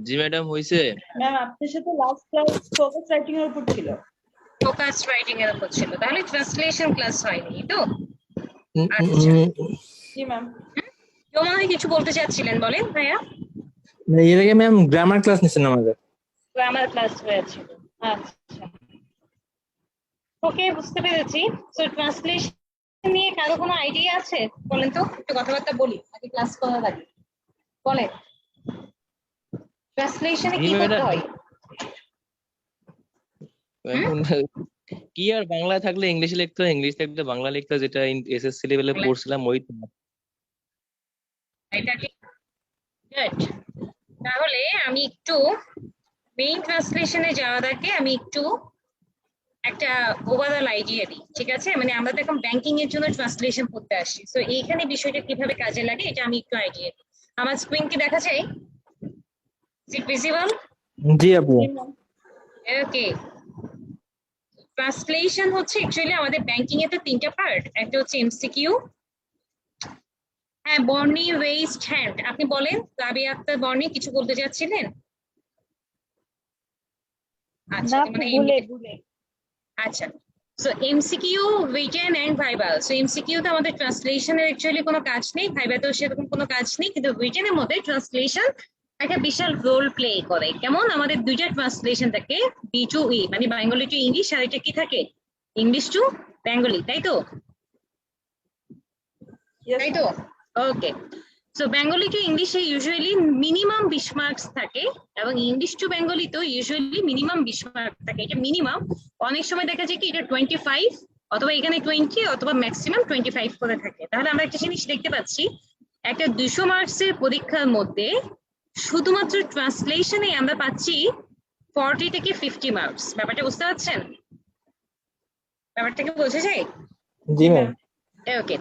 জি madam হইছে। Ma'am আপনার সাথে লাস্ট ক্লাস ফোকাস রাইটিং এর উপর ছিল। ফোকাস রাইটিং এর উপর ছিল, তাহলে ট্রান্সলেশন ক্লাস হয়নি তো? আচ্ছা জি ম্যাম। কেউ মনে হয় কিছু বলতে চাচ্ছিলেন, বলেন ভাইয়া। এর আগে ম্যাম গ্রামার ক্লাস নিছেন আমাদের। গ্রামার ক্লাস হয়েছিল, আচ্ছা ওকে বুঝতে পেরেছি। সো ট্রান্সলেশন নিয়ে কারো কোনো আইডিয়া আছে? বলেন তো, একটু কথাবার্তা বলি আগে ক্লাস করার আগে। বলেন ট্রান্সলেশনে কি করতে হয়? এখন কি আর বাংলা থাকলে ইংলিশে লিখতে হয়, ইংলিশ থাকলে বাংলা লিখতে হয়, যেটা এসএসসি লেভেলে পড়ছিলাম ওই তো। এটা ঠিক। গুড। তাহলে আমি একটু মেইন ট্রান্সলেশনে যাওয়ার আগে আমি একটু একটা ওভারঅল আইডিয়া দিই, ঠিক আছে? মানে আমরা তো এখন ব্যাংকিং এর জন্য ট্রান্সলেশন করতে আসছি, সো এইখানে বিষয়টা কিভাবে কাজে লাগে এটা আমি একটু আইডিয়া দিই। আমার স্ক্রিন কি দেখা যায়? Is it visible? জি আপু। ওকে, ট্রান্সলেশন হচ্ছে অ্যাকচুয়ালি আমাদের ব্যাংকিং এ তো তিনটা পার্ট। একটা হচ্ছে এমসিকিউ, হ্যাঁ বর্নি রেইজড হ্যান্ড। আপনি বলেন রাবিয়া আক্তার বর্নি, কিছু বলতে চাচ্ছিলেন? আচ্ছা মানে আচ্ছা, so MCQ, written and viva. So MCQ তে আমাদের ট্রান্সলেশনের অ্যাকচুয়ালি কোনো কাজ নেই, ভাইভাতেও সেরকম কোনো কাজ নেই, কিন্তু রিটেনের মধ্যে ট্রান্সলেশন একটা বিশাল রোল প্লে করে। কেমন? আমাদের দুইটা ট্রান্সলেশন থাকে, বি টু ই মানে বেঙ্গলি টু ইংলিশ, আর এটা কি থাকে ইংলিশ টু বেঙ্গলি, তাই তো? তাই তো? ওকে, সো বেঙ্গলি টু ইংলিশে ইউজুয়ালি মিনিমাম 20 মার্কস থাকে, এবং ইংলিশ টু বেঙ্গলি তো ইউজুয়ালি মিনিমাম 20 মার্কস থাকে। এটা মিনিমাম, অনেক সময় দেখা যায় কি এটা 25 অথবা এখানে 20 অথবা ম্যাক্সিমাম 25 করে থাকে। তাহলে আমরা একটা জিনিস দেখতে পাচ্ছি, একটা 200 মার্কসের পরীক্ষার মধ্যে শুধুমাত্র ট্রান্সলেশনে আমরা পাচ্ছি 40 থেকে 50 মার্কস। ব্যাপারটা বুঝতে পারছেন? ব্যাপারটা কি বোঝা যায়? জি ম্যাম। ওকে,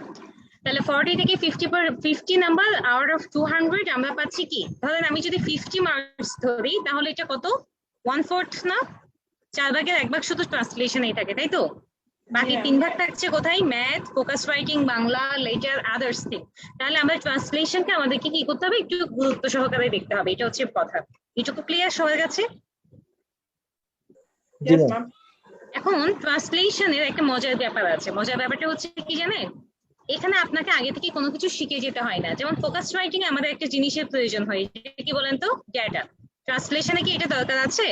তাহলে 40 থেকে 50 নাম্বার আউট অফ 200 আমরা পাচ্ছি কি? ধরেন আমি যদি 50 মার্কস ধরি, তাহলে এটা কত? 1/4 না? 4 ভাগের 1 ভাগ শুধু ট্রান্সলেশনেই থাকে, তাই তো? বাকি 3 ভাগ থাকছে কোথায়? Math, focus writing, Bangla, letter, others thing. তাহলে আমরা ট্রান্সলেশনকে আমাদেরকে কি করতে হবে? একটু গুরুত্ব সহকারে দেখতে হবে, এটা হচ্ছে কথা। এটুকু ক্লিয়ার সবার কাছে? এখন ট্রান্সলেশনের একটা মজার ব্যাপার আছে। মজার ব্যাপারটা হচ্ছে কি জানেন? এখানে আপনাকে আগে থেকে কোনো কিছু শিখে যেতে হয় না। যেমন ফোকাস রাইটিং এ আমাদের একটা জিনিসের প্রয়োজন হয়, কি বলেন তো? ডেটা। ট্রান্সলেশনে কি এটা দরকার আছে?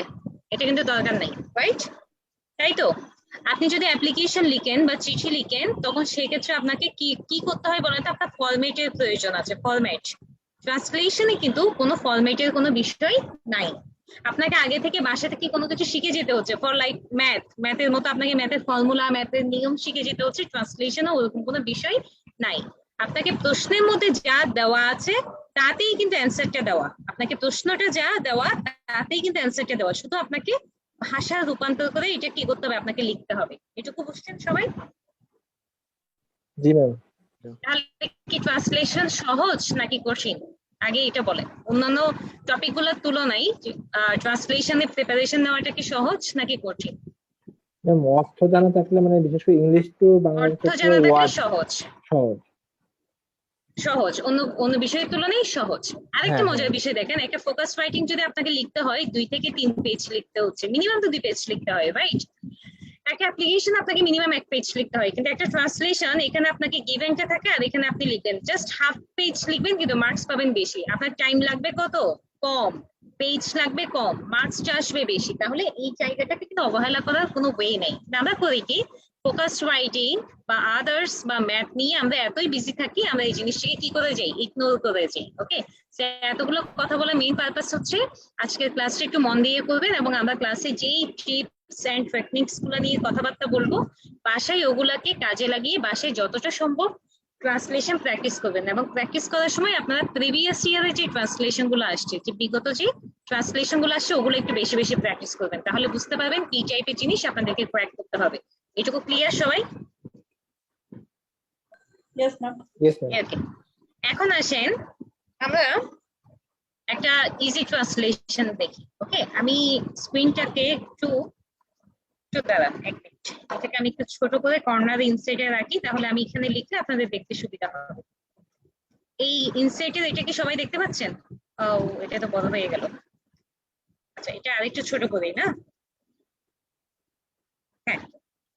এটা কিন্তু দরকার নেই, রাইট? তাই তো? আপনি যদি অ্যাপ্লিকেশন লিখেন বা চিঠি লিখেন, তখন সেক্ষেত্রে আপনাকে কি কি করতে হয় বলেন তো? আপনার ফরম্যাটের প্রয়োজন আছে, ফরম্যাট। ট্রান্সলেশনে কিন্তু কোনো ফরম্যাটের কোনো বিষয় নাই। আপনাকে আগে থেকে বাসা থেকে কোনো কিছু শিখে যেতে হচ্ছে, ফর লাইক ম্যাথের মতো আপনাকে ম্যাথের ফর্মুলা, ম্যাথের নিয়ম শিখে যেতে হচ্ছে। ট্রান্সলেশনে ওরকম কোনো বিষয় নাই। আপনাকে প্রশ্নের মধ্যে যা দেওয়া আছে তাতেই কিন্তু অ্যান্সারটা দেওয়া। আপনাকে প্রশ্নটা যা দেওয়া তাতেই কিন্তু অ্যান্সারটা দেওয়া, শুধু আপনাকে ভাষা রূপান্তর করে এটা কি করতে হবে? আপনাকে লিখতে হবে। এটুকু বুঝছেন সবাই? জি ম্যাম। তাহলে কি ট্রান্সলেশন সহজ নাকি কঠিন? আগে এটা বলেন। অন্যান্য টপিক গুলোর তুলনায় ট্রান্সলেশনে প্রিপারেশন নেওয়াটা কি সহজ নাকি কঠিন? ম্যাম অর্থ জানা থাকলে মানে বিশেষ করে ইংলিশ টু বাংলা অর্থ জানা থাকলে সহজ। সহজ সহজ, অন্য বিষয়ের তুলনায় সহজ। আরেকটা মজার বিষয় দেখেন, একটা ফোকাস রাইটিং যদি আপনাকে লিখতে হয় 2 থেকে 3 পেজ লিখতে হচ্ছে, মিনিমাম তো 2 পেজ লিখতে হয়, রাইট? একটা অ্যাপ্লিকেশন আপনাকে মিনিমাম 1 পেজ লিখতে হয়, কিন্তু একটা ট্রান্সলেশন এখানে আপনাকে গিভেনটা থাকে আর এখানে আপনি লিখবেন জাস্ট হাফ পেজ লিখবেন, কিন্তু মার্কস পাবেন বেশি। আপনার টাইম লাগবে কত? কম। পেজ লাগবে কম, মার্কসটা আসবে বেশি। তাহলে এই জায়গাটাকে কিন্তু অবহেলা করার কোনো ওয়ে নেই। আমরা করি কি, ফোকাস রাইটিং বা আদার্স বা ম্যাথ নিয়ে আমরা এতই বিজি থাকি, আমরা এই জিনিসটাকে কি করে যাই? ইগনোর করে যাই। ওকে, এতগুলো কথা বলার মেইন পারপাস হচ্ছে আজকের ক্লাসটা একটু মন দিয়ে করবেন, এবং আমরা ক্লাসে যেই টিপস এন্ড টেকনিক্স গুলো নিয়ে কথাবার্তা বলবো, বাসায় ওগুলাকে কাজে লাগিয়ে বাসায় যতটা সম্ভব ট্রান্সলেশন প্র্যাকটিস করবেন। এবং প্র্যাকটিস করার সময় আপনারা প্রিভিয়াস ইয়ারে যে ট্রান্সলেশন গুলো আসছে, যে বিগত যে ট্রান্সলেশন গুলো আসছে, ওগুলো একটু বেশি বেশি প্র্যাকটিস করবেন, তাহলে বুঝতে পারবেন কি টাইপের জিনিস আপনাদেরকে ক্র্যাক করতে হবে। এটুকু ক্লিয়ার সবাই? Yes ma'am. ওকে, এখন আসেন আমরা একটা ইজি ট্রান্সলেশন দেখি। ওকে, আমি স্ক্রিনটাকে একটু দাঁড়ান 1 মিনিট, এটাকে আমি একটু ছোট করে কর্নার ইনসাইডে রাখি, তাহলে আমি এখানে লিখলে আপনাদের দেখতে সুবিধা হবে। এই ইনসাইডের এটা কি সবাই দেখতে পাচ্ছেন? ও, এটা তো বড় হয়ে গেল। আচ্ছা, এটা আরেকটু ছোট করে না? হ্যাঁ,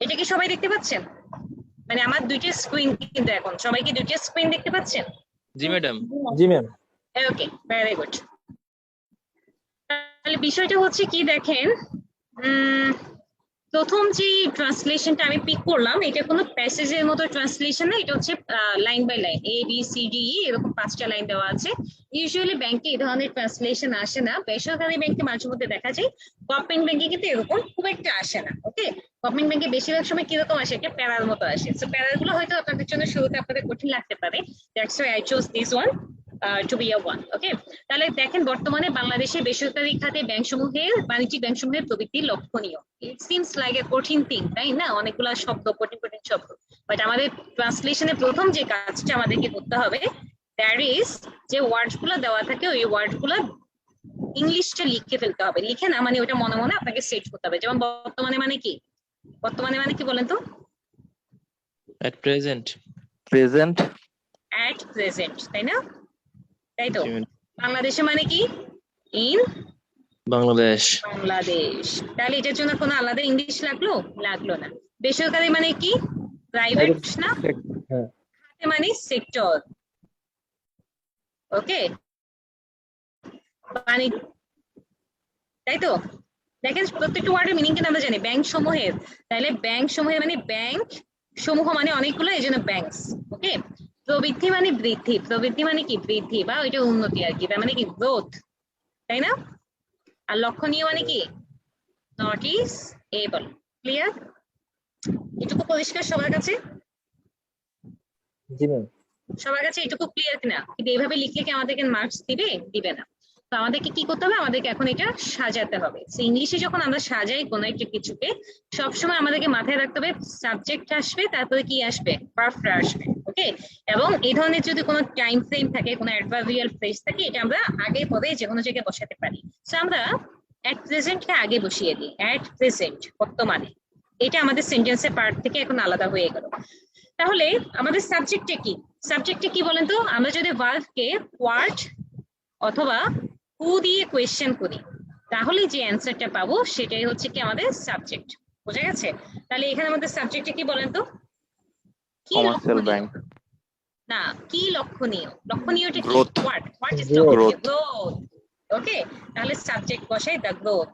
এটা কি সবাই দেখতে পাচ্ছেন? মানে আমার দুইটা স্ক্রিন, কিন্তু এখন সবাই কি দুইটা স্ক্রিন দেখতে পাচ্ছেন? জি ম্যাডাম। জি ম্যাম। ওকে, ভেরি গুড। তাহলে বিষয়টা হচ্ছে কি দেখেন, প্রথম যে ট্রান্সলেশনটা আমি পিক করলাম, এটা কোনো প্যাসেজের মতো ট্রান্সলেশন না, এটা হচ্ছে line by line, A B C D E এরকম 5টা লাইন দেওয়া আছে। ইউজুয়ালি ব্যাংকে এই ধরনের ট্রান্সলেশন আসে না, বেসরকারি ব্যাংকে মাঝে মধ্যে দেখা যায়, গভর্নমেন্ট ব্যাংকে কিন্তু এরকম খুব একটা আসে না। ওকে, গভর্নমেন্ট ব্যাংকে বেশিরভাগ সময় কিরকম আসে, একটা প্যারার মতো আসে। সো প্যারাগুলো হয়তো আপনাদের জন্য শুরুতে আপনাদের কঠিন লাগতে পারে, that's why I chose this one to be a one. Okay, তাহলে দেখেন বর্তমানে বাংলাদেশের বেসরকারি খাতে ব্যাংকসমূহের, বাণিজ্যিক ব্যাংকসমূহের প্রবৃদ্ধি লক্ষণীয়। ইট সিমস লাইক এ কঠিন থিং, তাই না? অনেকগুলা শব্দ, কঠিন কঠিন শব্দ, বাট আমাদের ট্রান্সলেশনের প্রথম যে কাজটা আমাদেরকে করতে হবে, দ্যাট ইজ যে ওয়ার্ড গুলো দেওয়া থাকে ওই ওয়ার্ড গুলো ইংলিশটা লিখে ফেলতে হবে। লিখে না মানে ওটা মনে মনে আপনাকে সেট করতে হবে। যেমন বর্তমানে মানে কি, বর্তমানে মানে কি বলেন তো? At present. Present. At present, তাই না? তাই তো। জি ম্যাডাম। বাংলাদেশে মানে কি? ইন বাংলাদেশ। বাংলাদেশ। তাহলে এটার জন্য কোনো আলাদা ইংলিশ লাগলো? লাগলো না। বেসরকারি মানে কি? প্রাইভেট না? হ্যাঁ। খাতে মানে সেক্টর। ওকে, তাই তো। দেখেন প্রত্যেকটা ওয়ার্ডের মিনিং কিন্তু আমরা জানি। ব্যাংক সমূহের, তাহলে ব্যাংক সমূহের মানে ব্যাংক সমূহ মানে অনেকগুলো, এই জন্য ব্যাংকস। ওকে, প্রবৃদ্ধি মানে বৃদ্ধি, প্রবৃদ্ধি মানে কি? বৃদ্ধি বা ওইটা উন্নতি আর কি, তার মানে কি? গ্রোথ, তাই না? আর লক্ষণীয় মানে কি? Notice able. ক্লিয়ার? এটুকু পরিষ্কার সবার কাছে? জি ম্যাম। সবার কাছে এটুকু ক্লিয়ার কিনা? কিন্তু এইভাবে লিখলে কি আমাদেরকে মার্কস দিবে? দিবে না। তো আমাদেরকে কি করতে হবে? আমাদেরকে এখন এটা সাজাতে হবে। ইংলিশে যখন আমরা সাজাই কোনো একটা কিছুকে, সবসময় আমাদেরকে মাথায় রাখতে হবে সাবজেক্ট আসবে, তারপরে কি আসবে? ভার্বটা আসবে। ওকে, এবং এই ধরনের যদি কোনো টাইম ফ্রেম থাকে, কোনো অ্যাডভার্বিয়াল ফ্রেজ থাকে, এটা আমরা আগে পরে যে কোনো জায়গায় বসাতে পারি। সো আমরা অ্যাট প্রেজেন্টকে আগে বসিয়ে দিই, অ্যাট প্রেজেন্ট, বর্তমানে। এটা আমাদের সেন্টেন্সের পার্ট থেকে এখন আলাদা হয়ে গেল। তাহলে আমাদের সাবজেক্টে কি? সাবজেক্টে কি বলেন তো? আমরা যদি ভার্বকে হোয়াট অথবা হু দিয়ে কোয়েশ্চেন করি, তাহলে যে অ্যান্সারটা পাবো সেটাই হচ্ছে কি আমাদের সাবজেক্ট। বোঝা গেছে? তাহলে এখানে আমাদের সাবজেক্টে কি বলেন তো? কি কমার্শিয়াল লক্ষণীয়? ব্যাংক। না, কি লক্ষণীয়? লক্ষণীয়টা কি? Growth. What is Growth. লক্ষণীয়? গ্রোথ। ওকে, তাহলে সাবজেক্ট বসাই দ্য গ্রোথ।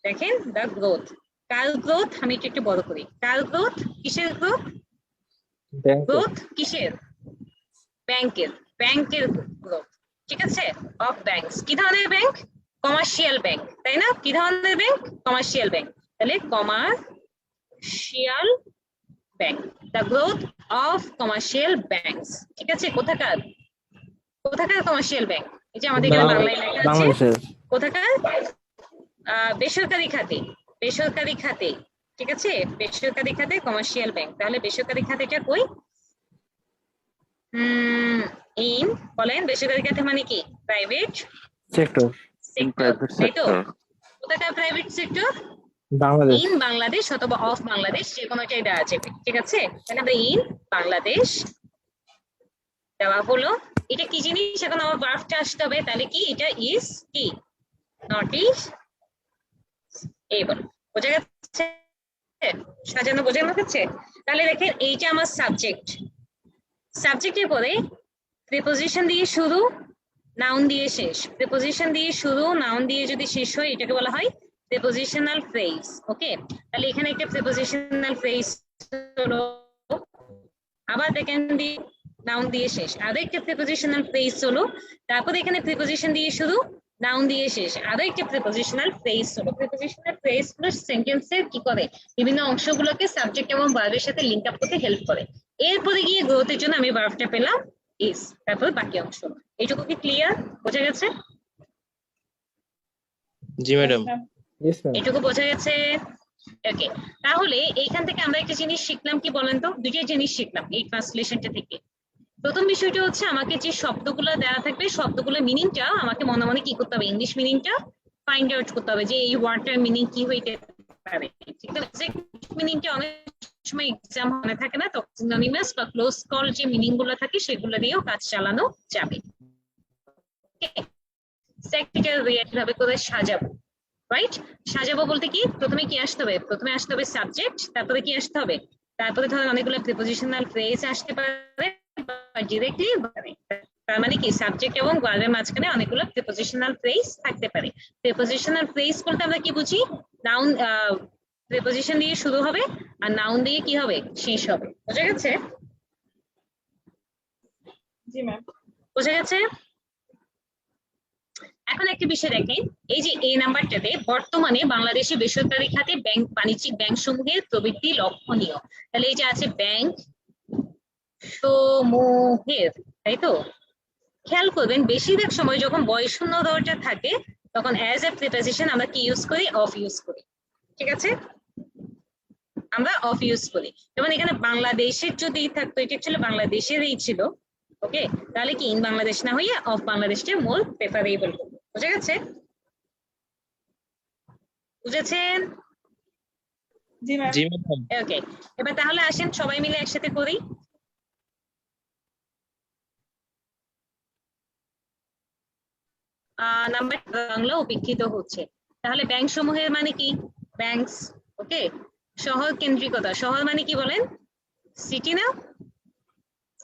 দেখেন দ্য গ্রোথ। কার গ্রোথ? আমি একটু বড় করি। কার গ্রোথ? কিসের গ্রোথ? ব্যাংক। গ্রোথ কিসের? ব্যাংকের। ব্যাংকের গ্রোথ, ঠিক আছে? Of banks. কি ধরনের ব্যাংক? কমার্শিয়াল ব্যাংক, তাই না? কি ধরনের ব্যাংক? Commercial bank. তাহলে commercial bank, the growth of commercial banks. ঠিক আছে? কোথাকার? কোথাকার কমার্শিয়াল ব্যাংক? এই যে আমাদের এখানে বাংলায় লেখা আছে। বাংলাদেশের। কোথাকার? বেসরকারি খাতে। বেসরকারি খাতে, ঠিক আছে? বেসরকারি খাতে কমার্শিয়াল ব্যাংক। তাহলে বেসরকারি খাতেটা কই? ইন, বলেন বেসরকারি খাতে মানে কি? Private sector. সেক্টর, প্রাইভেট তাই তো? সেক্টর। কোথাকার private sector? Bangladesh. In Bangladesh অথবা অফ বাংলাদেশ, যে কোনোটাই দেওয়া যাবে। ঠিক আছে? তাহলে আমরা ইন বাংলাদেশ দেওয়া হলো। এটা কি জিনিস? এখন আমার ভার্বটা আসতে হবে। তাহলে কি? এটা ইজ কি? Notice able. বোঝা গেছে? সাজানো বোঝানো গেছে? তাহলে দেখেন এইটা আমার সাবজেক্ট। সাবজেক্টের পরে প্রিপোজিশন দিয়ে শুরু, নাউন দিয়ে শেষ। প্রিপোজিশন দিয়ে শুরু, নাউন দিয়ে যদি শেষ হয়, এটাকে বলা হয় প্রিপোজিশনাল ফ্রেজ। ওকে, তাহলে এখানে একটা প্রিপোজিশনাল ফ্রেজ হলো, আবার দেখেন দিয়ে নাউন দিয়ে শেষ, আরো একটা প্রিপোজিশনাল ফ্রেজ হলো, তারপর এখানে প্রিপোজিশন দিয়ে শুরু, নাউন দিয়ে শেষ, আরো একটা প্রিপোজিশনাল ফ্রেজ হলো। প্রিপোজিশনাল ফ্রেজ গুলো সেন্টেন্সের কি করে? বিভিন্ন অংশগুলোকে সাবজেক্ট এবং ভার্বের সাথে লিংক আপ করতে হেল্প করে। এরপরে গিয়ে গ্রোথের জন্য আমি ভার্বটা পেলাম ইজ, তারপর বাকি অংশ। এইটুকু কি ক্লিয়ার? বোঝা গেছে? জি ম্যাডাম। Yes ma'am. এটুকু বোঝা গেছে? ওকে, তাহলে এইখান থেকে আমরা একটা জিনিস শিখলাম, কি বলেন তো? দুইটা জিনিস শিখলাম এই ট্রান্সলেশনটা থেকে। প্রথম বিষয়টা হচ্ছে আমাকে যে শব্দগুলো দেওয়া থাকবে, শব্দগুলো মিনিংটা আমাকে মনে মনে কি করতে হবে? ইংলিশ মিনিংটা ফাইন্ড আউট করতে হবে, যে এই ওয়ার্ডটার মিনিং কি হইতে পারে। ঠিক আছে? মিনিংটা অনেক সময় এক্সাম মনে থাকে না, তো সিনোনিমাস বা ক্লোজ কল যে মিনিং গুলো থাকে সেগুলো দিয়েও কাজ চালানো যাবে। প্র্যাকটিক্যাল ওয়ে কিভাবে করে সাজাবো, রাইট? সাজাবো বলতে কি, প্রথমে কি আসতে হবে? প্রথমে আসতে হবে সাবজেক্ট, তারপরে কি আসতে হবে? তারপরে ধরেন অনেকগুলো প্রিপোজিশনাল ফ্রেজ আসতে পারে বা ডিরেক্টলি, তার মানে কি সাবজেক্ট এবং ভার্বের মাঝখানে অনেকগুলো প্রিপোজিশনাল ফ্রেজ থাকতে পারে। প্রিপোজিশনাল ফ্রেজ বলতে আমরা কি বুঝি? নাউন প্রিপোজিশন দিয়ে শুরু হবে আর নাউন দিয়ে কি হবে? শেষ হবে। বোঝা গেছে? জি ম্যাম। বোঝা গেছে? এখন একটা বিষয় দেখেন, এই যে এই নাম্বারটাতে বর্তমানে বাংলাদেশে বেসরকারি খাতে ব্যাংক, বাণিজ্যিক ব্যাংক সমূহের প্রবৃদ্ধি লক্ষণীয়। তাহলে এই যে আছে ব্যাংক সমূহের, তাই তো? খেয়াল করবেন বেশিরভাগ সময় যখন বয়শূন্য দরজা থাকে তখন অ্যাজ এ প্রিপোজিশন আমরা কি ইউজ করি? অফ ইউজ করি। ঠিক আছে, আমরা অফ ইউজ করি। যেমন এখানে বাংলাদেশের যদি থাকতো, এটা ছিল বাংলাদেশেরই ছিল, ওকে, তাহলে কি ইন বাংলাদেশ না হইয়া অফ বাংলাদেশটা মোর প্রেফারেবল করবো। বুঝা গেছে? বুঝেছেন? জি ম্যাম। জি ম্যাডাম। ওকে, এবার তাহলে আসেন সবাই মিলে একসাথে করি। নাম্বার বাংলা উপেক্ষিত হচ্ছে। তাহলে ব্যাংক সমূহের মানে কি? ব্যাংকস। ওকে, শহর কেন্দ্রিকতা, শহর মানে কি বলেন? সিটি না?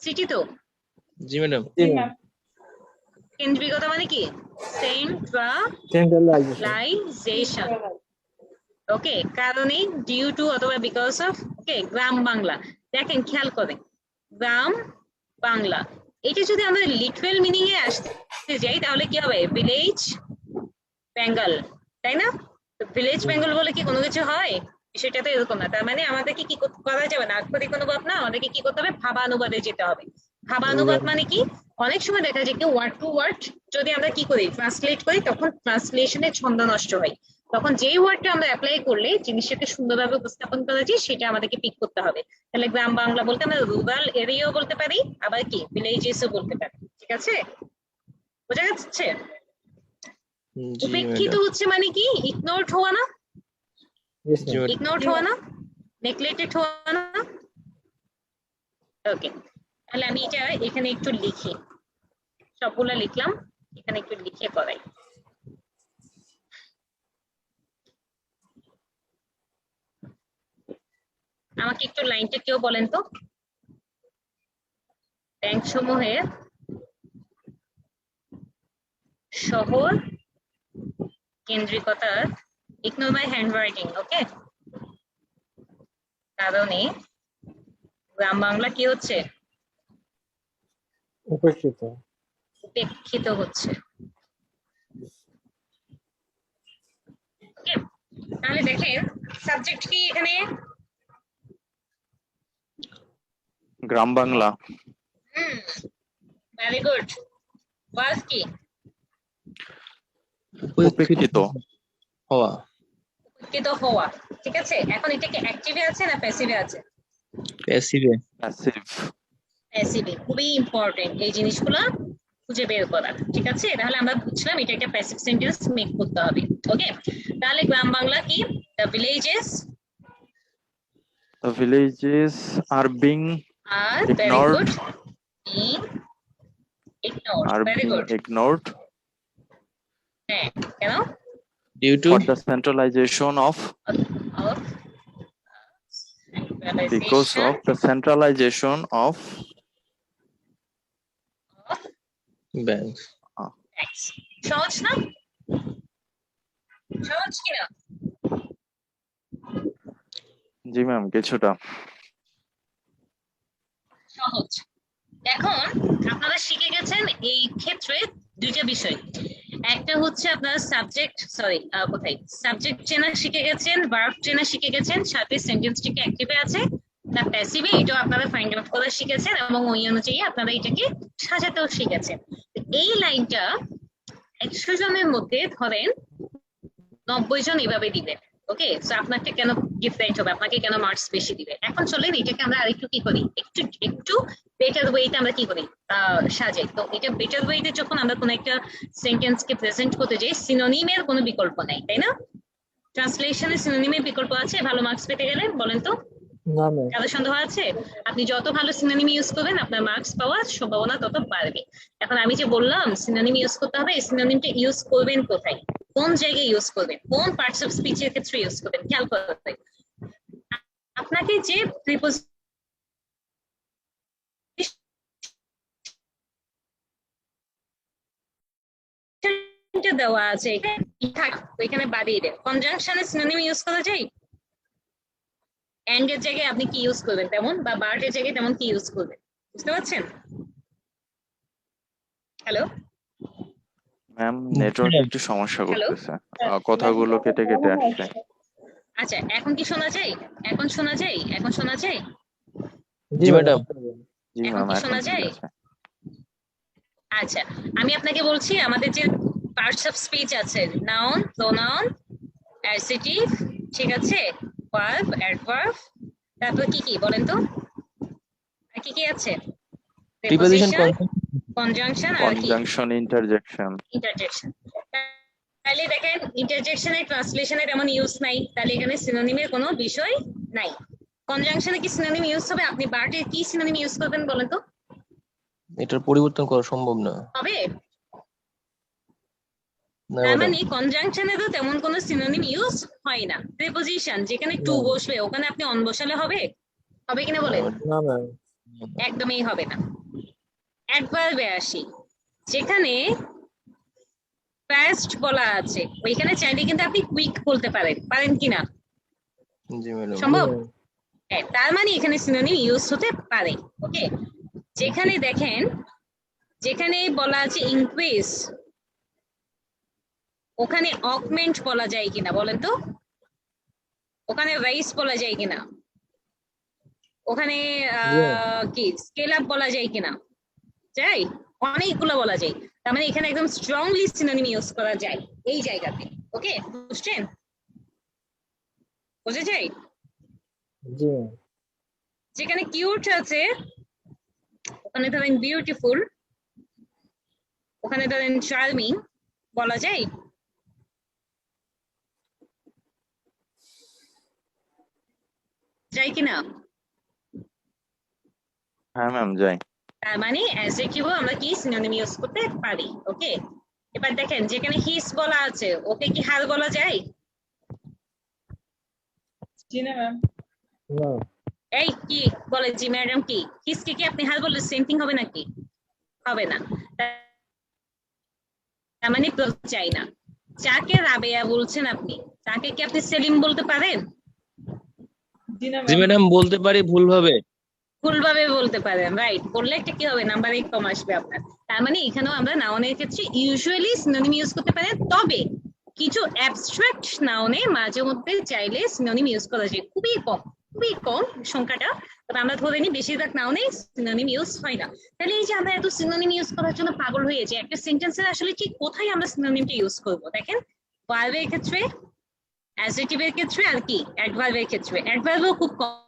সিটি তো। জি ম্যাডাম। জি জি ম্যাম। ম্যাম। কেন্দ্রিকতা মানে কি? সেন্ট্রালাইজেশন। ওকে, কারণে ডিউ টু অথবা বিকজ অফ। ওকে, গ্রাম বাংলা। দেখেন খেয়াল করেন, গ্রাম বাংলা, এটা যদি আমরা লিটারাল মিনিং এ আসতে যাই তাহলে কি হবে? ভিলেজ বেঙ্গল, তাই না? ভিলেজ বেঙ্গল বলে কি কোনো কিছু হয়? বিষয়টা তো এরকম না। তার মানে আমাদেরকে কি করা যাবে না, আক্ষরিক অনুবাদ না, আমাদেরকে কি করতে হবে? ভাবানুবাদে যেতে হবে। ভাবানুবাদ মানে কি? অনেক সময় দেখা যায় কি ওয়ার্ড টু ওয়ার্ড যদি আমরা কি করি, ট্রান্সলেট করি, তখন ট্রান্সলেশনের ছন্দ নষ্ট হয়। তখন যেই ওয়ার্ডটা আমরা অ্যাপ্লাই করলে জিনিসটাকে সুন্দরভাবে উপস্থাপন করা যায় সেটা আমাদেরকে পিক করতে হবে। তাহলে গ্রাম বাংলা বলতে আমরা রুরাল এরিয়াও বলতে পারি, আবার কি ভিলেজেসও বলতে পারি। ঠিক আছে, বোঝা যাচ্ছে? জি উপেক্ষিত ম্যাডাম। হচ্ছে মানে কি? ইগনোরড হওয়া না? ইয়েস জি ম্যাম। ম্যাডাম। ইগনোরড হওয়া না? নেগলেক্টেড হওয়া না? ওকে, তাহলে আমি এটা এখানে একটু লিখি, সবগুলা লিখলাম, এখানে একটু লিখে করাই। আমাকে একটু লাইনটা কেউ বলেন তো, ব্যাংক সমূহের শহর কেন্দ্রিকতার, ইগনোর মাই হ্যান্ডরাইটিং, ওকে, কারণে গ্রাম বাংলা কি হচ্ছে? উপেক্ষিত। উপেক্ষিত হচ্ছে। ওকে, তাহলে দেখেন সাবজেক্ট কি এখানে? গ্রাম বাংলা। Very good. ওয়ার্ড কি? উপেক্ষিত। হওয়া। উপেক্ষিত হওয়া। ঠিক আছে, এখন এটা কি অ্যাক্টিভে আছে না প্যাসিভে আছে? প্যাসিভে। প্যাসিভ। প্যাসিভে। খুবই ইম্পর্টেন্ট এই জিনিসগুলো খুঁজে বের করা। ঠিক আছে, তাহলে আমরা বুঝলাম এটা একটা প্যাসিভ সেন্টেন্স মেক করতে হবে। ওকে, তাহলে গ্রাম বাংলা কি? The villages The villages are being are very ignored. Good, being ignored. Are very being good. ignored হ্যাঁ, কেন? Due to for the centralization of Of because centralization of the centralization of bank. tax. সহজ না? সহজ কিনা? জি ma'am কিছুটা। সহজ। এখন আপনারা শিখে গেছেন এই ক্ষেত্রে দুইটা বিষয়। একটা হচ্ছে আপনার সাবজেক্ট, কোথায় সাবজেক্ট চেনা শিখে গেছেন, ভার্ব চেনা শিখে গেছেন, সাথে সেন্টেন্সটি কি অ্যাক্টিভে আছে না প্যাসিভে, এটাও আপনারা ফাইন্ড আউট করা শিখেছেন এবং ওই অনুযায়ী আপনারা এটাকে সাজাতেও শিখেছেন। এই লাইনটা 100 জনের মধ্যে ধরেন 90 জন এভাবে দিবেন। ওকে, সো আপনাকে কেন ডিফারেন্ট হবে, আপনাকে কেন মার্কস বেশি দিবে? এখন চলেন এটাকে আমরা আরেকটু কি করি, একটু বেটার ওয়েতে আমরা কি করি, সাজাই। তো এটা বেটার ওয়েতে যখন আমরা কোনো একটা সেন্টেন্স কে প্রেজেন্ট করতে যাই, সিনোনিমের কোনো বিকল্প নাই, তাই না? ট্রান্সলেশনে সিনোনিমের বিকল্প আছে ভালো মার্কস পেতে গেলে? বলেন তো। না ম্যাম। কারো সন্দেহ আছে? আপনি যত ভালো সিনোনিম ইউজ করবেন আপনার মার্কস পাওয়ার সম্ভাবনা তত বাড়বে। এখন আমি যে বললাম সিনোনিম ইউজ করতে হবে, এই সিনোনিমটা ইউজ করবেন কোথায়, কোন জায়গায় ইউজ করবেন, কোন পার্টস অফ স্পিচের ক্ষেত্রে ইউজ করবেন, খেয়াল করতে হবে। আপনাকে যে প্রিপোজিশনটা দেওয়া আছে এখানে বাড়িয়ে দেন। কনজাংশনে সিনোনিম ইউজ করা যায়? এন্ড এর জায়গায় আপনি কি ইউজ করবেন তেমন, বা বার্ট এর জায়গায় তেমন কি ইউজ করবেন, বুঝতে পারছেন? হ্যালো ম্যাম নেটওয়ার্ক একটু সমস্যা হ্যালো করতেছে, কথাগুলো কেটে কেটে আসছে। আচ্ছা এখন কি শোনা যায়? এখন শোনা যায়? এখন শোনা যায়? জি ম্যাডাম। জি এখন ম্যাম কি এখন শোনা ঠিক যায়? আছে। আচ্ছা আমি আপনাকে বলছি আমাদের যে পার্টস অফ স্পিচ আছে, নাউন, প্রোনাউন, অ্যাডজেক্টিভ, ঠিক আছে, ভার্ব, অ্যাডভার্ব, তারপর কি কি বলেন তো, আর কি কি আছে? প্রিপোজিশন, প্রিপোজিশন, কনজাংশন আর কি কনজাংশন, ইন্টারজেকশন। ইন্টারজেকশন। তাহলে দেখেন ইন্টারজেকশনের ট্রান্সলেশনে তেমন ইউজ নাই, তাহলে এখানে সিনোনিমের কোনো বিষয় নাই। কনজাংশনে কি সিনোনিম ইউজ হবে? আপনি বার্টে কি সিনোনিম ইউজ করবেন বলেন তো? এটার পরিবর্তন করা সম্ভব না। হবে না তার ম্যাডাম। মানে কনজাংশনে তো তেমন কোনো সিনোনিম ইউজ হয় না। প্রিপোজিশন যেখানে টু না। বসবে ওখানে আপনি অন বসালে হবে? হবে কিনা বলেন? না ম্যাম। একদমই হবে না। অ্যাডভার্বে আসি, যেখানে ফাস্ট বলা আছে ওইখানে চাইলে কিন্তু আপনি কুইক বলতে পারেন, পারেন কিনা? জি ম্যাডাম। সম্ভব? হ্যাঁ, তার মানে এখানে সিনোনিম ইউজ হতে পারে। ওকে, যেখানে দেখেন যেখানে বলা আছে ইনক্রিজ, ওখানে অগমেন্ট বলা যায় কিনা বলেন তো? ওখানে রাইস বলা যায় কিনা? ওখানে কি স্কেল আপ বলা যায় কিনা? যাই, অনেকগুলো বলা যায়। তার মানে এখানে একদম স্ট্রংলি সিনোনিম ইউজ করা যায় এই জায়গাতে। ওকে, বুঝছেন? বুঝে যায়? জি ম্যাম। যেখানে কিউট আছে ওখানে ধরেন বিউটিফুল, ওখানে ধরেন চার্মিং বলা যায়? যায় কিনা? হ্যাঁ ম্যাম যাই। তার মানে অ্যাডজেক্টিভও আমরা কি সিনোনিম ইউজ করতে পারি। ওকে, এবার দেখেন যেখানে হিস বলা আছে ওকে কি হার বলা যায়? জি না ম্যাম। না। এই কি বলে জি ম্যাডাম, কি হিস কে কি আপনি হার বললে সেম থিং হবে নাকি? হবে না। তার মানে চাই না। যাকে রাবেয়া বলছেন আপনি, তাকে কি আপনি সেলিম বলতে পারেন? জি না জি ম্যাম। ম্যাডাম, বলতে পারি ভুলভাবে। ভুলভাবে বলতে পারেন, রাইট। বললে একটা কি হবে, নাম্বারে কম আসবে আপনার। তার মানে এখানেও আমরা নাউনের ক্ষেত্রে ইউজুয়ালি সিনোনিম ইউজ করতে পারি, তবে কিছু অ্যাবস্ট্রাক্ট নাউনে মাঝে মধ্যে চাইলে সিনোনিম ইউজ করা যায়, খুবই কম, খুবই কম সংখ্যাটা। তবে আমরা ধরে নিই বেশিরভাগ নাউনে সিনোনিম ইউজ হয় না। তাহলে এই যে আমরা এত সিনোনিম ইউজ করার জন্য পাগল হয়েছে, একটা সেন্টেন্সের আসলে ঠিক কোথায় আমরা সিনোনিমটা ইউজ করব? দেখেন ভার্বের ক্ষেত্রে, অ্যাডজেক্টিভের ক্ষেত্রে, আর কি অ্যাডভার্বের ক্ষেত্রে। অ্যাডভার্বও খুব কম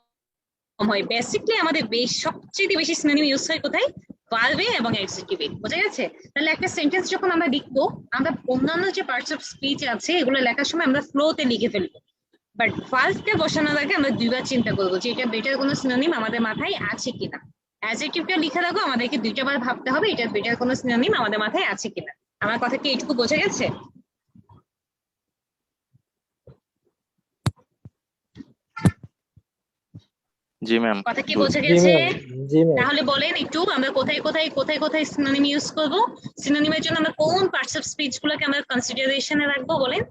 হয়। বেসিক্যালি আমাদের সবচেয়ে বেশি সিনোনিম ইউজ হয় কোথায়? ভার্বে এবং অ্যাডজেক্টিভে। বোঝা গেছে? তাহলে একটা সেন্টেন্স যখন আমরা লিখবো, আমরা অন্যান্য যে পার্টস অফ স্পিচ আছে এগুলো লেখার সময় আমরা ফ্লোতে লিখে ফেলবো, বাট ভার্বকে বসানোর আগে আমরা দুইবার চিন্তা করবো যে এটা বেটার কোনো সিনোনিম আমাদের মাথায় আছে কিনা। অ্যাডজেক্টিভটা লিখে রাখবো, আমাদেরকে দুইটা বার ভাবতে হবে এটা বেটার কোনো সিনোনিম আমাদের মাথায় আছে কিনা। আমার কথা কি এইটুকু বোঝা গেছে? জি ম্যাম। কথা কি বোঝা জি গেছে? ম্যাম। জি ম্যাম। তাহলে বলেন একটু আমরা কোথায় কোথায় কোথায় কোথায় সিনোনিম ইউজ করব? সিনোনিমের জন্য আমরা কোন পার্টস অফ স্পিচ গুলোকে আমরা কনসিডারেশনে রাখবো বলেন?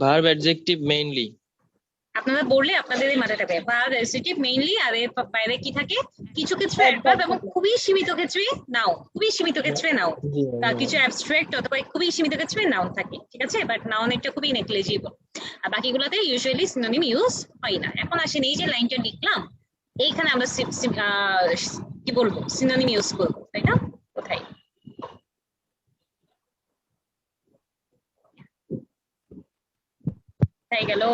Verb, adjective mainly. আপনারা বললে আপনাদের মাথায় থাকবে ভার্ব, অ্যাডজেক্টিভ মেইনলি, আর এর বাইরে কি থাকে? কিছু ক্ষেত্রে অ্যাডভার্ব এবং খুবই সীমিত ক্ষেত্রে নাউন, খুবই সীমিত ক্ষেত্রে নাউন, জি তার ম্যাম। কিছু অ্যাবস্ট্রাক্ট অথবা খুবই সীমিত ক্ষেত্রে নাউন থাকে, ঠিক আছে? বাট নাউন একটা খুবই নেগলিজিবল, আর বাকিগুলোতে ইউজুয়ালি সিনোনিম ইউজ হয় না। এখন আসেন এই যে লাইনটা লিখলাম, এইখানে আমরা কি বলবো সিনোনিম ইউজ করবো, তাই না? কোথায়? হয়ে গেল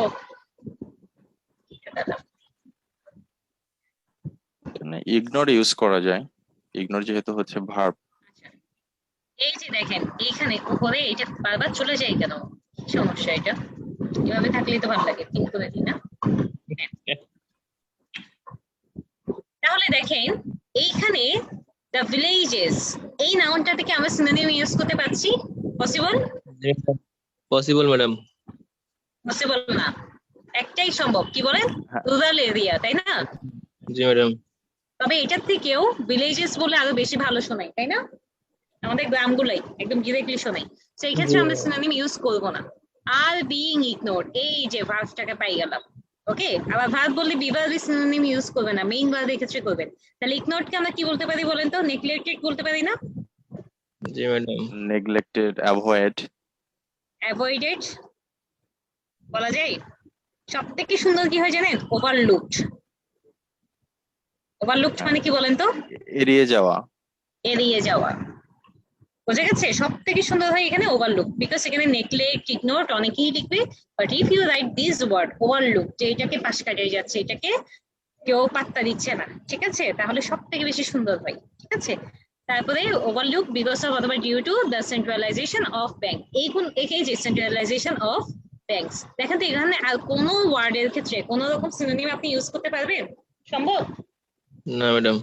ইগনোর ইউজ করা যায়, ইগনোর যেহেতু হচ্ছে ভার্ব। এই যে দেখেন এইখানে উপরে এটা বারবার চলে যায় কেন? কি সমস্যা এটা? এভাবে থাকলেই তো ভালো লাগে, পিন করে দিই না? তাহলে দেখেন এইখানে দ্য ভিলেজেস এই নাউনটা থেকে আমরা সিনোনিম ইউজ করতে পারছি? পসিবল? Possible madam. পসিবল না, একটাই সম্ভব, কি বলেন? হ্যাঁ। রুরাল এরিয়া, তাই না? জি ম্যাডাম। তবে এটার থেকেও ভিলেজেস বলে আরো বেশি ভালো শোনায়, তাই না? আমাদের গ্রামগুলাই একদম ডিরেক্টলি শোনায়। তো এই ক্ষেত্রে জি। আমরা সিনোনিম ইউজ করব না। আর বিইং ইগনোরড, এই যে ভার্বটাকে পাই গেলাম। ওকে, আবার ভার্ব বললে বিভার্বি সিনোনিম ইউজ করবে না, মেইন ভার্বের ক্ষেত্রে করবেন। তাহলে ইগনোরডকে আমরা কি বলতে পারি বলেন তো? নেগলেক্টেড বলতে পারি না? জি ম্যাডাম। Neglected, avoid. অ্যাভয়েডেড বলা যায়। সব থেকে সুন্দর কি হয় জানেন? ওভারলুকড। ওভারলুকড মানে কি বলেন তো? এড়িয়ে যাওয়া। এড়িয়ে যাওয়া। বোঝা গেছে? সব থেকে সুন্দর হয় এখানে ওভারলুক, বিকজ এখানে নেগলেক্ট, ইগনোর অনেকেই লিখবে, but if you write this word overlook, যে এটাকে পাশ কাটিয়ে যাচ্ছে, এটাকে কেউ পাত্তা দিচ্ছে না, ঠিক আছে, তাহলে সব থেকে বেশি সুন্দর হয়। ঠিক আছে, তারপরে ওভারলুক বিকজ অফ অথবা due to the centralization of bank. এই যে সেন্ট্রালাইজেশন অফ ব্যাংকস, দেখেন তো এখানে আর কোনো ওয়ার্ডের ক্ষেত্রে কোন রকম সিনোনিম আপনি ইউজ করতে পারবেন? সম্ভব না ম্যাডাম।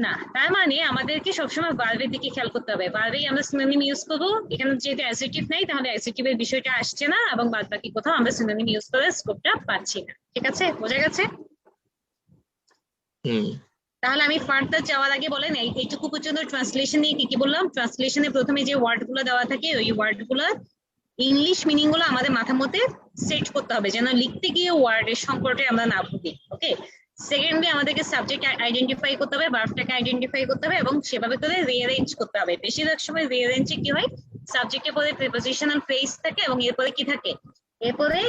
না। তার মানে আমাদেরকে সবসময় ভার্বের দিকে খেয়াল করতে হবে, ভার্বেই আমরা সিনোনিম ইউজ করবো। এখানে যেহেতু অ্যাডজেক্টিভ নাই, তাহলে অ্যাডজেক্টিভের বিষয়টা আসছে না, এবং বাদ বাকি কোথাও আমরা সিনোনিম ইউজ করার স্কোপটা পাচ্ছি না। ঠিক আছে, বোঝা গেছে? হুম। তাহলে আমি ফার্দার যাওয়ার আগে বলেন এইটুকু পর্যন্ত ট্রান্সলেশন নিয়ে কি কি বললাম। ট্রান্সলেশনে প্রথমে যে ওয়ার্ড গুলো দেওয়া থাকে, ওই ওয়ার্ড গুলো ইংলিশ মিনিং গুলো আমাদের মাথার মধ্যে সেট করতে হবে, যেন লিখতে গিয়ে ওয়ার্ডের সংকটে আমরা না ভুগি। ওকে, সেকেন্ডলি আমাদেরকে সাবজেক্ট আইডেন্টিফাই করতে হবে, ভার্বটাকে আইডেন্টিফাই করতে হবে, এবং সেভাবে করে রিঅ্যারেঞ্জ করতে হবে। বেশিরভাগ সময় রিঅ্যারেঞ্জে কি হয়, সাবজেক্টের পরে প্রিপোজিশনাল ফ্রেজ থাকে, এবং এরপরে কি থাকে, এরপরে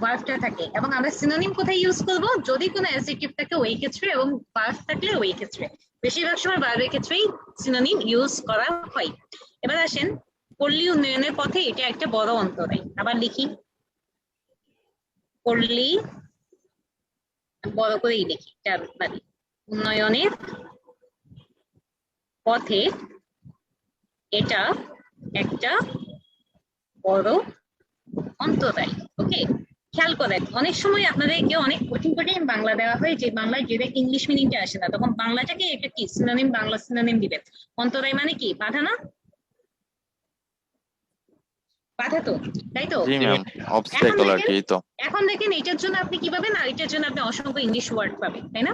ভার্বটা থাকে। এবং আমরা সিনোনিম কোথায় ইউজ করব? যদি কোনো অ্যাডজেক্টিভ থাকে ওই ক্ষেত্রে, এবং ভার্ব থাকলে ওই ক্ষেত্রে। বেশিরভাগ সময় ভার্বের ক্ষেত্রেই সিনোনিম ইউজ করা হয়। এবার আসেন, পল্লী উন্নয়নের পথে এটা একটা বড় অন্তরায়। আবার লিখি, পল্লী, বড় করেই লিখি, মানে উন্নয়নের পথে এটা একটা বড় অন্তরায়। ওকে, খেয়াল করেন, অনেক সময় আপনাদেরকে অনেক কঠিন কঠিন বাংলা দেওয়া হয়, যে বাংলায় ডিরেক্ট ইংলিশ মিনিংটা আসে না, তখন বাংলাটাকে একটা কি সিনোনিম, বাংলা সিনোনিম দিবেন। অন্তরায় মানে কি? বাধা না? বাধা তো, তাই তো? জি ম্যাম, অবস্ট্যাকল আর কি। তো এখন দেখেন এটার জন্য আপনি কি পাবেন, আর এটার জন্য আপনি অসংখ্য ইংলিশ ওয়ার্ড পাবেন, তাই না?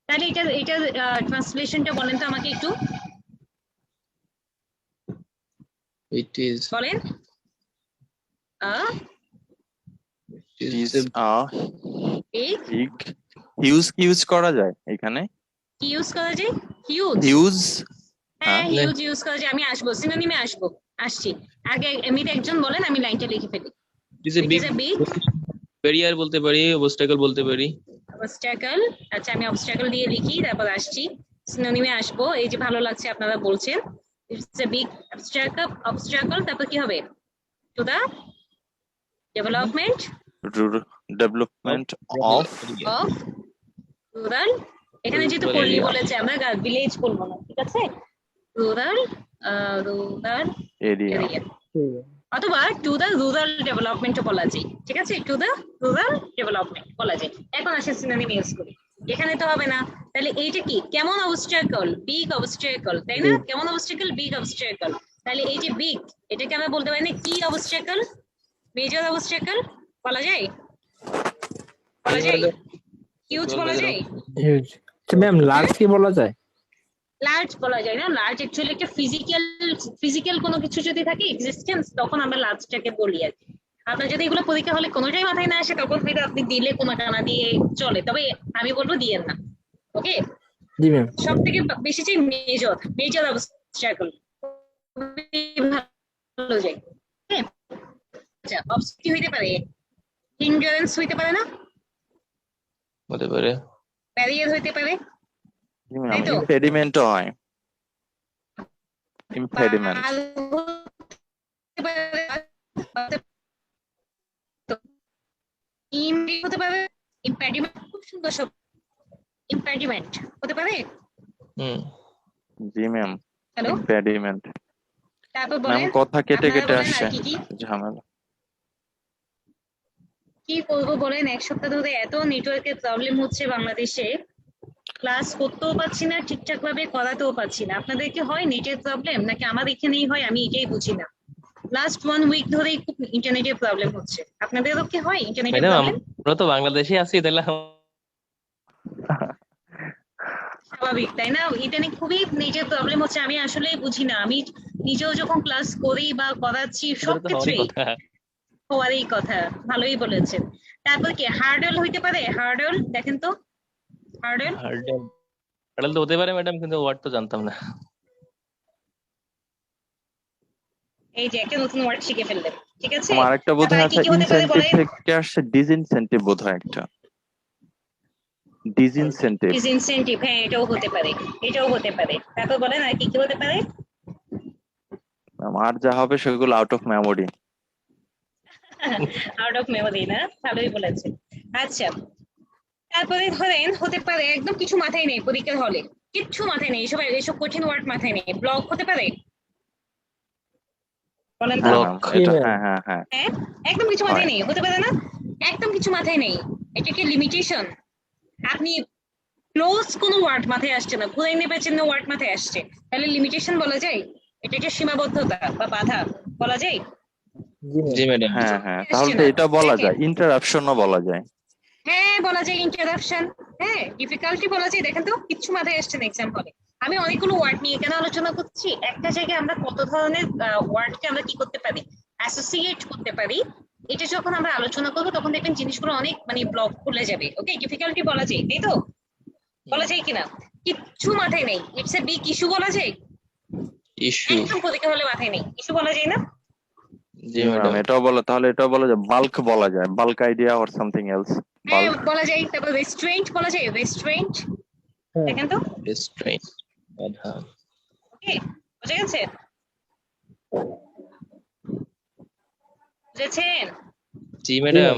তাহলে এটার ট্রান্সলেশনটা বলেন তো আমাকে একটু, It is বলেন। Is big, big. হিউজ কি ইউজ করা যায় এখানে? কি ইউজ করা যায়? হিউজ। হিউজ। হ্যাঁ, হ্যাঁ। হিউজ ইউজ করা যায়। আমি আসবো, সিনোনিমে আসবো, আসছি। আগে এমনিতে একজন বলেন, আমি লাইনটা লিখে ফেলি। is a It big is a big barrier বলতে পারি, obstacle বলতে পারি। obstacle। আচ্ছা, আমি obstacle দিয়ে লিখি, তারপর আসছি, সিনোনিমে আসবো। এই যে ভালো লাগছে আপনারা বলছেন, it's a big obstacle, তারপর কি হবে? To the development development of of rural, এখানে যেহেতু Rural পল্লী area. বলেছে, আমরা ভিলেজ বলবো না, ঠিক আছে? Rural area. এরিয়া, অথবা টু দ্য রুরাল ডেভেলপমেন্ট বলা যায়। ঠিক আছে, টু দ্য রুরাল ডেভেলপমেন্ট বলা যায়। এখন আসে সিনোনিম ইউজ করি, এখানে তো হবে না। তাহলে এইটা কি? কেমন অবস্ট্রাকল? বিগ অবস্ট্রাকল, তাই না? কেমন অবস্ট্রাকল? Big obstacle. তাহলে এই যে বিগ, এটাকে আমরা বলতে পারি না কি অবস্ট্রাকল? মেজর অবস্ট্রাকল বলা যায়? বলা যায়? হিউজ বলা যায়? হিউজ। আচ্ছা ম্যাম, লার্জ কি বলা যায়? লার্জ বলা যায় না। লার্জ অ্যাকচুয়ালি একটা ফিজিক্যাল কোনো কিছু যদি থাকে এক্সিস্টেন্স, তখন আমরা লার্জটাকে বলি আর কি। আপনার যদি এগুলো পরীক্ষা হলে কোনোটাই মাথায় না আসে, তখন হয়তো আপনি দিলে কোনো টানা দিয়ে চলে, তবে আমি বলবো দিয়েন না। ওকে, জি ম্যাম। সব থেকে বেশি চাই মেজর অবস্ট্রাকল, ভালো যায়। আচ্ছা, অবস্ট্রাকল হইতে পারে, হিন্ডারেন্স হইতে পারে না, হতে পারে। ব্যারিয়ার হইতে পারে, তাই তো? ইম্পেডিমেন্টও হয়। ইম্পেডিমেন্ট। হতে পারে, ইম্পেডিমেন্ট খুব সুন্দর শব্দ, ইম্পেডিমেন্ট হতে পারে। হুম। জি ম্যাম, হ্যালো, ইম্পেডিমেন্ট। তারপর ম্যাম বলেন, কথা কেটে আপনারা কেটে বলেন আসছে, আর কি ঝামেলা। কি করবো বলেন? এক সপ্তাহ ধরে এত নেটওয়ার্কের প্রবলেম হচ্ছে বাংলাদেশে, ক্লাস করতেও পারছি না, ঠিকঠাক ভাবে করাতেও পারছি না। আপনাদের কি হয় নেটের প্রবলেম, নাকি আমার এখানেই হয়? আমি এটাই বুঝি না। লাস্ট 1 উইক ধরেই খুব ইন্টারনেটের প্রবলেম হচ্ছে। আপনাদেরও কি হয় ইন্টারনেটের ম্যাডাম প্রবলেম? আমরা তো বাংলাদেশে আছি, তাহলে স্বাভাবিক, তাই না? এটা নিয়ে খুবই নেটের প্রবলেম হচ্ছে। আমি আসলে বুঝি না। আমি নিজেও যখন ক্লাস করি বা করাচ্ছি সব আমাদের তো হওয়ারই ক্ষেত্রেই কথা। হওয়ারই কথা। ভালোই বলেছেন। তারপর কি হার্ডল হইতে পারে? হার্ডল দেখেন তো, হার্ডল। হার্ডেল হার্ডেল তো হতে পারে ম্যাডাম, কিন্তু ওয়ার্ড তো জানতাম না। এই যে একটা নতুন ওয়ার্ড শিখে ফেললেন, ঠিক আছে। আমার আরেকটা বোধ তারপরে হয় কি আছে কি হতে পারে ইনসেন্টিভ বলেন? থেকে আসছে, ডিসইনসেন্টিভ বোধ হয় একটা, ডিসইনসেন্টিভ। ডিসইনসেন্টিভ, হ্যাঁ এটাও হতে পারে, এটাও হতে পারে। তারপর বলেন আর কি কি হতে পারে? আর যা হবে সেগুলো out of memory. Out of memory না, ভালোই বলেছেন। আচ্ছা, তারপরে ধরেন হতে পারে একদম কিছু মাথায় নেই পরীক্ষার হলে, কিচ্ছু মাথায় নেই, এসব এসব কঠিন ওয়ার্ড মাথায় নেই। ব্লক হতে পারে? বলেন তো। হ্যাঁ Block। ম্যাম, এটা জি হ্যাঁ হ্যাঁ হ্যাঁ হ্যাঁ, একদম কিছু মাথায় হয়। নেই, হতে পারে না? একদম কিছু মাথায় নেই, এটা কি লিমিটেশন? আপনি ক্লোজ কোনো ওয়ার্ড মাথায় আসছে না, ঘুরে নেবে চিহ্ন ওয়ার্ড মাথায় আসছে, তাহলে লিমিটেশন বলা যায়? এটা কি সীমাবদ্ধতা বা বাধা বলা যায়? জি ম্যাডাম। হ্যাঁ হ্যাঁ, আসছে তাহলে তো না, এটা বলা দেখেন। যায়, ইন্টারাপশনও বলা যায়। হ্যাঁ বলা যায় ইন্টারাপশন, হ্যাঁ ডিফিকাল্টি বলা যায়। দেখেন তো কিচ্ছু মাথায় আসছে না এক্সাম হলে। আমি অনেকগুলো ওয়ার্ড নিয়ে কেন আলোচনা করছি, একটা জায়গায় আমরা কত ধরনের ওয়ার্ডকে আমরা কি করতে পারি, অ্যাসোসিয়েট করতে পারি। এটা যখন আমরা আলোচনা করবো তখন দেখবেন জিনিসগুলো অনেক মানে ব্লক খুলে যাবে। ওকে, ডিফিকাল্টি বলা যায়, তাই তো? বলা যায় কিনা? কিচ্ছু মাথায় নেই, ইটস এ বিগ ইস্যু বলা যায়? ইস্যু। একদম পরীক্ষা হলে মাথায় নেই, ইস্যু বলা যায় না? জি ম্যাম, ম্যাডাম। এটাও বলা, তাহলে এটাও বলা যায়, বাল্ক বলা যায়, bulk idea or something else. হ্যাঁ বাল্ক। বলা যায়। তারপর রেস্টুরেন্ট বলা যায়, রেস্টুরেন্ট, দেখেন তো। রেস্ট্রেইন, বাধা। ওকে, বুঝে গেছে? বুঝেছেন? জি ম্যাডাম।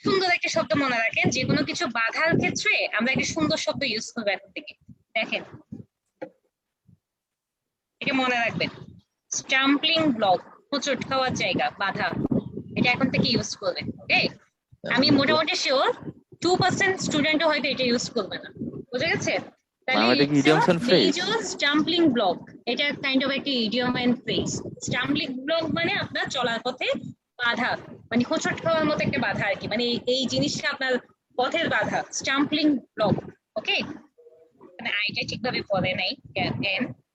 সুন্দর একটা শব্দ মনে রাখেন, যে কোনো কিছু বাধার ক্ষেত্রে আমরা একটা সুন্দর শব্দ ইউজ করবো এখন থেকে। দেখেন, এটা মনে রাখবেন, স্টাম্পলিং ব্লক, হোঁচট খাওয়ার জায়গা, বাধা, এটা এখন থেকে ইউজ করবেন। ওকে, আমি মোটামুটি শিওর 2% স্টুডেন্টও হয়তো এটা ইউজ করবে না। বুঝে গেছে? তাহলে ম্যাম, এটা কি idioms and phrase? স্টাম্পলিং ব্লক, এটা কাইন্ড অফ একটা ইডিয়ম এন্ড ফ্রেজ। স্টাম্পলিং ব্লক মানে আপনার চলার পথে বাধা, মানে হোঁচট খাওয়ার মতো একটা বাধা আর কি, মানে এই জিনিসটা আপনার পথের বাধা, স্টাম্পলিং ব্লক। ওকে, মানে আইটা ঠিকভাবে পড়ে নাই,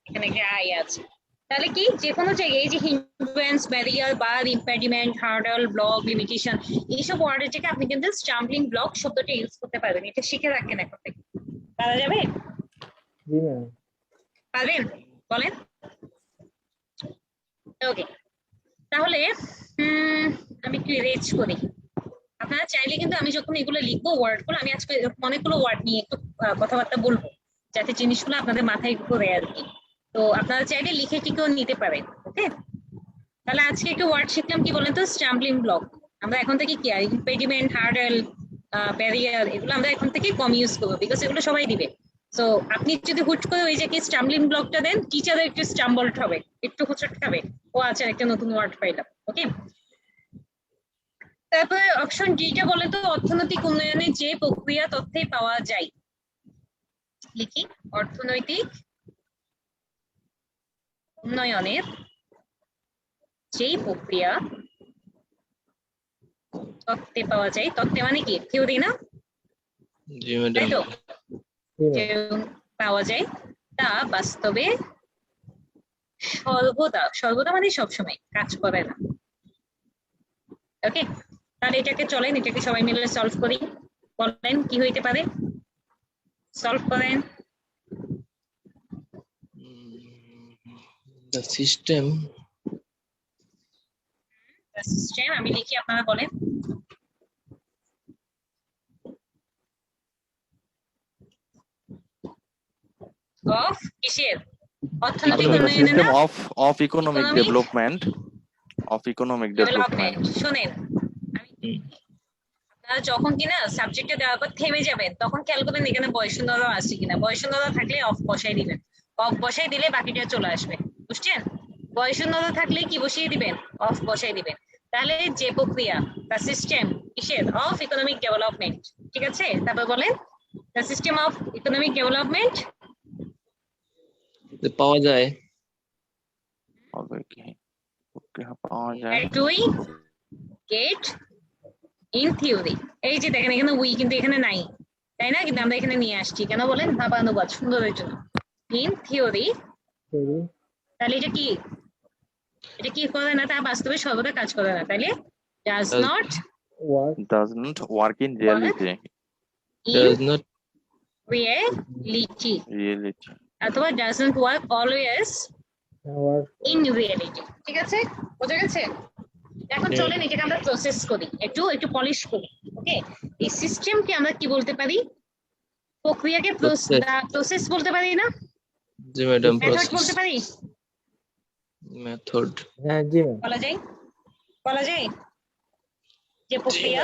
এখানে একটা আই আছে। তাহলে কি যে কোনো জায়গায় এই যে হিন্ড্রেন্স, ব্যারিয়ার, বার, ইম্পেডিমেন্ট, হার্ডল, ব্লক, লিমিটেশন, এইসব ওয়ার্ডের থেকে আপনি কিন্তু স্টাম্পলিং ব্লক শব্দটা ইউজ করতে পারবেন। এটা শিখে রাখেন এখন থেকে। পারা যাবে? জি ম্যাম। পারবেন? বলেন। ওকে, তাহলে আমি একটু রেজ করি। আপনারা চাইলে কিন্তু আমি যখন এগুলো লিখবো ওয়ার্ডগুলো, আমি আজকে অনেকগুলো ওয়ার্ড নিয়ে একটু কথাবার্তা বলবো, যাতে জিনিসগুলো আপনাদের মাথায় ঘুরে আর কি। তো আপনারা চাইলে লিখে টিকেও নিতে পারেন। ওকে, তাহলে আজকে একটু ওয়ার্ড শিখলাম, কি বলেন তো? Stumbling block. আমরা এখন থেকে কি আর ইম্পেডিমেন্ট, হার্ডল, ব্যারিয়ার, এগুলো আমরা এখন থেকে কম ইউজ করবো, বিকজ এগুলো সবাই দিবে। তো আপনি যদি হুট করে ওই যে কি স্টাম্বলিং ব্লকটা দেন, টিচারও একটু স্টাম্বলড হবে, একটু হোঁচট খাবে, ও আচ্ছা একটা নতুন ওয়ার্ড পাইলাম। ওকে, তারপরে অপশন ডিটা বলে তো, অর্থনৈতিক উন্নয়নে যে প্রক্রিয়া তথ্যে পাওয়া যায়। লিখি, অর্থনৈতিক উন্নয়নের যে প্রক্রিয়া তথ্যে পাওয়া যায়। তথ্যে মানে কি? থিওরি না, জি তাই ম্যাডাম। তো? জি যে ম্যাম। পাওয়া যায় তা বাস্তবে সর্বদা, সর্বদা মানে সবসময় কাজ করে না। ওকে, তাহলে এটাকে চলেন, এটাকে সবাই মিলে সলভ করি। বলেন কি হইতে পারে, সলভ করেন। The system. সিস্টেম আমি লিখি, আপনারা বলেন। অফ কিসের? অর্থনৈতিক উন্নয়নে সিস্টেম না, of economic Economic development, of economic development. Development. শোনেন, আপনারা যখন কিনা সাবজেক্টে দেওয়ার পর থেমে যাবেন, তখন খেয়াল করবেন এখানে বয়সন্ধারা আছে কিনা। বয়সন্ধারা থাকলে অফ বসাই দিবেন, অফ বসাই দিলে বাকিটা চলে আসবে। বুঝছেন? বয়সন্ধারা থাকলে কি বসিয়ে দিবেন? অফ বসাই দিবেন। তাহলে যে প্রক্রিয়া বা সিস্টেম কিসের? Of economic development. ঠিক আছে, তারপর বলেন। The system of economic development যে পাওয়া যায় হবে কি পাওয়া যায় that we get in theory। এই যে দেখেন এখানে উই কিন্তু এখানে নাই, তাই না? কিন্তু আমরা এখানে নিয়ে আসছি কেন বলেন? ভাবানুবাদ সুন্দরের জন্য। ইন থিওরি, তাহলে এটা কি? এটা কি করে না? তা বাস্তবে সর্বদা কাজ করে না, তাইলে does Does- not work does not work in reality does not reality reality অথবা does not work always work in reality. ঠিক আছে, বোঝা গেছে? এখন Yeah. চলেন এটাকে আমরা প্রসেস করি, একটু একটু পলিশ করি। ওকে, এই সিস্টেমকে আমরা কি বলতে পারি? প্রক্রিয়াকে Process. প্রসেস বলতে পারি না? জি ম্যাডাম মেথড প্রসেস বলতে পারি? মেথড হ্যাঁ জি ম্যাম বলা যায়, বলা যায় যে প্রক্রিয়া।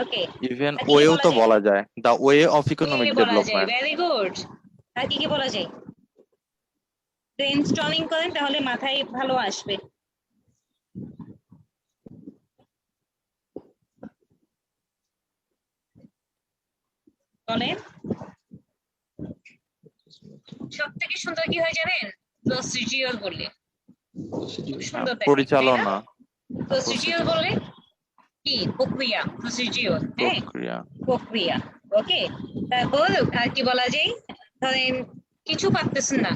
ওকে, even আর কি ওয়েও বলা তো যায়? বলা যায় the way of economic বলা যায়, development ভেরি গুড। আর কি কি বলা যায়? ব্রেনস্টর্মিং করেন তাহলে মাথায় ভালো আসবে। বলেন, সব থেকে সুন্দর কি হয় জানেন? প্রসিডিওর বললে খুব সুন্দর দেখায়, তাই না? পরিচালনা প্রসিডিওর বললে কি? প্রক্রিয়া, প্রসিডিওর। হ্যাঁ, প্রক্রিয়া প্রক্রিয়া। ওকে, তারপর আর কি বলা যায়? ধরেন কিছু পারতেছেন না,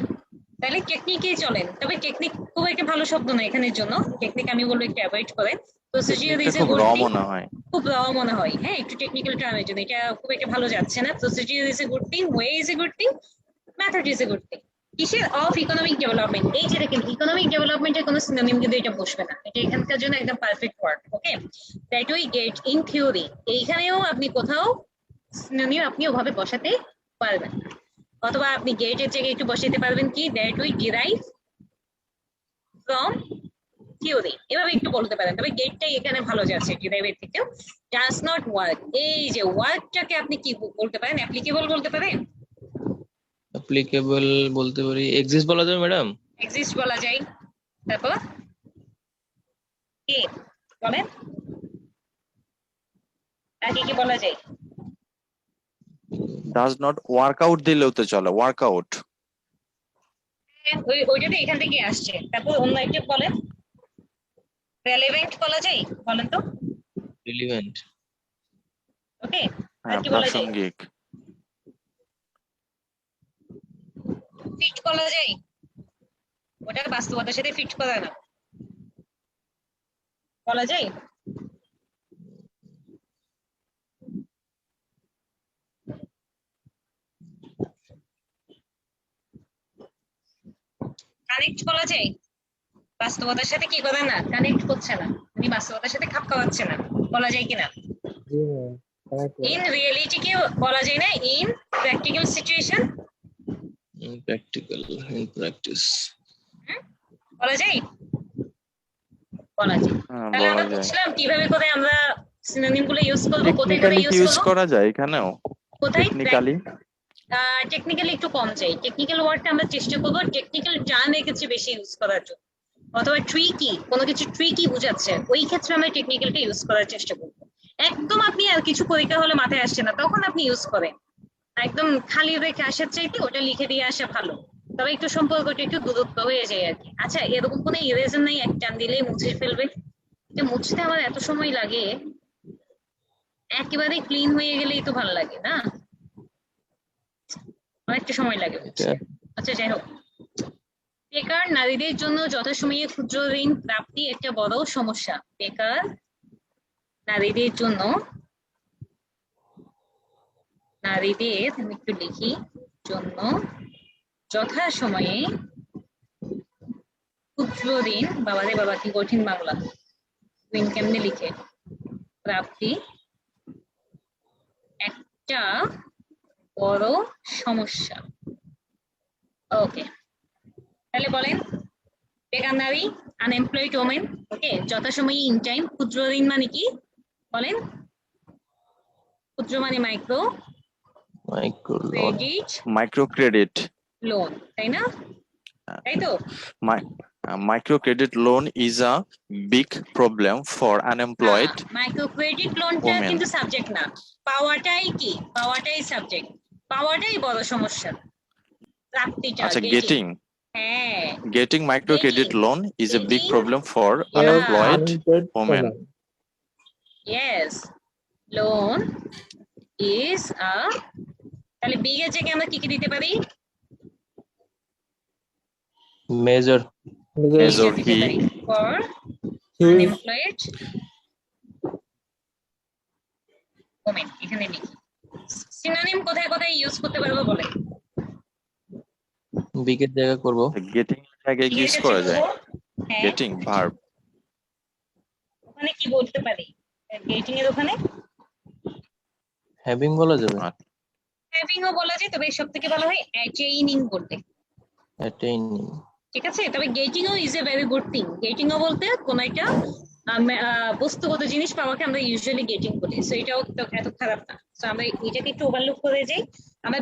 তাহলে টেকনিকে চলেন। তবে টেকনিক খুব একটা ভালো শব্দ না এখানের জন্য, টেকনিক আমি বলবো একটু অ্যাভয়েড করেন। প্রসিডিওর এটা ইজ এ খুব গুড র থিং, মনে হয় খুব র মনে হয়। হ্যাঁ, একটু টেকনিক্যাল টার্মের জন্য এটা খুব একটা ভালো যাচ্ছে না। Procedure is a good thing, way is a good thing, method is a good thing. কিসের? Of economic development. এই যে দেখেন ইকোনমিক ডেভেলপমেন্টের কোনো সিনোনিম কিন্তু এটা বসবে না, এটা এখানকার জন্য একদম perfect word. Okay, that we get in theory, এইখানেও আপনি কোথাও সিনোনিম আপনি ওভাবে বসাতে পারবেন না। অথবা আপনি গেটের জায়গায় একটু বসাতে পারবেন কি? That we derive from theory, এভাবে একটু বলতে পারেন। তবে গেটটাই এখানে ভালো যাচ্ছে ডিরাইভের থেকে। ডাজ নট ওয়ার্ক, এই যে ওয়ার্কটাকে আপনি কি বলতে পারেন? অ্যাপ্লিকেবল বলতে পারেন, অ্যাপ্লিকেবল বলতে পারি, এক্সিস্ট বলা যাবে ম্যাডাম। এক্সিস্ট বলা যায়। তারপর কি বলেন? আর কি কি বলা যায়? does not work out দিলেও তো চলে work out ওইটা তো এখান থেকে আসছে। তারপর অন্য একটা বলেন, রেলেভেন্ট বলা যায়, বলেন তো। রিলিভেন্ট ওকে, আর হ্যাঁ কি বলা যায়? প্রাসঙ্গিক ফিট বলা যায়, ওটা বাস্তবতার সাথে ফিট করা না, বলা যায়। কানেক্ট বলা যায়, বাস্তবতার সাথে কি করে না? কানেক্ট করছে না, মানে বাস্তবতার সাথে খাপ খাওয়াচ্ছে না, বলা যায় কিনা? জি ম্যাম কানেক্ট ইন রিয়েলিটি কি বলা যায় না? In practical situation practical in practice বলা যায়, বলা যায়। হ্যাঁ তাহলে বলা আমরা যায় বুঝলাম কিভাবে করে আমরা সিনোনিম গুলো ইউজ করবো, কোথায় কোথায় টেকনিক্যালি ইউজ ইউজ করবো, করা যায় এখানেও কোথায়। টেকনিক্যালি টেকনিক্যালি একটু কম চাই, টেকনিক্যাল ওয়ার্ডটা আমরা চেষ্টা করবো টেকনিক্যাল টার্মের ক্ষেত্রে বেশি ইউজ করার জন্য। অথবা ট্রিকি, কোনো কিছু ট্রিকি বোঝাচ্ছে, ওই ক্ষেত্রে আমরা টেকনিক্যালটা ইউজ করার চেষ্টা করবো। একদম আপনি আর কিছু পরীক্ষা হলে মাথায় আসছে না, তখন আপনি ইউজ করেন। একদম খালি রেখে আসার চাইতে ওটা লিখে দিয়ে আসা ভালো, তবে একটু সম্পর্কটা একটু দূরত্ব হয়ে যায় আর কি। আচ্ছা, এরকম কোনো ইরেজার নাই এক টান দিলেই মুছে ফেলবে? যে মুছতে আমার এত সময় লাগে, একেবারে ক্লিন হয়ে গেলেই তো ভালো লাগে না, অনেকটা সময় লাগে বুঝতে। আচ্ছা যাই হোক, বেকার নারীদের জন্য যথাসময়ে ক্ষুদ্র ঋণ প্রাপ্তি একটা বড় সমস্যা। বেকার নারীদের জন্য, নারীদের আমি একটু লিখি, জন্য যথাসময়ে ক্ষুদ্র ঋণ, বাবারে বাবা কি কঠিন বাংলা, ঋণ কেমনে লিখে? প্রাপ্তি একটা বড় সমস্যা। ওকে, তাহলে বলেন বেকার নারী, আনএমপ্লয়েড ওমেন। ওকে, যথাসময়ে ইন টাইম, ক্ষুদ্র ঋণ মানে কি বলেন? ক্ষুদ্র মানে micro micro loan credit micro credit loan, তাই না? তাই তো? Microcredit loan is a big problem for unemployed micro credit লোনটা women. কিন্তু সাবজেক্ট না, পাওয়াটাই কি, পাওয়াটাই সাবজেক্ট, পাওয়াটাই বড় সমস্যা, প্রাপ্তিটা আচ্ছা, getting। getting হ্যাঁ, microcredit Getting. loan is a big Getting. problem for Yeah. unemployed Unemployed women. women. yes, loan is a, তাহলে big এর জায়গায় আমরা কি কি দিতে পারি? মেজর Major দিতে key. পারি for Huge. unemployed women। এখানে লিখি সিনোনিম কোথায় কোথায় ইউজ করতে পারবো বলে। বিগের জায়গা করব Getting জায়গায় Big এর ইউজ কাছে করা যায়। বলবো, হ্যাঁ, Getting verb. ওখানে কি বলতে পারি? গেটিং এর ওখানে হ্যাভিং বলা যাবে হ্যাভিং ও বলা যায়, তবে সব থেকে ভালো হয় অ্যাটেইনিং বলতে। অ্যাটেইনিং ঠিক আছে, তবে গেটিং ও is a very good thing. Getting ও বলতে কোন একটা বস্তুগত জিনিস পাওয়াকে আমরা ইউজুয়ালি গেটিং বলি, সো এটাও তো এত খারাপ না। সো আমরা এটাকে একটু ওভারলুক করে যাই, আমরা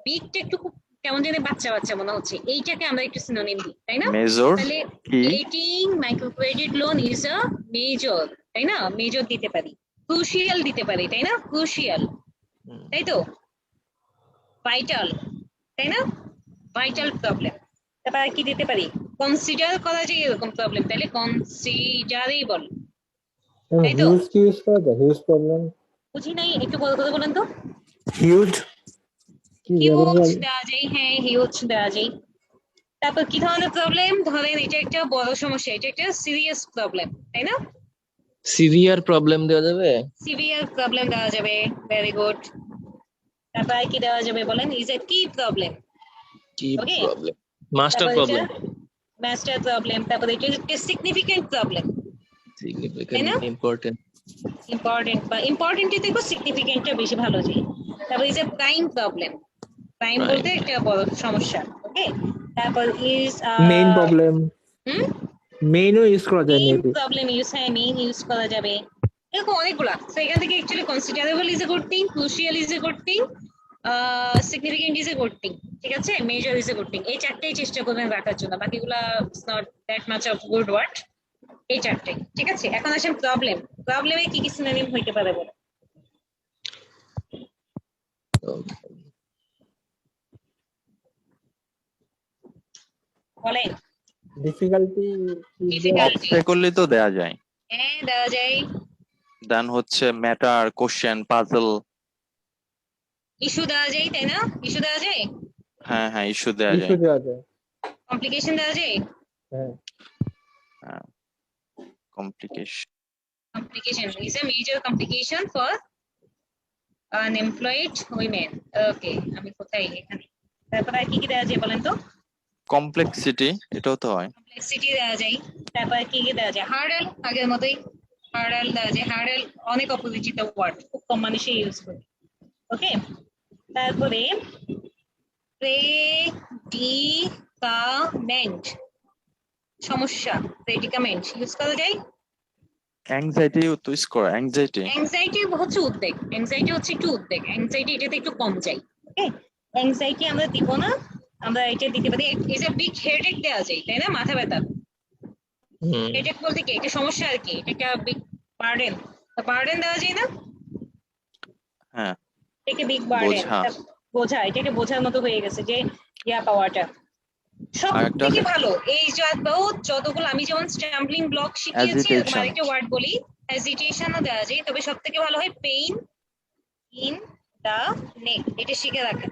বিগটা একটু খুব কেমন জানি বাচ্চা বাচ্চা মনে হচ্ছে, এইটাকে আমরা একটু সিনোনিম দিই, তাই না? Major তাহলে key. Getting micro credit loan is a major, তাই না? মেজর দিতে পারি, ক্রুশিয়াল দিতে পারি, তাই না? ক্রুশিয়াল, তাই তো? ভাইটাল, তাই না? Vital problem. তারপর আর কি দিতে পারি? কনসিডার করা যায় এরকম প্রবলেম, তাহলে কনসিডারই বল। তাই তো? Huge কি ইউজ করা যায়? Huge problem. বুঝি নাই, একটু বড় করে বলেন তো। হিউজ কি হিউজ দেওয়া যায়, হ্যাঁ হিউজ দেওয়া যায়। তারপর কি ধরনের প্রবলেম? ধরেন এটা একটা বড় সমস্যা, এটা একটা সিরিয়াস প্রবলেম, তাই না? সিভিয়ার প্রবলেম দেওয়া যাবে সিভিয়ার প্রবলেম দেওয়া যাবে, ভেরি গুড। তারপর আর কি দেওয়া যাবে বলেন? ইজ এ কি প্রবলেম, কি Okay. প্রবলেম মাস্টার তারপর প্রবলেম মাস্টার প্রবলেম। তারপর এটা একটা সিগনিফিকেন্ট প্রবলেম, তাই না? সিগনিফিক্যান্ট ইম্পর্টেন্ট ইম্পর্টেন্ট বা ইম্পর্টেন্ট থেকে সিগনিফিকেন্টটা বেশি ভালো যায়। তারপর is a prime problem, prime Prime. বলতে একটা বড় সমস্যা, ওকে। তারপর ইজ মেইন প্রবলেম। হুম, মেইনও ইউজ করা যায় মেইন মেবি। প্রবলেম ইউজ, হ্যাঁ মেইন ইউজ করা যাবে, এরকম অনেকগুলা। তো এখান থেকে actually considerable is a good thing, crucial is a good thing, significant is a good thing, ঠিক আছে, major is a good thing. এই চারটেই চেষ্টা করবেন রাখার জন্য, বাকিগুলা it's not that much of good word. এই চারটেই ঠিক আছে। এখন আসেন প্রবলেম। প্রবলেমে কি কি সিনোনিম হইতে পারে বলো? বলেন। Difficulty Difficulty. Obstacle তো দেয়া যায়। হ্যাঁ দেওয়া যায়। দেন হচ্ছে ম্যাটার, কোশ্চেন, পাজল। ইস্যু দেওয়া যায়, তাই না? ইস্যু দেওয়া যায়, হ্যাঁ হ্যাঁ, ইস্যু দেয়া ইস্যু যায়। দেওয়া যায়। কমপ্লিকেশন দেওয়া যায়। হ্যাঁ complication. Complication is a major complication for unemployed women. Okay, আমি কোথায় এখানে। তারপর আর কি কি দেওয়া যায় বলেন তো? কমপ্লেক্সিটি, এটাও তো হয়। কমপ্লেক্সিটি দেওয়া যায়। তারপর কি কি দেওয়া যায়? হার্ডেল, আগের মতোই হার্ডেল দেওয়া যায়। হার্ডেল অনেক অপরিচিত ওয়ার্ড, খুব কম মানুষই ইউজ করে, ওকে। তারপরে প্রেডিকামেন্ট, সমস্যা, প্রেডিকামেন্ট ইউজ করা যায়। অ্যাংজাইটি তো ইউজ করা, অ্যাংজাইটি। অ্যাংজাইটি হচ্ছে উদ্বেগ, অ্যাংজাইটি হচ্ছে একটু উদ্বেগ, অ্যাংজাইটি এটাতে একটু কম যায়, ওকে। অ্যাংজাইটি আমরা দিব না, আমরা এটা দিতে পারি ইজ এ বিগ হেডেক দেওয়া যায়, তাই না? মাথা ব্যথা, হেডেক বলতে কি একটা সমস্যা আর কি, এটা একটা বিগ বার্ডেন, বার্ডেন দেওয়া যায় না? হ্যাঁ, এটাকে বিগ বার্ডেন, বোঝা। বোঝা, এটাকে বোঝার মতো হয়ে গেছে যে ইয়া পাওয়াটা সব আর একটা থেকে আছে- ভালো। এই যতগুলো আমি যেমন স্ট্যাম্বলিং ব্লক শিখিয়েছি, এরকম Agitation. আরেকটা ওয়ার্ড বলি, হেজিটেশনও দেওয়া যায়, তবে সব থেকে ভালো হয় পেইন ইন দা নেক, এটা শিখে রাখেন।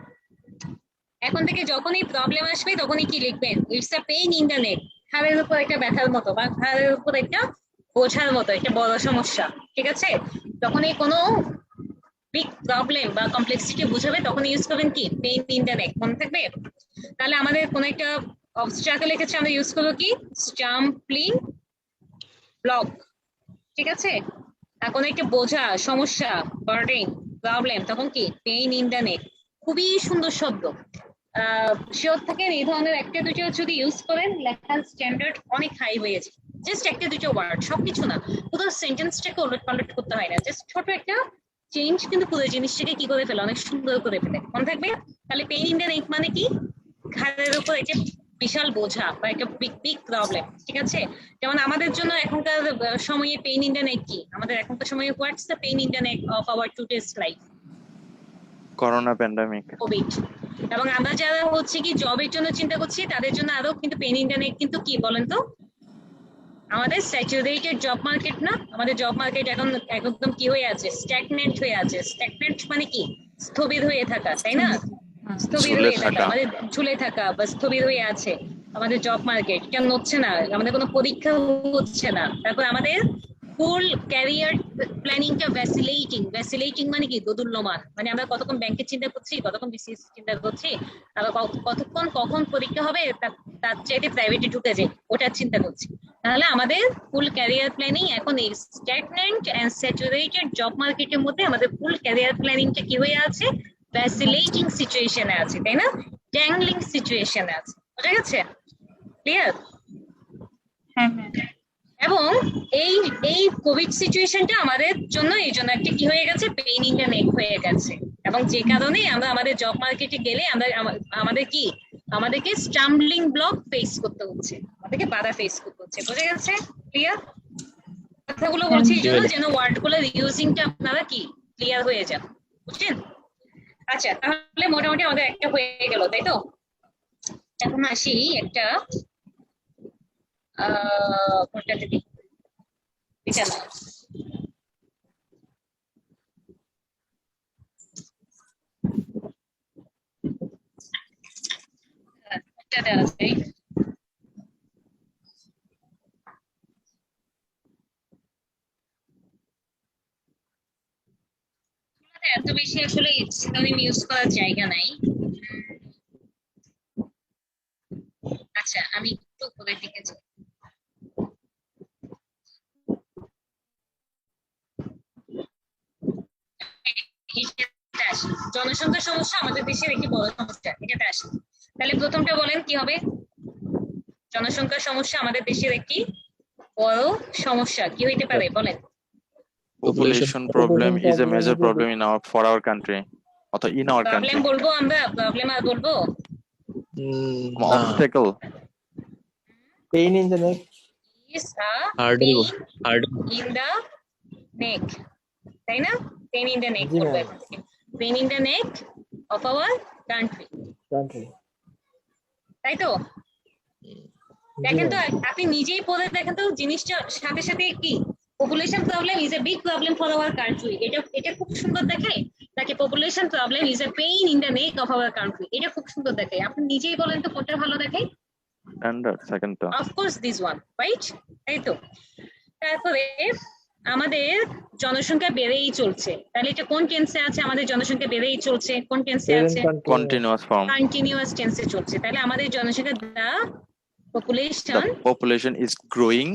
এখন থেকে যখনই প্রবলেম আসবে তখনই কি লিখবেন? It's a pain in the neck, ঘাড়ের উপর একটা ব্যথার মতো বা ঘাড়ের উপর একটা বোঝার মতো একটা বড় সমস্যা, ঠিক আছে? যখনই কোনো বিগ প্রবলেম বা কমপ্লেক্সিটি বুঝাবে তখন ইউজ করবেন কি? পেইন ইন দা নেক, মনে থাকবে? তাহলে আমাদের কোন একটা অবস্ট্রাকল ক্ষেত্রে আমরা ইউজ করবো কি? স্টাম্বলিং ব্লক, ঠিক আছে? আর কোন একটা বোঝা, সমস্যা, বার্ডেন, প্রবলেম, তখন কি? পেইন ইন দা নেক। খুবই সুন্দর শব্দ, শিওর থাকেন এই ধরনের একটা দুটো যদি ইউজ করেন লেখার স্ট্যান্ডার্ড অনেক হাই হয়েছে। জাস্ট একটা দুটো ওয়ার্ড, সবকিছু না, পুরো সেন্টেন্সটাকে উলট পালট করতে হয় না, জাস্ট ছোট একটা চেঞ্জ কিন্তু পুরো জিনিসটাকে কি করে ফেলে, অনেক সুন্দর করে ফেলে, মনে থাকবে? তাহলে পেইন ইন দা নেক মানে কি? ঘাড়ের উপর একটা বিশাল বোঝা বা একটা বিগ বিগ প্রবলেম, ঠিক আছে? যেমন আমাদের জন্য এখনকার সময়ে পেইন ইন দ্য নেক কি, আমাদের এখনকার সময়ে what's the pain in the neck of our today's life? Corona pandemic. Covid. এবং আমরা যারা হচ্ছে কি জবের জন্য চিন্তা করছি তাদের জন্য আরো কিন্তু পেইন ইন দ্য নেক কিন্তু কি বলেন তো, আমাদের স্যাচুরেটেড জব মার্কেট না, আমাদের জব মার্কেট এখন একদম কি হয়ে আছে, স্ট্যাগনেন্ট হয়ে আছে। স্ট্যাগনেন্ট মানে কি, স্থবির হয়ে থাকা, তাই না? স্থবির ঝুলে হয়ে থাকা, থাকা। আমাদের ঝুলে থাকা বা স্থবির হয়ে আছে আমাদের জব মার্কেট। কেন হচ্ছে না? আমাদের কোনো পরীক্ষা হচ্ছে না। তারপর আমাদের ফুল ক্যারিয়ার প্ল্যানিংটা ভ্যাসিলেটিং মানে কি, দোদুল্যমান। মানে আমরা কতক্ষণ ব্যাংকের চিন্তা করছি, কতক্ষণ বিসিএস চিন্তা করছি, আবার কতক্ষণ কখন পরীক্ষা হবে তার চাইতে প্রাইভেটে ঢুকে যাই ওটার চিন্তা করছি। তাহলে আমাদের ফুল ক্যারিয়ার প্ল্যানিং এখন এই স্ট্যাগনেন্ট এন্ড স্যাচুরেটেড জব মার্কেটের মধ্যে আমাদের ফুল ক্যারিয়ার প্ল্যানিংটা কি হয়ে আছে, ভ্যাসিলেটিং সিচুয়েশনে আছে, তাই না? ড্যাংলিং সিচুয়েশনে আছে। বুঝা গেছে? ক্লিয়ার? হ্যাঁ ম্যাম। এবং এই এই কোভিড সিচুয়েশনটা আমাদের জন্য এই জন্য একটা কি হয়ে গেছে, পেইন ইন দ্য নেক হয়ে গেছে। এবং যে কারণে আমরা আমাদের জব মার্কেটে গেলে আমরা আমাদের কি, আমাদেরকে স্টাম্বলিং ব্লক ফেস করতে হচ্ছে, আমাদেরকে বাধা ফেস করতে হচ্ছে। বুঝে গেছে? ক্লিয়ার? কথাগুলো বলছি এই জন্য যেন ওয়ার্ড গুলোর ইউজিংটা আপনারা কি ক্লিয়ার হয়ে যান। বুঝছেন? আচ্ছা, তাহলে মোটামুটি আমাদের একটা হয়ে গেল, তাই তো? এখন আসি একটা কোনটা যদি এটা না, এটাতে আছে। এত বেশি আসলে সিনোনিম ইউজ করার জায়গা নাই। আচ্ছা, আমি একটু উপরের দিকে যাই। এটাতে আসি। জনসংখ্যার সমস্যা আমাদের দেশের একটি বড় সমস্যা, এটাতে আসি। তাহলে প্রথমটা বলেন কি হবে? জনসংখ্যার সমস্যা আমাদের দেশের একটি বড় সমস্যা কি হইতে পারে বলেন? Population problem is a major problem in for our country. অথবা in our প্রবলেম country. বলবো আমরা, প্রবলেম আর বলবো? Obstacle. Pain in the neck. is a Hurdle, pain hurdle. in the neck, তাই না? পেইন ইন দ্য নেক জি বলবো ma'am. এখন থেকে। Pain in the neck of our country, country. তাই তো? দেখেন তো, আপনি নিজেই পড়ে দেখেন তো জিনিসটা সাথে সাথে কি, population problem is a big problem for our country. এটা খুব সুন্দর দেখে, তাকে population problem is a pain in the neck of our country, এটা খুব সুন্দর দেখে। আপনি নিজেই বলেন তো কোনটা ভালো দেখে? And second term. Of course this one, right? তাই তো? তারপরে আমাদের জনসংখ্যা বেড়েই চলছে, তাহলে এটা কোন টেন্সে আছে? আমাদের জনসংখ্যা বেড়েই চলছে, কোন টেন্সে আছে? Continuous form. কন্টিনিউয়াস টেন্সে চলছে। তাহলে আমাদের জনসংখ্যা দা population, The population is growing.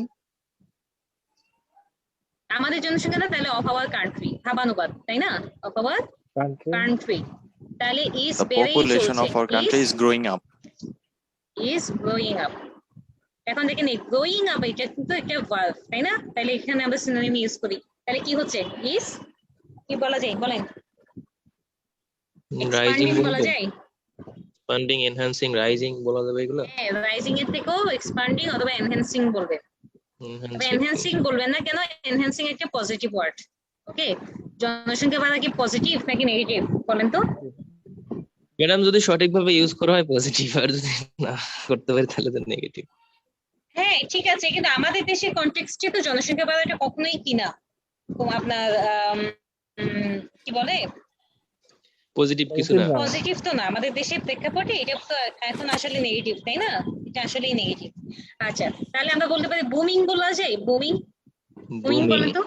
আমাদের জনসংখ্যাটা তাহলে অফ আওয়ার কান্ট্রি, ভাবানুবাদ, তাই না? Of our country. কান্ট্রি, তাহলে ইজ The বেড়েই population চলছে, of our country is growing up. Is growing up. এখন দেখেন এই গ্রোয়িং আপ এটা কিন্তু একটা ভার্ব, তাই না? তাহলে এখানে আমরা সিনোনিম ইউজ করি, তাহলে কি হচ্ছে? ইজ কি বলা যায় বলেন? রাইজিং এক্সপ্যান্ডিং বলা যায়? এক্সপ্যান্ডিং, এনহ্যান্সিং, রাইজিং বলা যাবে এগুলো। হ্যাঁ, রাইজিং এর থেকেও এক্সপ্যান্ডিং অথবা এনহ্যান্সিং বলবেন। তবে এনহ্যান্সিং বলবেন না কেন? এনহ্যান্সিং একটা পজিটিভ ওয়ার্ড। ওকে, জনসংখ্যা বাড়া কি পজিটিভ নাকি নেগেটিভ বলেন তো? ম্যাডাম যদি সঠিকভাবে ইউজ করা হয় পজিটিভ, আর যদি না করতে পারি তাহলে তো নেগেটিভ। হ্যাঁ ঠিক আছে, কিন্তু আমাদের দেশের কনটেক্সটে তো জনসংখ্যা বাড়াটা কখনোই কি না, তো আপনার কি বলে, পজিটিভ কিছু না। পজিটিভ তো না, আমাদের দেশের প্রেক্ষাপটে এটা তো এখন আসলে নেগেটিভ, তাই না? এটা আসলেই নেগেটিভ। আচ্ছা, তাহলে আমরা বলতে পারি বুমিং বলা যায়। বুমিং, বুমিং বলেন তো?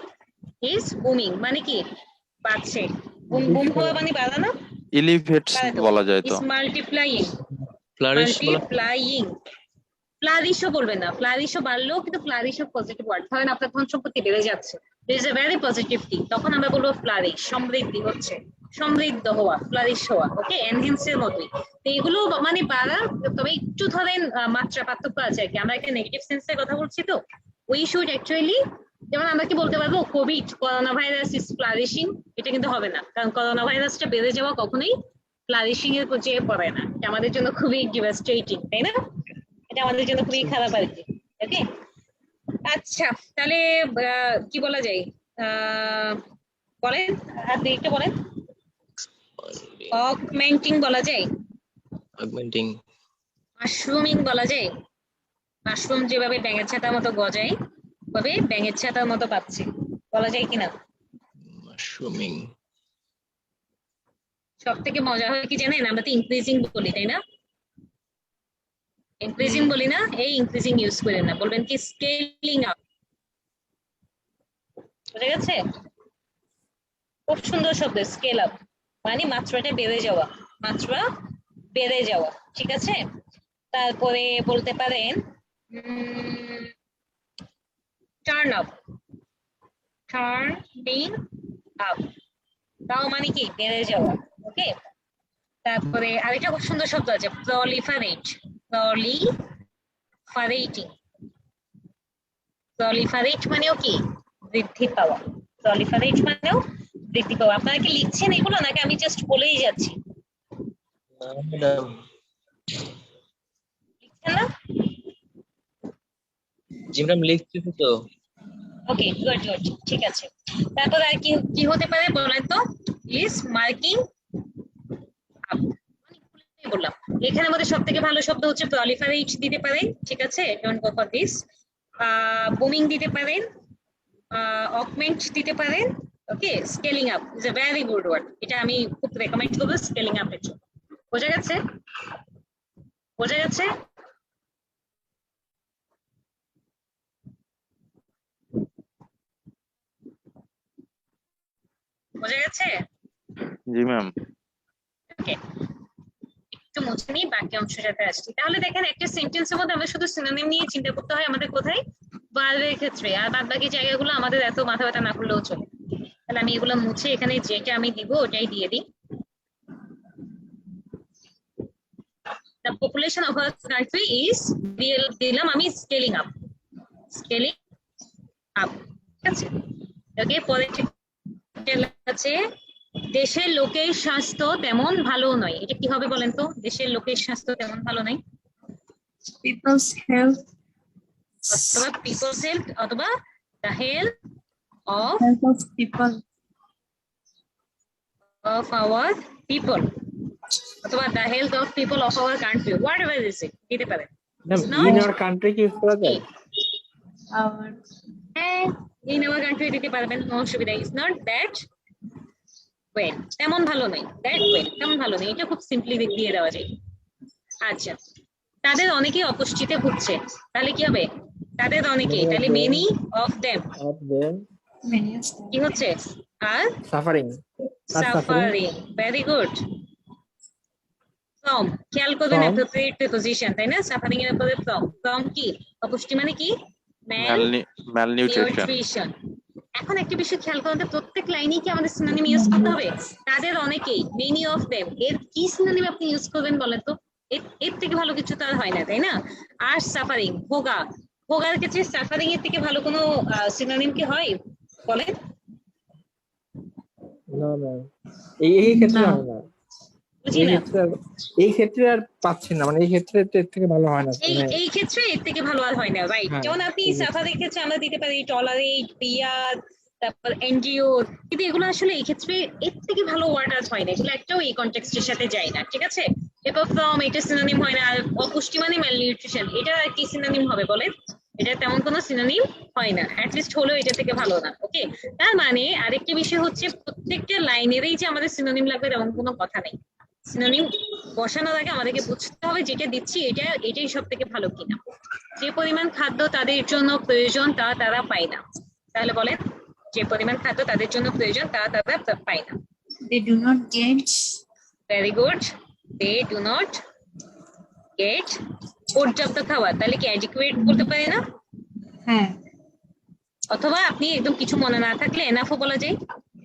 ইজ বুমিং মানে কি? বাড়ছে। বুম বুম হওয়া মানে বাড়ানো। Elevates বলা যায় তো। ইজ মাল্টিপ্লাইং, ফ্লারিশ বলা। মাল্টিপ্লাইং। ফ্লারিশও বলবেন না, ফ্লারিশও বাড়লেও কিন্তু ফ্লারিশও পজিটিভ ওয়ার্ড। ধরেন আপনার ধন সম্পত্তি বেড়ে যাচ্ছে, is a very positive thing, তখন আমরা বলবো ফ্লারিশ, সমৃদ্ধি হচ্ছে, সমৃদ্ধ হওয়া, ফ্লারিশ হওয়া। ওকে, এনহ্যান্সের মতোই। তো এগুলো মানে বাড়া, তবে একটু ধরেন মাত্রা পার্থক্য আছে আর কি। আমরা একটা নেগেটিভ সেন্সের কথা বলছি তো, উই শুড অ্যাকচুয়ালি, যেমন আমরা কি বলতে পারবো, Covid, corona virus is flourishing, এটা কিন্তু হবে না, কারণ করোনা ভাইরাসটা বেড়ে যাওয়া কখনোই ফ্লারিশিং এর পর্যায়ে পড়ে না, এটা আমাদের জন্য খুবই ডিভাস্টেটিং, তাই না? এটা আমাদের জন্য খুবই খারাপ আর কি। ওকে, আচ্ছা তাহলে কি বলা যায়, বলেন আর একটু বলেন। অগমেন্টিং বলা যায়, অগমেন্টিং, মাশরুমিং বলা যায়। মাশরুম যেভাবে ব্যাঙের ছাতার মতো গজায়, ভাবে ব্যাঙের ছাতার মতো পাচ্ছে, বলা যায় কিনা? মাশরুমিং। সব থেকে মজা হয় কি জানেন, আমরা তো ইনক্রিজিং বলি তাই না? ইনক্রিজিং বলি না, এই ইনক্রিজিং ইউজ করেন না, বলবেন কি স্কেলিং আপ। বুঝা গেছে? খুব সুন্দর শব্দ, স্কেল আপ মানে মাত্রাটা বেড়ে যাওয়া, মাত্রা বেড়ে যাওয়া, ঠিক আছে? তারপরে বলতে পারেন টার্ন আপ, টার্নিং আপ, তাও মানে কি বেড়ে যাওয়া। ওকে, তারপরে আরেকটা খুব সুন্দর শব্দ আছে প্রলিফারেট, প্রলিফারেটিং। প্রলিফারেট মানেও কি বৃদ্ধি পাওয়া, প্রলিফারেট মানেও বৃদ্ধি পাওয়া। আপনারা কি লিখছেন এগুলো নাকি আমি জাস্ট বলেই যাচ্ছি? ম্যাডাম লিখছেন না? জি ম্যাডাম লিখতেছি তো। ওকে, গুড গুড, ঠিক আছে। তারপর আর কি কি হতে পারে বলেন তো? প্লিজ মার্কিং আপ, বললাম এখানে আমাদের সব থেকে ভালো শব্দ হচ্ছে প্রলিফারেট দিতে পারেন, ঠিক আছে, don't go for this. Booming দিতে পারেন, অগমেন্ট দিতে পারেন। Okay, scaling up is a very good word, এটা আমি খুব রেকমেন্ড করবো স্কেলিং আপের জন্য। বোঝা গেছে? বোঝা গেছে? বোঝা গেছে? জি ম্যাম। ওকে, একটু মুছে নিই, বাকি অংশটাতে আসছি। তাহলে দেখেন একটা সেন্টেন্সের মধ্যে আমরা শুধু সিনোনিম নিয়ে চিন্তা করতে হয় আমাদের কোথায়, ভার্বের ক্ষেত্রে, আর বাদ বাকি জায়গাগুলো আমাদের এত মাথা ব্যথা না করলেও চলে। তাহলে আমি এগুলো মুছে এখানে যেটা আমি দিব ওটাই দিয়ে দিই। The population of our country is দিলাম আমি স্কেলিং আপ, স্কেলিং আপ, ঠিক আছে? ওকে, পরে আছে দেশের লোকের স্বাস্থ্য তেমন ভালো নয়, এটা কি হবে বলেন তো? দেশের লোকের স্বাস্থ্য তেমন ভালো নয়, People's health, অথবা পিপলস হেলথ, অথবা the health of people, of our people, অথবা the health of people of our country, what ever is it দিতে পারে। ইন আওয়ার কান্ট্রি কি ইউজ করা যায়? our হ্যাঁ, ইন আওয়ার কান্ট্রি দিতে পারবেন, নো অসুবিধা। ইজ নট দ্যাট ওয়েল, তেমন ভালো নয়, দ্যাট ওয়েল তেমন ভালো নয়, এটা খুব সিম্পলি দিয়ে দেওয়া যায়। আচ্ছা, তাদের অনেকেই অপুষ্টিতে ভুগছে, তাহলে কি হবে? তাদের অনেকেই, তাহলে many of them of them many of কি হচ্ছে? Are suffering, suffering, very good. From, খেয়াল করবেন From. অ্যাপ্রোপ্রিয়েট প্রিপোজিশন, তাই না? সাফারিং এর উপরে ফ্রম, ফ্রম কি অপুষ্টি মানে কি? ম্যালনিউট্রিশন। নিউট্রিশন। এখন একটা বিষয় খেয়াল করতে, প্রত্যেক লাইনেই কি আমাদের সিনোনিম ইউজ করতে হবে? তাদের অনেকেই, মেনি অফ দেম, এর কি সিনোনিম আপনি ইউজ করবেন বলেন তো? এর থেকে ভালো কিছু তো আর হয় না, তাই না? আর সাফারিং, ভোগা, ভোগার ক্ষেত্রে সাফারিং এর থেকে ভালো কোনো সিনোনিম কি হয় বলেন? না না, এই ক্ষেত্রে না। হয় না, বুঝি না। এই ক্ষেত্রে আর পাচ্ছি না, মানে এই ক্ষেত্রে এর থেকে ভালো হয় না। এই ক্ষেত্রে এর থেকে ভালো আর হয় না, রাইট? হ্যাঁ, যেমন আপনি ঠিক আছে। সাফারিং ক্ষেত্রে আমরা দিতে পারি টলারেট, বিয়ার, তারপর এনজিওর, কিন্তু এগুলো আসলে এই ক্ষেত্রে এর থেকে ভালো ওয়ার্ড আর হয় না, এগুলো একটাও এই কনটেক্সটের সাথে যায় না, ঠিক আছে? এরপর ফ্রম, এটা সিনোনিম হয় না। আর অপুষ্টি মানে ম্যালনিউট্রিশন, এটা কি সিনোনিম হবে বলেন? এটা তেমন কোনো সিনোনিম হয় না, অ্যাটলিস্ট হলেও এটা থেকে ভালো না। ওকে, তার মানে আরেকটি বিষয় হচ্ছে প্রত্যেকটা লাইনেরই যে আমাদের সিনোনিম লাগবে তেমন কোনো কথা নেই। সিনোনিম বসানোর আগে আমাদেরকে বুঝতে হবে যেটা দিচ্ছি এটাই সব থেকে ভালো কিনা। যে পরিমাণ খাদ্য তাদের জন্য প্রয়োজন তা তারা পায় না, তাহলে বলেন যে পরিমাণ খাদ্য তাদের জন্য প্রয়োজন তা তারা পায় না। they do not get very good, they do not get পর্যাপ্ত খাবার, তাহলে কি অ্যাডিকুয়েট বলতে পারে না? হ্যাঁ অথবা আপনি একদম কিছু মনে না থাকলে এনাফও বলা যায়,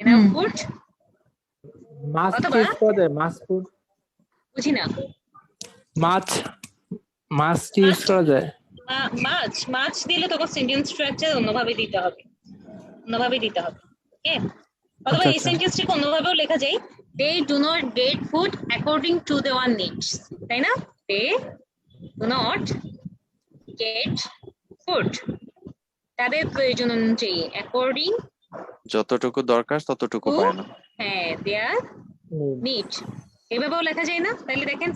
এনাফ ফুড, মাছ অথবা- ইউজ করা যায়, মাছ ফুড, বুঝি না। মাছ ইউজ করা যায়। মাছ দিলে তখন সেন্টেন্স স্ট্রাকচার অন্যভাবে দিতে হবে, ওকে? অথবা এই আচ্ছা। সেন্টেন্সটাকে অন্যভাবেও লেখা যায়, they do not get food according to their needs, তাই না? They do not get food তাদের প্রয়োজন অনুযায়ী অ্যাকর্ডিং যতটুকু দরকার ততটুকু টু পায় না। হ্যাঁ দেয়ার নিড এভাবেও লেখা যায় না? তাহলে দেখেন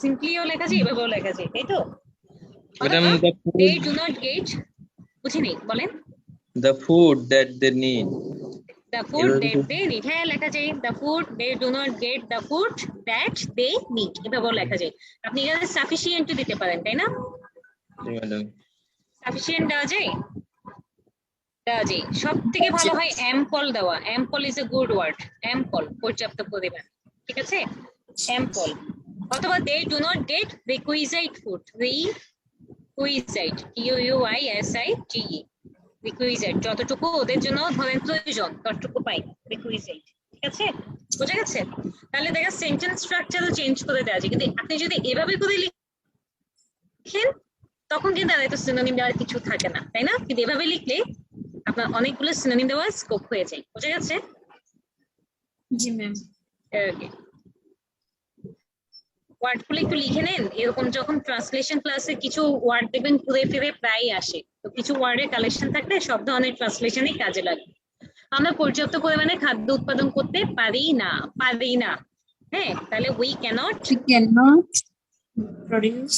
সিম্পলিও লেখা যায় এভাবেও লেখা যায়, তাই তো? Madam they do not get বুঝিনি বলেন the food that they need. the food that they need হ্যাঁ লেখা যায় the food they do not get the food that they need এভাবেও লেখা যায়। আপনি এখানে সাফিসিয়েন্ট দিতে পারেন, তাই না? ম্যাডাম সাফিসিয়েন্ট দেওয়া যায় সব থেকে ভালো হয় অ্যাম্পল দেওয়া। Ample is a good word. Ample পর্যাপ্ত পরিমাণ, ঠিক আছে? অ্যাম্পল অথবা they do not get requisite food. Requisite QUISITE requisite যতটুকু ওদের জন্য ধরেন প্রয়োজন ততটুকু পাই রিকুইজাইট, ঠিক আছে? বোঝা গেছে? তাহলে দেখা সেন্টেন্স স্ট্রাকচারও চেঞ্জ করে দেওয়া যায়, কিন্তু আপনি যদি এভাবে করে লিখেন তখন কিন্তু আর এত সিনোনিম দেওয়ার কিছু থাকে না, তাই না? কিন্তু এভাবে লিখলে আপনার অনেকগুলো সিনোনিম দেওয়ার স্কোপ হয়ে যায়। বোঝা গেছে? জি ম্যাম। ওকে, ওয়ার্ডগুলো একটু লিখে নেন। এরকম যখন ট্রান্সলেশন ক্লাসে কিছু ওয়ার্ড দেখবেন ঘুরে ফিরে প্রায় আসে, তো কিছু ওয়ার্ডের কালেকশন থাকলে সব ধরনের ট্রান্সলেশনই কাজে লাগে। আমরা পর্যাপ্ত পরিমাণে খাদ্য উৎপাদন করতে পারি না। হ্যাঁ, তাহলে উই ক্যানট প্রডিউস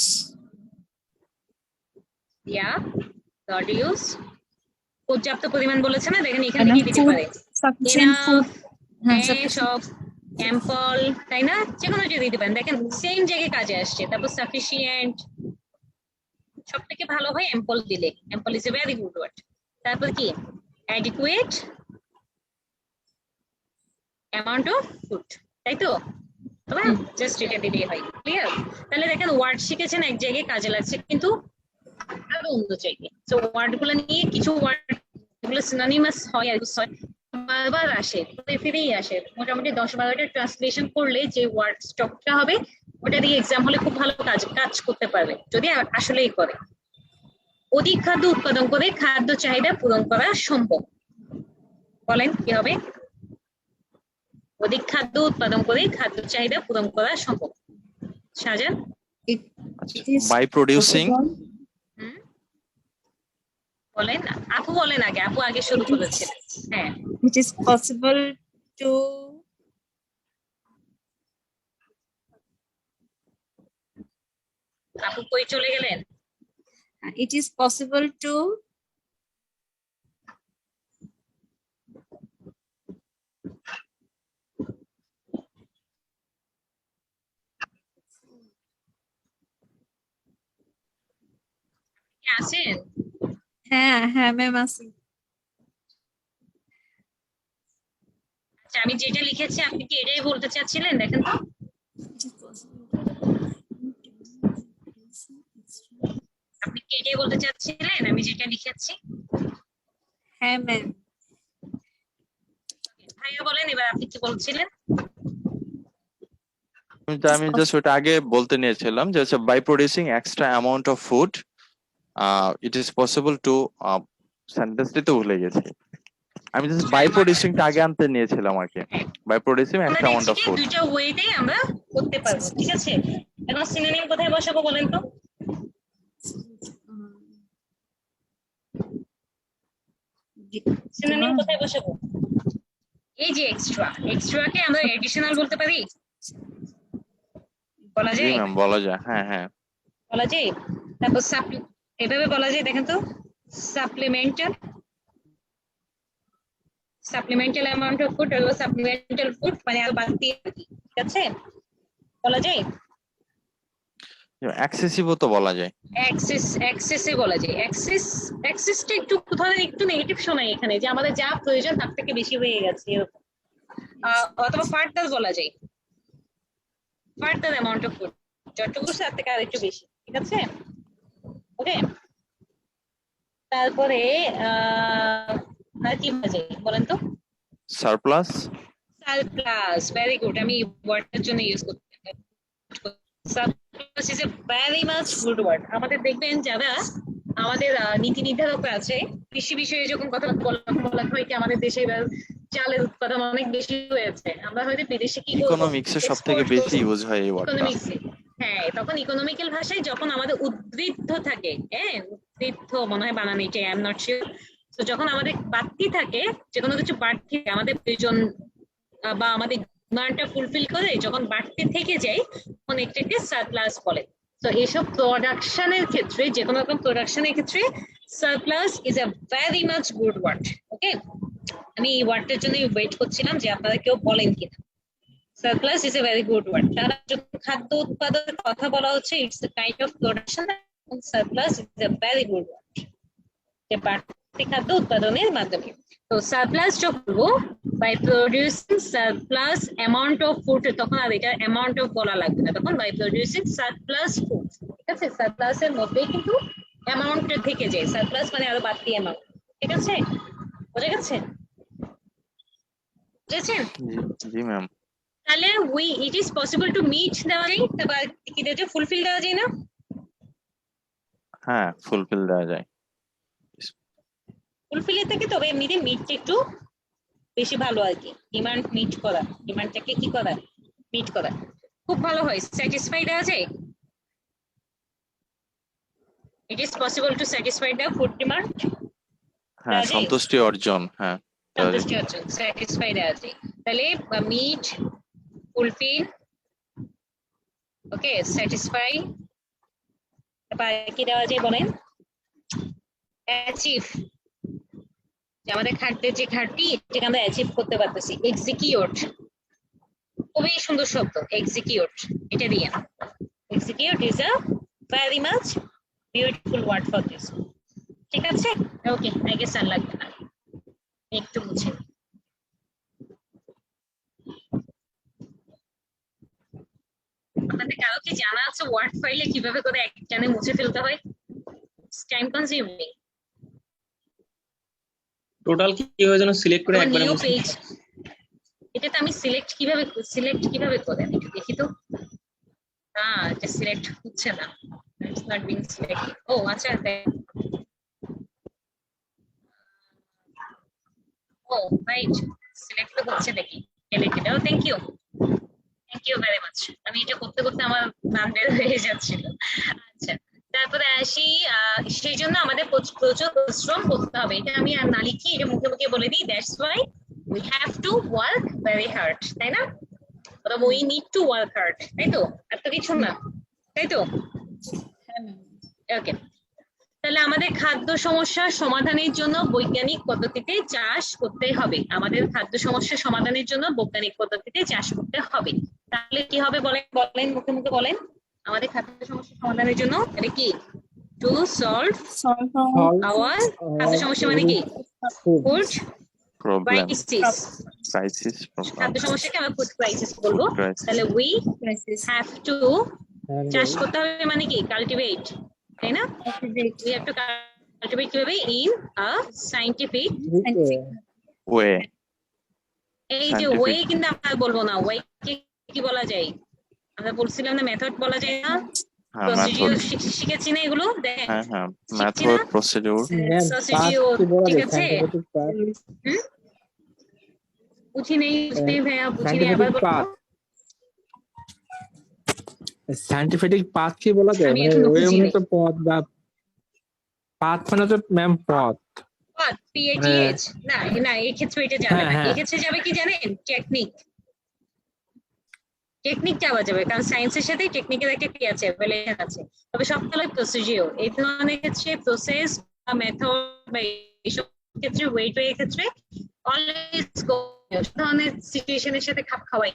প্রডিউস পর্যাপ্ত পরিমাণ বলেছে না, দেখেন এখানে লিখে দিতে পারে সাফিসিয়েন্ট ফুড। হ্যাঁ সব অ্যাম্পল, তাই না? যে কোনো যদি দিতে পারেন, দেখেন সেম জায়গায় কাজে আসছে। তারপর সাফিসিয়েন্ট সব থেকে ভালো হয় অ্যাম্পল দিলে। Ample is a very good word. তারপর কি অ্যাডিকুয়েট অ্যামাউন্ট অফ ফুড, তাই তো? জাস্ট এটা দিলেই হয়। ক্লিয়ার? তাহলে দেখেন ওয়ার্ড শিখেছেন এক জায়গায় কাজে লাগছে, কিন্তু আরো অন্য জায়গায়। তো ওয়ার্ড গুলো নিয়ে কিছু ওয়ার্ড গুলো সিনোনিমাস হয় আর বারবার আসে, ফিরেই আসে। মোটামুটি 10-12টা ট্রান্সলেশন করলে যে ওয়ার্ড স্টকটা হবে ওটা দিয়ে এক্সাম হলে খুব ভালো কাজ করতে পারবে, যদি আসলেই করে। অধিক খাদ্য উৎপাদন করে খাদ্য চাহিদা পূরণ করা সম্ভব। বলেন কি হবে? অধিক খাদ্য উৎপাদন করে খাদ্য চাহিদা পূরণ করা সম্ভব। শাহজাহান? বাই প্রোডিউসিং বলেন, আপু বলেন আগে, আপু আগে শুরু করেছেন। হ্যাঁ, it is possible to আপু কই চলে গেলেন? it is possible to আছেন? হ্যাঁ ম্যাম আছে। আচ্ছা, আমি যেটা লিখেছি আপনি কি এটাই বলতে চাচ্ছিলেন? দেখেন তো, আপনি কি এটাই বলতে চাচ্ছিলেন আমি যেটা লিখেছি? হ্যাঁ ম্যাম। ভাইয়া বলেন এবার আপনি কি বলছিলেন? আমি জাস্ট ওটা আগে বলতে নিয়েছিলাম যে হচ্ছে by producing extra amount of food it is possible to সেন্টেন্সটি তো ভুলে গেছি। আমি জাস্ট বাই প্রোডিউসিংটা আগে আনতে নিয়েছিলাম আর কি। বাই প্রোডিউসিং আমরা এক্সট্রা অ্যামাউন্ট দেখছি অফ যে ফুড। দুইটা ওয়েতেই আমরা করতে পারবো, ঠিক আছে? এখন সিনোনিম কোথায় বসাবো বলেন তো? সিনোনিম কোথায় বসাবো? এই যে এক্সট্রাকে আমরা এডিশনাল বলতে পারি, বলা জি যায়? ম্যাম, বলা যায়। হ্যাঁ বলা যায়। তারপর এভাবে বলা যায়, দেখেন তো, সাপ্লিমেন্টাল অ্যামাউন্ট অফ ফুড অথবা সাপ্লিমেন্টাল ফুড, মানে আর বাড়তি, ঠিক আছে? বলা যায়। এক্সেসিভও তো বলা যায়। এক্সেসে বলা যায়। এক্সেসটা একটু ধরেন একটু নেগেটিভ শোনায় এখানে, যে আমাদের যা প্রয়োজন তার থেকে বেশি হয়ে গেছে এরকম। অথবা ফার্দার বলা যায়, ফার্দার অ্যামাউন্ট অফ ফুড, যতটুকু তার থেকে আর একটু বেশি, ঠিক আছে? ওকে, তারপরে আর কি বলা যায় বলেন তো? সারপ্লাস। Very good. আমি ওয়ার্ডটার জন্য ইউজ করতে surplus is a very much good word. আমাদের দেখবেন যারা আমাদের নীতি নির্ধারক আছে কৃষি বিষয়ে যখন কথা বলা হয় কি আমাদের দেশে এবার চালের উৎপাদন অনেক বেশি হয়েছে, আমরা হয়তো বিদেশে কি করব, ইকোনমিক্সে সবথেকে বেশি ইউজ হয় এই ওয়ার্ডটা। ইকোনমিক্সে। হ্যাঁ, হ্যাঁ তখন ইকোনমিক্যাল ভাষায় যখন আমাদের উদ্বৃত্ত থাকে, হ্যাঁ উদ্বৃত্ত মনে হয় বানানো, এটা আই এম নট শিওর। তো যখন আমাদের বাড়তি থাকে, যে কোনো কিছু বাড়তি থাকে, আমাদের প্রয়োজন বা আমাদের ডিমান্ডটা ফুলফিল করে যখন বাড়তি থেকে যায়, তখন এটাকে সারপ্লাস বলে। তো এইসব প্রোডাকশনের ক্ষেত্রে, যে কোনো রকম প্রোডাকশনের ক্ষেত্রে surplus is a very much good word. Okay, আমি এই ওয়ার্ডটার জন্য ওয়েট করছিলাম যে আপনারা কেউ বলেন কিনা। Surplus is a very good word. তারা যখন খাদ্য উৎপাদনের কথা বলা হচ্ছে, it's a kind of production. Surplus is a very good word, যে বাড়তি খাদ্য উৎপাদনের মাধ্যমে। তো সারপ্লাস যখন বলবো by producing surplus amount of food, তখন আর এটা অ্যামাউন্ট অফ বলা লাগবে না, তখন বাই প্রডিউসিং সারপ্লাস ফুড। ঠিক আছে, সারপ্লাসের মধ্যেই কিন্তু অ্যামাউন্ট থেকে যায়, সারপ্লাস মানে আরো বাড়তি অ্যামাউন্ট। ঠিক আছে, বোঝা গেছে? বুঝেছেন? জি ম্যাম। তাহলে it is possible to meet দেওয়া যায়, তারপর কি দেওয়া যায়, ফুলফিল দেওয়া যায় না? হ্যাঁ, ফুলফিল দেওয়া যায়। ফুলফিলের থেকে তবে এমনিতে মিটটা একটু বেশি ভালো আর কি। ডিমান্ড মিট করা, ডিমান্ডটাকে কি করা, মিট করা খুব ভালো হয়। স্যাটিসফাই দেওয়া যায়, ইট is possible to satisfy the food demand. হ্যাঁ, সন্তুষ্টি অর্জন। হ্যাঁ, সন্তুষ্টি অর্জন, স্যাটিসফাই দেওয়া যায়। তাহলে মিট, ফুলফিল, ওকে, স্যাটিসফাই, তারপর কি দেওয়া যায় বলেন? অ্যাচিভ, আমাদের খাদ্যের যে ঘাটতি এটাকে আমরা অ্যাচিভ করতে পারতেছি। এক্সিকিউট, খুবই সুন্দর শব্দ, এক্সিকিউট, এটা দিয়ে। Execute is a very much beautiful word for this. ঠিক আছে, ওকে, আই গেস আর লাগবে না, একটু বুঝে। আপনাদের কারো কি জানা আছে ওয়ার্ড ফাইলে কিভাবে করে একটানে মুছে ফেলতে হয়? Time consuming. টোটাল কিভাবে যেন সিলেক্ট করে একবারে নিউ মুছে পেজ, এটা তো আমি সিলেক্ট কিভাবে করে আমি একটু দেখি তো। হ্যাঁ, এটা সিলেক্ট হচ্ছে না, ইটস নট বিং সিলেক্টেড। ও আচ্ছা, ও রাইট, সিলেক্ট তো হচ্ছে দেখি। ও থ্যাংক ইউ ভেরি মাচ। আমি এটা করতে করতে আমার নাম বের হয়ে যাচ্ছিল। আচ্ছা, তারপরে আসি, সেই জন্য আমাদের প্রচুর পরিশ্রম করতে হবে। এটা আমি আর না লিখি, এটা মুখে মুখে বলে দিই, that's why we have to work very hard, তাই না? অথবা we need to work hard, তাই তো? আর তো কিছু না, তাই তো? ওকে, তাহলে আমাদের খাদ্য সমস্যার সমাধানের জন্য বৈজ্ঞানিক পদ্ধতিতে চাষ করতে হবে। আমাদের খাদ্য সমস্যার সমাধানের জন্য বৈজ্ঞানিক পদ্ধতিতে চাষ করতে হবে। তাহলে কি হবে বলেন মুখে মুখে বলেন। আমাদের খাদ্য সমস্যা সমাধানের জন্য এটা কি? টু সলভ আওয়ার খাদ্য সমস্যা মানে কি? Food problem, crisis. খাদ্য সমস্যাকে আমরা ফুড ক্রাইসিস বলবো। তাহলে উই হ্যাভ টু চাষ করতে হবে মানে কি? কাল্টিভেট, তাই না? We have to cultivate কিভাবে? In a scientific way. এই যে ওয়ে কিন্তু আমরা বলবো না, ওয়ে কি বলা যায়? আমরা বলছিলাম না মেথড বলা যায় না? প্রসিডিউর শিখেছি না এগুলো? হ্যাঁ হ্যাঁ, মেথড, প্রসিডিউর। ঠিক আছে, বুঝি নেই ভাইয়া, বুঝি নেই, আবার বলো। সায়েন্টিফিক পাথ কি বলা যায়? মানে ওই মানে তো পথ, বা পাথ মানে তো ম্যাম পথ। PATH না না, এই ক্ষেত্রে এটা যাবে না। এই ক্ষেত্রে যাবে কি জানেন? টেকনিক যাওয়া যাবে, কারণ সায়েন্সের সাথে টেকনিকের একটা কি আছে, রিলেশন আছে। তবে সবগুলো প্রসিডিউর, এই ধরনের ক্ষেত্রে প্রসেস বা মেথড বা এইসব ক্ষেত্রে ওয়েট এর ক্ষেত্রে অলওয়েজ ধরনের সিচুয়েশনের সাথে খাপ খাওয়াই,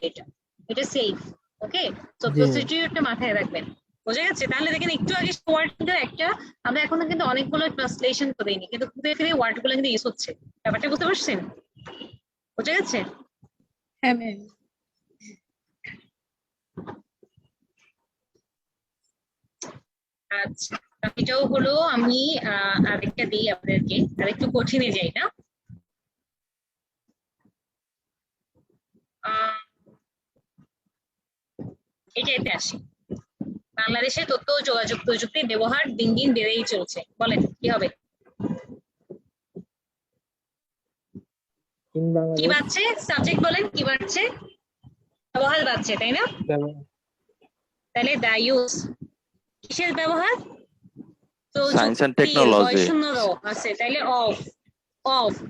এটা সেফ। ওকে, তো প্রসিডিউরটা মাথায় রাখবেন। বোঝা গেছে? তাহলে দেখেন একটু আগে ওয়ার্ড কিন্তু একটা, আমরা এখনো কিন্তু অনেকগুলো ট্রান্সলেশন করিনি, কিন্তু ঘুরে ফিরে ওয়ার্ড গুলো কিন্তু ইউজ হচ্ছে। ব্যাপারটা বুঝতে পারছেন? বোঝা গেছে? হ্যাঁ ম্যাম। আচ্ছা, এটাও হলো। আমি আরেকটা দিই আপনাদেরকে, আরেকটু কঠিনে যাই না? এটাতে আসি। বাংলাদেশে তথ্য ও যোগাযোগ প্রযুক্তির ব্যবহার দিন দিন বেড়েই চলছে, বলেন কি হবে? কি বাড়ছে? সাবজেক্ট বলেন, কি বাড়ছে? ব্যবহার বাড়ছে, তাই না? তাহলে দা ইউজ কিসের ব্যবহার? তো সায়েন্স এন্ড টেকনোলজি, বয়শূন্য র আছে তাহলে অফ,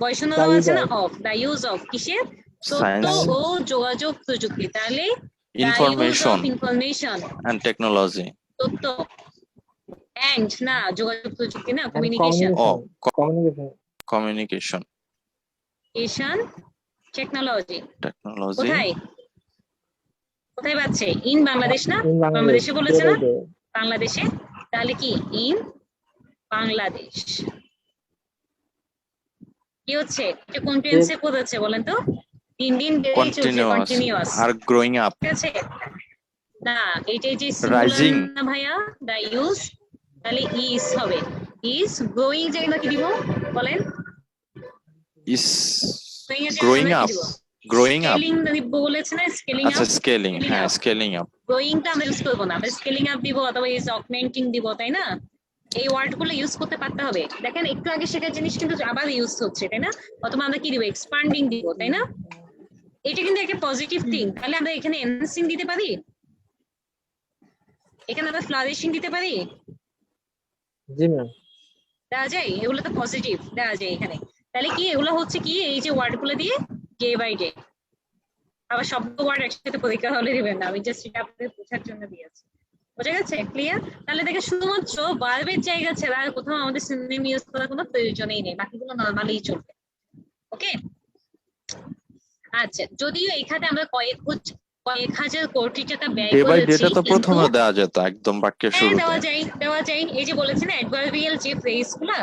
বয়শূন্য র The use আছে না, of. Of, the use of কিসের? তথ্য সায়েন্স, ও যোগাযোগ প্রযুক্তি, তাহলে the use information of information, and technology, তথ্য এন্ড না যোগাযোগ প্রযুক্তি না, And communication, communication. Communication technology. Technology. কোথায় কোথায় পাচ্ছে? ইন বাংলাদেশ না, In Bangladesh. বাংলাদেশে বলেছে না, Day by day. বাংলাদেশে, তাহলে কি ইন বাংলাদেশ কি হচ্ছে? এটা কোন টেন্সে পদ আছে বলেন তো? দিন দিন বেড়েই চলছে, কন্টিনিউয়াস কন্টিনিউয়াস, আর গ্রোয়িং আপ, ঠিক আছে না? এইটাই যে Rising. সিঙ্গুলার না ভাইয়া, দা ইউজ, তাহলে ইজ হবে, ইজ গ্রোয়িং জায়গা কি দিব বলেন? ইস Growing এর গ্রোয়িং জায়গায় আপ, কি দিব? গ্রোয়িং আপ, স্কেলিং দিব বলেছে না, স্কেলিং আচ্ছা আপ, স্কেলিং, scaling হ্যাঁ up. Scaling up. গ্রোয়িংটা আমরা ইউজ করবো না, আমরা স্কেলিং আপ দিব অথবা ইজ অগমেন্টিং দিব, তাই না? এই ওয়ার্ড গুলো ইউজ করতে পারতে হবে। দেখেন একটু আগে শেখার জিনিস কিন্তু আবার ইউজ হচ্ছে, তাই না? অথবা আমরা কি দিব? এক্সপান্ডিং দিব, তাই না? এটা কিন্তু একটা পজিটিভ থিং। তাহলে আমরা এখানে এনহান্সিং দিতে পারি, এখানে আমরা ফ্লারিশিং দিতে পারি, জি ম্যাম। দেওয়া যায়? এগুলো তো পজিটিভ, দেওয়া যায় এখানে। তাহলে কি এগুলো হচ্ছে কি, এই যে ওয়ার্ড গুলো দিয়ে ডে বাই ডে, আবার শব্দ ওয়ার্ড একসাথে পরীক্ষা হলে দিবেন না, আমি জাস্ট এটা আপনাদের বোঝার জন্য দিয়েছি। বোঝা গেছে? ক্লিয়ার? তাহলে দেখে শুধুমাত্র ভার্বের জায়গা ছাড়া আর কোথাও আমাদের সিনোনিম ইউজ করার কোনো প্রয়োজনই নেই, বাকিগুলো নরমালি চলবে। ওকে, আচ্ছা, যদিও এখানে আমরা কয়েক হাজার কোটি টাকা ব্যয় ডে বাই করেছি, ডেটা তো প্রথমে কিন্তু দেওয়া যেত একদম বাক্যের হ্যাঁ শুরুতে। দেওয়া যায়। এই যে বলেছেন অ্যাডভার্বিয়াল যে ফ্রেজ গুলা,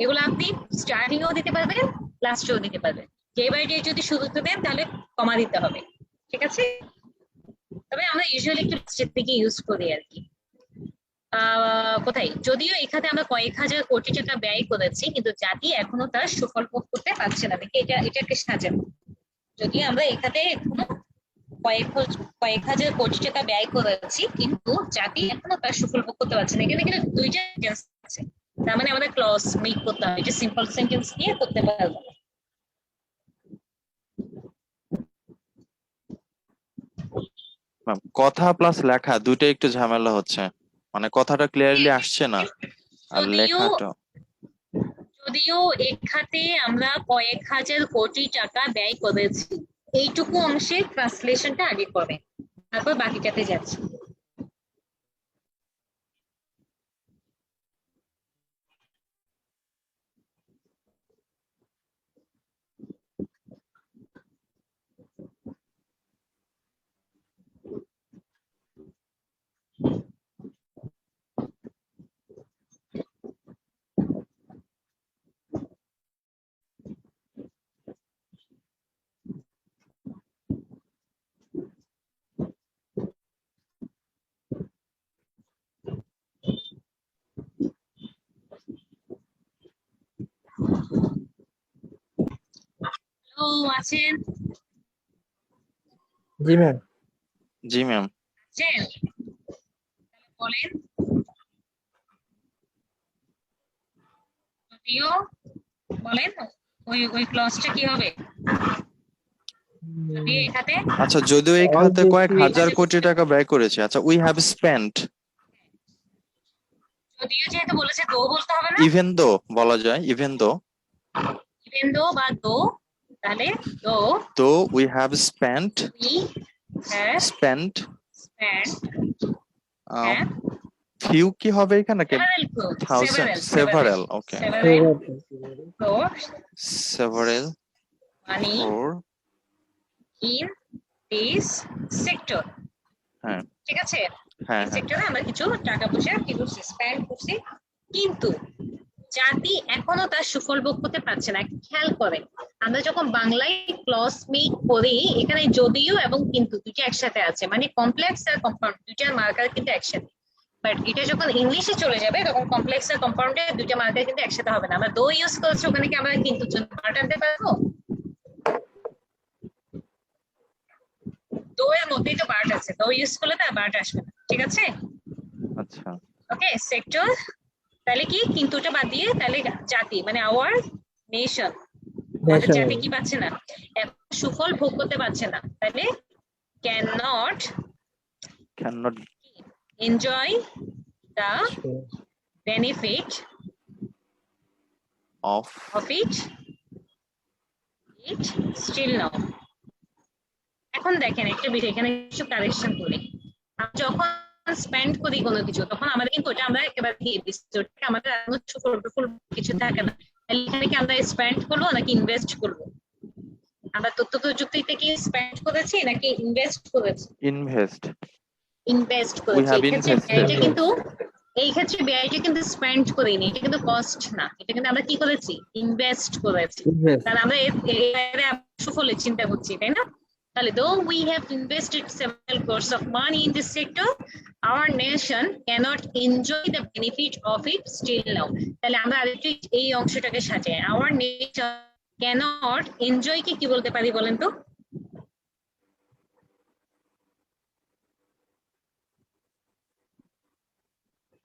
এগুলো আপনি স্টার্টিং এও দিতে পারবেন, লাস্টেও দিতে পারবেন। ডে বাই ডে যদি শুরুতে দেন তাহলে কমা দিতে হবে, ঠিক আছে? তবে আমরা ইউজুয়ালি একটু লাস্টের দিকে ইউজ করি আর কি। কোথায়? যদিও এখানে আমরা কয়েক হাজার কোটি টাকা ব্যয় করেছি, কিন্তু জাতি এখনো তার সুফল ভোগ করতে পারছে না। দেখি এটাকে সাজাবো। যদি আমরা এখানে এখনো কয়েক হাজার কোটি টাকা ব্যয় করেছি, কিন্তু জাতি এখনো তার সুফল ভোগ করতে পারছে না। এখানে কিন্তু দুইটা সেন্টেন্স আছে, তার মানে আমাদের ক্লজ মেক করতে হবে, এটা সিম্পল সেন্টেন্স দিয়ে করতে পারবো না। ম্যাম, কথা প্লাস লেখা দুইটাই একটু ঝামেলা হচ্ছে, মানে কথাটা ক্লিয়ারলি আসছে না আর লেখাটা। যদিও এক খাতে আমরা কয়েক হাজার কোটি টাকা ব্যয় করেছি, এইটুকু অংশের ট্রান্সলেশনটা আগে করে, তারপর বাকিটাতে যাচ্ছে। হ্যালো, আছেন? জি ম্যাম। জি ম্যাম। আছেন? বলেন। যদিও বলেন, ওই ক্লজটা কি হবে? যদি এখানে আচ্ছা, যদিও এই খাতে কয়েক হাজার কোটি টাকা ব্যয় করেছে, আচ্ছা উই হ্যাভ স্পেন্ট, যদিও যেহেতু বলেছে দো বলতে হবে না, ইভেন দো বলা যায়, ইভেন দো বা দো, তাহলে তো we have spent, we have spent spent, few কি হবে এখানে? Thousand, several, okay, several money for, in this sector, হ্যাঁ ঠিক আছে? হ্যাঁ সেক্টরে আমরা কিছু টাকা পয়সা কি করছি, স্পেন্ড করছি, কিন্তু জাতি এখনো তার সুফল ভোগ করতে পারছে না। খেয়াল করেন, আমরা যখন বাংলায় ক্লজ মেক করি, এখানে যদিও এবং কিন্তু দুইটা একসাথে আছে, মানে কমপ্লেক্স আর কম্পাউন্ড দুইটার মার্কার কিন্তু একসাথে। বাট এটা যখন ইংলিশে চলে যাবে তখন কমপ্লেক্স আর কম্পাউন্ডের দুইটা মার্কার কিন্তু একসাথে হবে না। আমরা দো ইউজ করছি, ওখানে কি আমরা কিন্তু জন্য পার্ট আনতে পারবো? দো এর মধ্যেই তো পার্ট আছে, দো ইউজ করলে তো পার্ট আসবে না, ঠিক আছে? আচ্ছা ওকে, সেক্টর, তাহলে কি কিন্তুটা বাদ দিয়ে তাহলে জাতি, মানে আওয়ার নেশন, জাতি কি পাচ্ছে না, সুফল ভোগ করতে পারছে না, তাহলে can not enjoy the benefit of of it still now. এখন দেখেন একটা বিষয় এখানে কিছু কারেকশন করি। আমরা যখন স্পেন্ড করি কোনো কিছু তখন আমাদের কিন্তু ওটা আমরা একেবারে দিয়ে দিচ্ছি, ওটা আমাদের ফুল কিছু থাকে না। এখানে কি আমরা স্পেন্ড করবো নাকি ইনভেস্ট করবো? আমরা তথ্য প্রযুক্তিতে কি স্পেন্ড করেছি নাকি ইনভেস্ট করেছি? ইনভেস্ট করেছি। এটা কিন্তু এই ক্ষেত্রে ব্যয়টা কিন্তু স্পেন্ড করিনি, এটা কিন্তু কস্ট না, এটা কিন্তু আমরা কি করেছি? ইনভেস্ট করেছি। কারণ আমরা এর সুফলে চিন্তা করছি, তাই না? তাহলে though we have invested several crores of money in this sector, our nation cannot enjoy the benefit of it still now. তাহলে আমরা আরেকটু এই অংশটাকে সাজাই, our nation cannot enjoy কে কি বলতে পারি বলেন তো?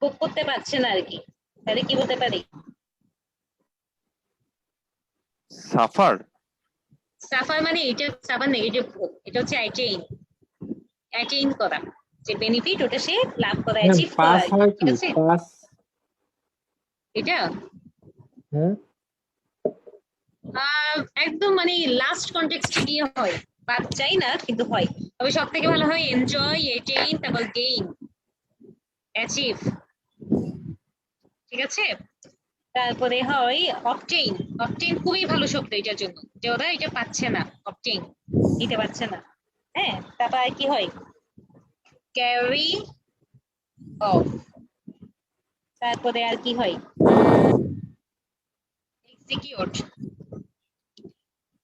ভোগ করতে পারছে না আর কি, তাহলে কি বলতে পারি? সাফার সাফার মানে এটা সাফার নেগেটিভ ভোগ, এটা হচ্ছে অ্যাটেইন করা, যে বেনিফিট ওটা সে লাভ করা, অ্যাচিভ করা, ঠিক আছে? এটা একদম মানে লাস্ট কনটেক্সটে গিয়ে হয়, বাদ চাই না কিন্তু হয়। তবে সব থেকে ভালো হয় এনজয়, অ্যাটেইন, তারপর গেইন, অ্যাচিভ, ঠিক আছে? তারপরে হয় অবটেইন। অবটেইন খুবই ভালো শব্দ এটার জন্য, যে ওরা এটা পাচ্ছে না, অবটেইন নিতে পারছে না। হ্যাঁ, তারপর কি হয়? Carry of. তারপরে আর কি হয়? এক্সিকিউট,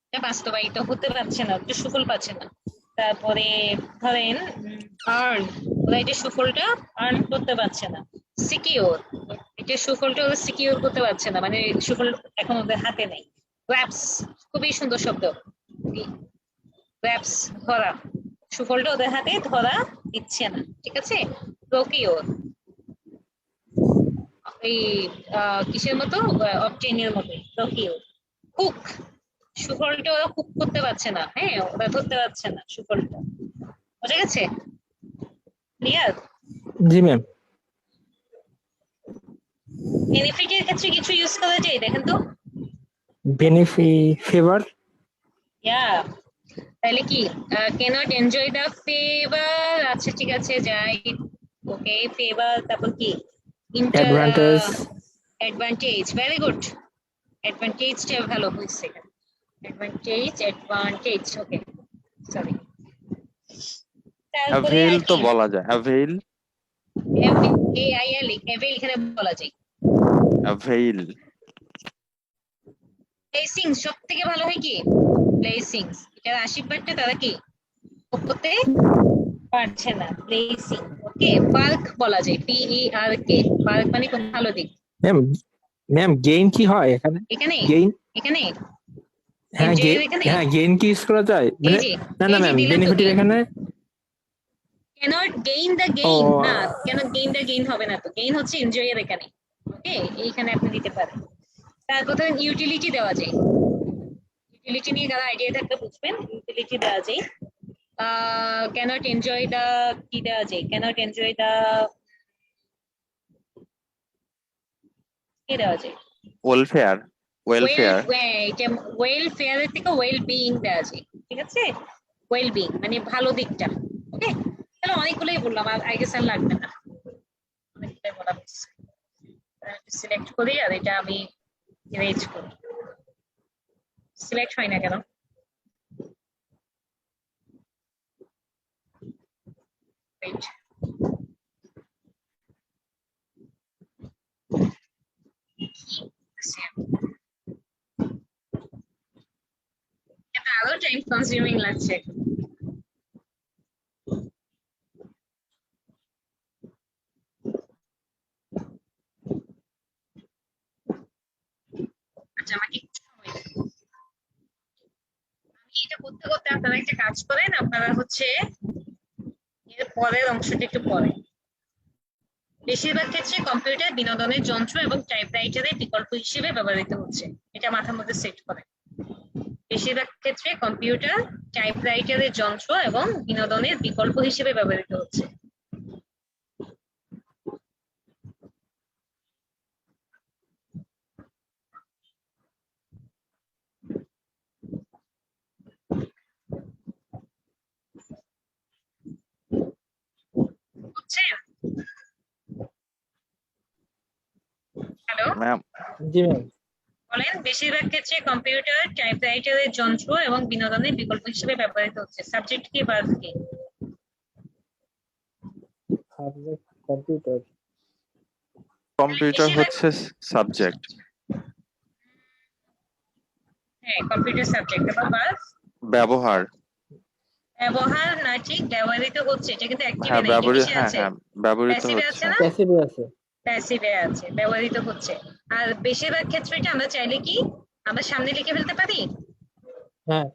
এটা বাস্তবায়িত হতে পারছে না, এটা সুফল পাচ্ছে না। তারপরে ধরেন আর্ন, ওরা এটা সুফলটা আর্ন করতে পারছে না। সিকিউর, এটা সুফলটা ওরা সিকিউর করতে পারছে না, মানে সুফল এখন ওদের হাতে নেই। গ্র্যাবস, খুবই সুন্দর শব্দ, গ্র্যাবস ধরা, সুফলটা ওদের হাতে ধরা দিচ্ছে না, ঠিক আছে? প্রকিউর, এই কিসের মতো? অবটেইনের মতো। প্রকিউর। কুক, সুফলটা ওরা কুক করতে পারছে না, হ্যাঁ ওরা ধরতে পারছে না সুফলটা। বুঝা গেছে? ক্লিয়ার? জি ম্যাম। বেনিফিটের ক্ষেত্রে কিছু ইউজ করা যায়, দেখেন তো। Benefit, favour. ইয়া, তাহলে কি ক্যানট এনজয় দ্য ফেভার, আচ্ছা ঠিক আছে যাই, ওকে ফেভার, তারপর কি? অ্যাডভান্টেজ। অ্যাডভান্টেজ, ভেরি গুড, অ্যাডভান্টেজটা ভালো হয়েছে। অ্যাডভান্টেজ, ওকে সরি। তারপরে অ্যাভেল তো বলা যায়, অ্যাভেল এখানে বলা যায়। অ্যাভেল। ব্লেসিংস, সব থেকে ভালো হয় কি? ব্লেসিংস, এটা আশীর্বাদটা তারা কি করতে পারছে না, ব্লেসিং। ওকে, পার্ক বলা যায়, PERK, পার্ক মানে কোন ভালো দিক। ম্যাম গেইন কি হয় এখানে? গেইন হ্যাঁ গেইন কি ইউজ করা যায়? না ম্যাম, বেনিফিটের এখানে cannot gain the gain, না cannot gain the gain হবে না তো, গেইন হচ্ছে এনজয় এর এখানে। ওকে, এইখানে আপনি দিতে পারেন। তারপর ধরেন ইউটিলিটি দেওয়া যায়, ইউটিলিটি নিয়ে যারা আইডিয়া থাকলে বুঝবেন, ইউটিলিটি দেওয়া যায়। cannot enjoy the কি দেওয়া যায়? cannot enjoy the কি দেওয়া যায়? ওয়েলফেয়ার এটা ওয়েলফেয়ার এর থেকে ওয়েল বিইং দেওয়া যায়, ঠিক আছে? ওয়েল বিইং মানে ভালো দিকটা। ওকে, তাহলে অনেকগুলোই বললাম, আর আই গেস আর লাগবে না, অনেকটাই বলা হয়েছে। সিলেক্ট করি আর এটা আমি ইরেজ করি। সিলেক্ট হয় না কেন? Wait. এটা আরো টাইম কনজিউমিং লাগছে। আচ্ছা, আমাকে একটু সময় দিন। আমি এটা করতে করতে আপনারা একটা কাজ করেন, আপনারা হচ্ছে এর পরের অংশটা একটু পড়েন। বেশিরভাগ ক্ষেত্রে কম্পিউটার বিনোদনের যন্ত্র এবং টাইপরাইটারের বিকল্প হিসেবে ব্যবহৃত হচ্ছে, এটা মাথার মধ্যে সেট করেন। বেশিরভাগ ক্ষেত্রে কম্পিউটার টাইপরাইটারের যন্ত্র এবং বিনোদনের বিকল্প হিসেবে ব্যবহৃত হচ্ছে। ম্যাম জি ম্যাম। বলেন বেশিরভাগ ক্ষেত্রে কম্পিউটার টাইপরাইটারের যন্ত্র এবং বিনোদনের বিকল্প হিসেবে ব্যবহৃত হচ্ছে। সাবজেক্ট কি ভার্ব কি? Subject computer. কম্পিউটার হচ্ছে সাবজেক্ট। হ্যাঁ কম্পিউটার সাবজেক্ট এবং ভার্ব ব্যবহার। ব্যবহার না ঠিক ব্যবহৃত হচ্ছে, এটা কিন্তু অ্যাক্টিভে হ্যাঁ নেই, এটা ব্যবহৃত, কিসে হ্যাঁ আছে? হ্যাঁ ব্যবহৃত প্যাসিভে হচ্ছে। আছে না? প্যাসিভে আছে। প্যাসিভে আছে, ব্যবহৃত হচ্ছে। আর বেশিরভাগ ক্ষেত্রে এটা আমরা চাইলে কি আমরা সামনে লিখে ফেলতে পারি? হ্যাঁ।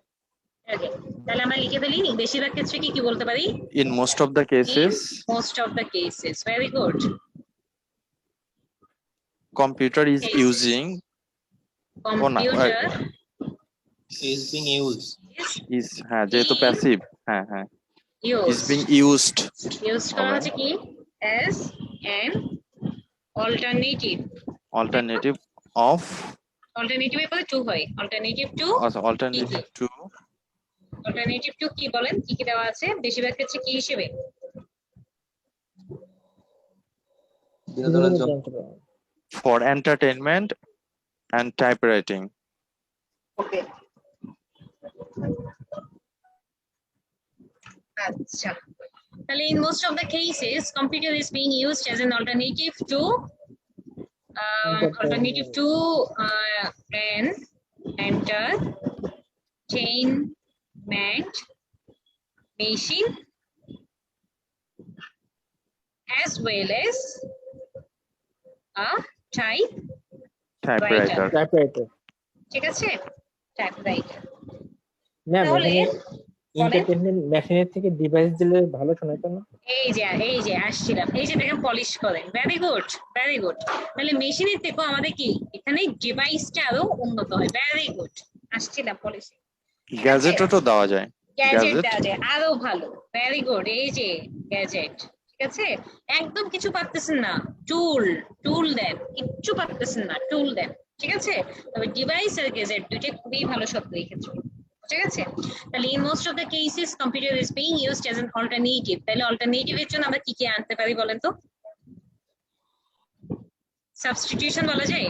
Okay, তাহলে আমরা লিখে ফেলি বেশিরভাগ ক্ষেত্রে কি কি বলতে পারি? In most of the cases Most of the cases. Very good. Computer is Cases. Using Computer is being used. Is, হ্যাঁ যেহেতু প্যাসিভ, হ্যাঁ হ্যাঁ is used. Being used. Used করা হচ্ছে কি as an alternative. Alternative of, Alternative এর পরে two হয়। Alternative to alternative to, alternative to কি বলেন? কি কি দেওয়া আছে বেশিরভাগ ক্ষেত্রে কি হিসেবে? বিনোদনের জন্য। যন্ত্র। For entertainment and typewriting. Okay. আচ্ছা, তাহলে in most of the cases computer is being used as an alternative to an entertainment machine as well as a typewriter. Typewriter. ঠিক আছে, টাইপরাইটার। ম্যাম তাহলে এখানে এন্টারটেইনমেন্ট মেশিনের থেকে ডিভাইস দিলে ভালো শোনাতো না? এই যে আসছিলাম, এই যে দেখেন পলিশ করেন, ভেরি গুড ভেরি গুড। তাহলে মেশিনের থেকেও আমাদের কি এখানে ডিভাইসটা আরো উন্নত হয়। ভেরি গুড, আসছিলাম পলিশে। গ্যাজেটও তো দেওয়া যায়। Gadget Gadget? দেওয়া যায়, আরো ভালো। ভেরি গুড, এই যে গ্যাজেট। ঠিক আছে, একদম কিছু পারতেছেন না, টুল দেন, কিচ্ছু পারতেছেন না, টুল দেন। ঠিক আছে, তবে ডিভাইস আর গ্যাজেট দুইটা খুবই ভালো শব্দ এই ক্ষেত্রে। ঠিক আছে, তাহলে in most of the cases computer is being used as an alternative. তাহলে অল্টারনেটিভ এর জন্য আমরা কি কি আনতে পারি বলেন তো? সাবস্টিটিউশন বলা যায়,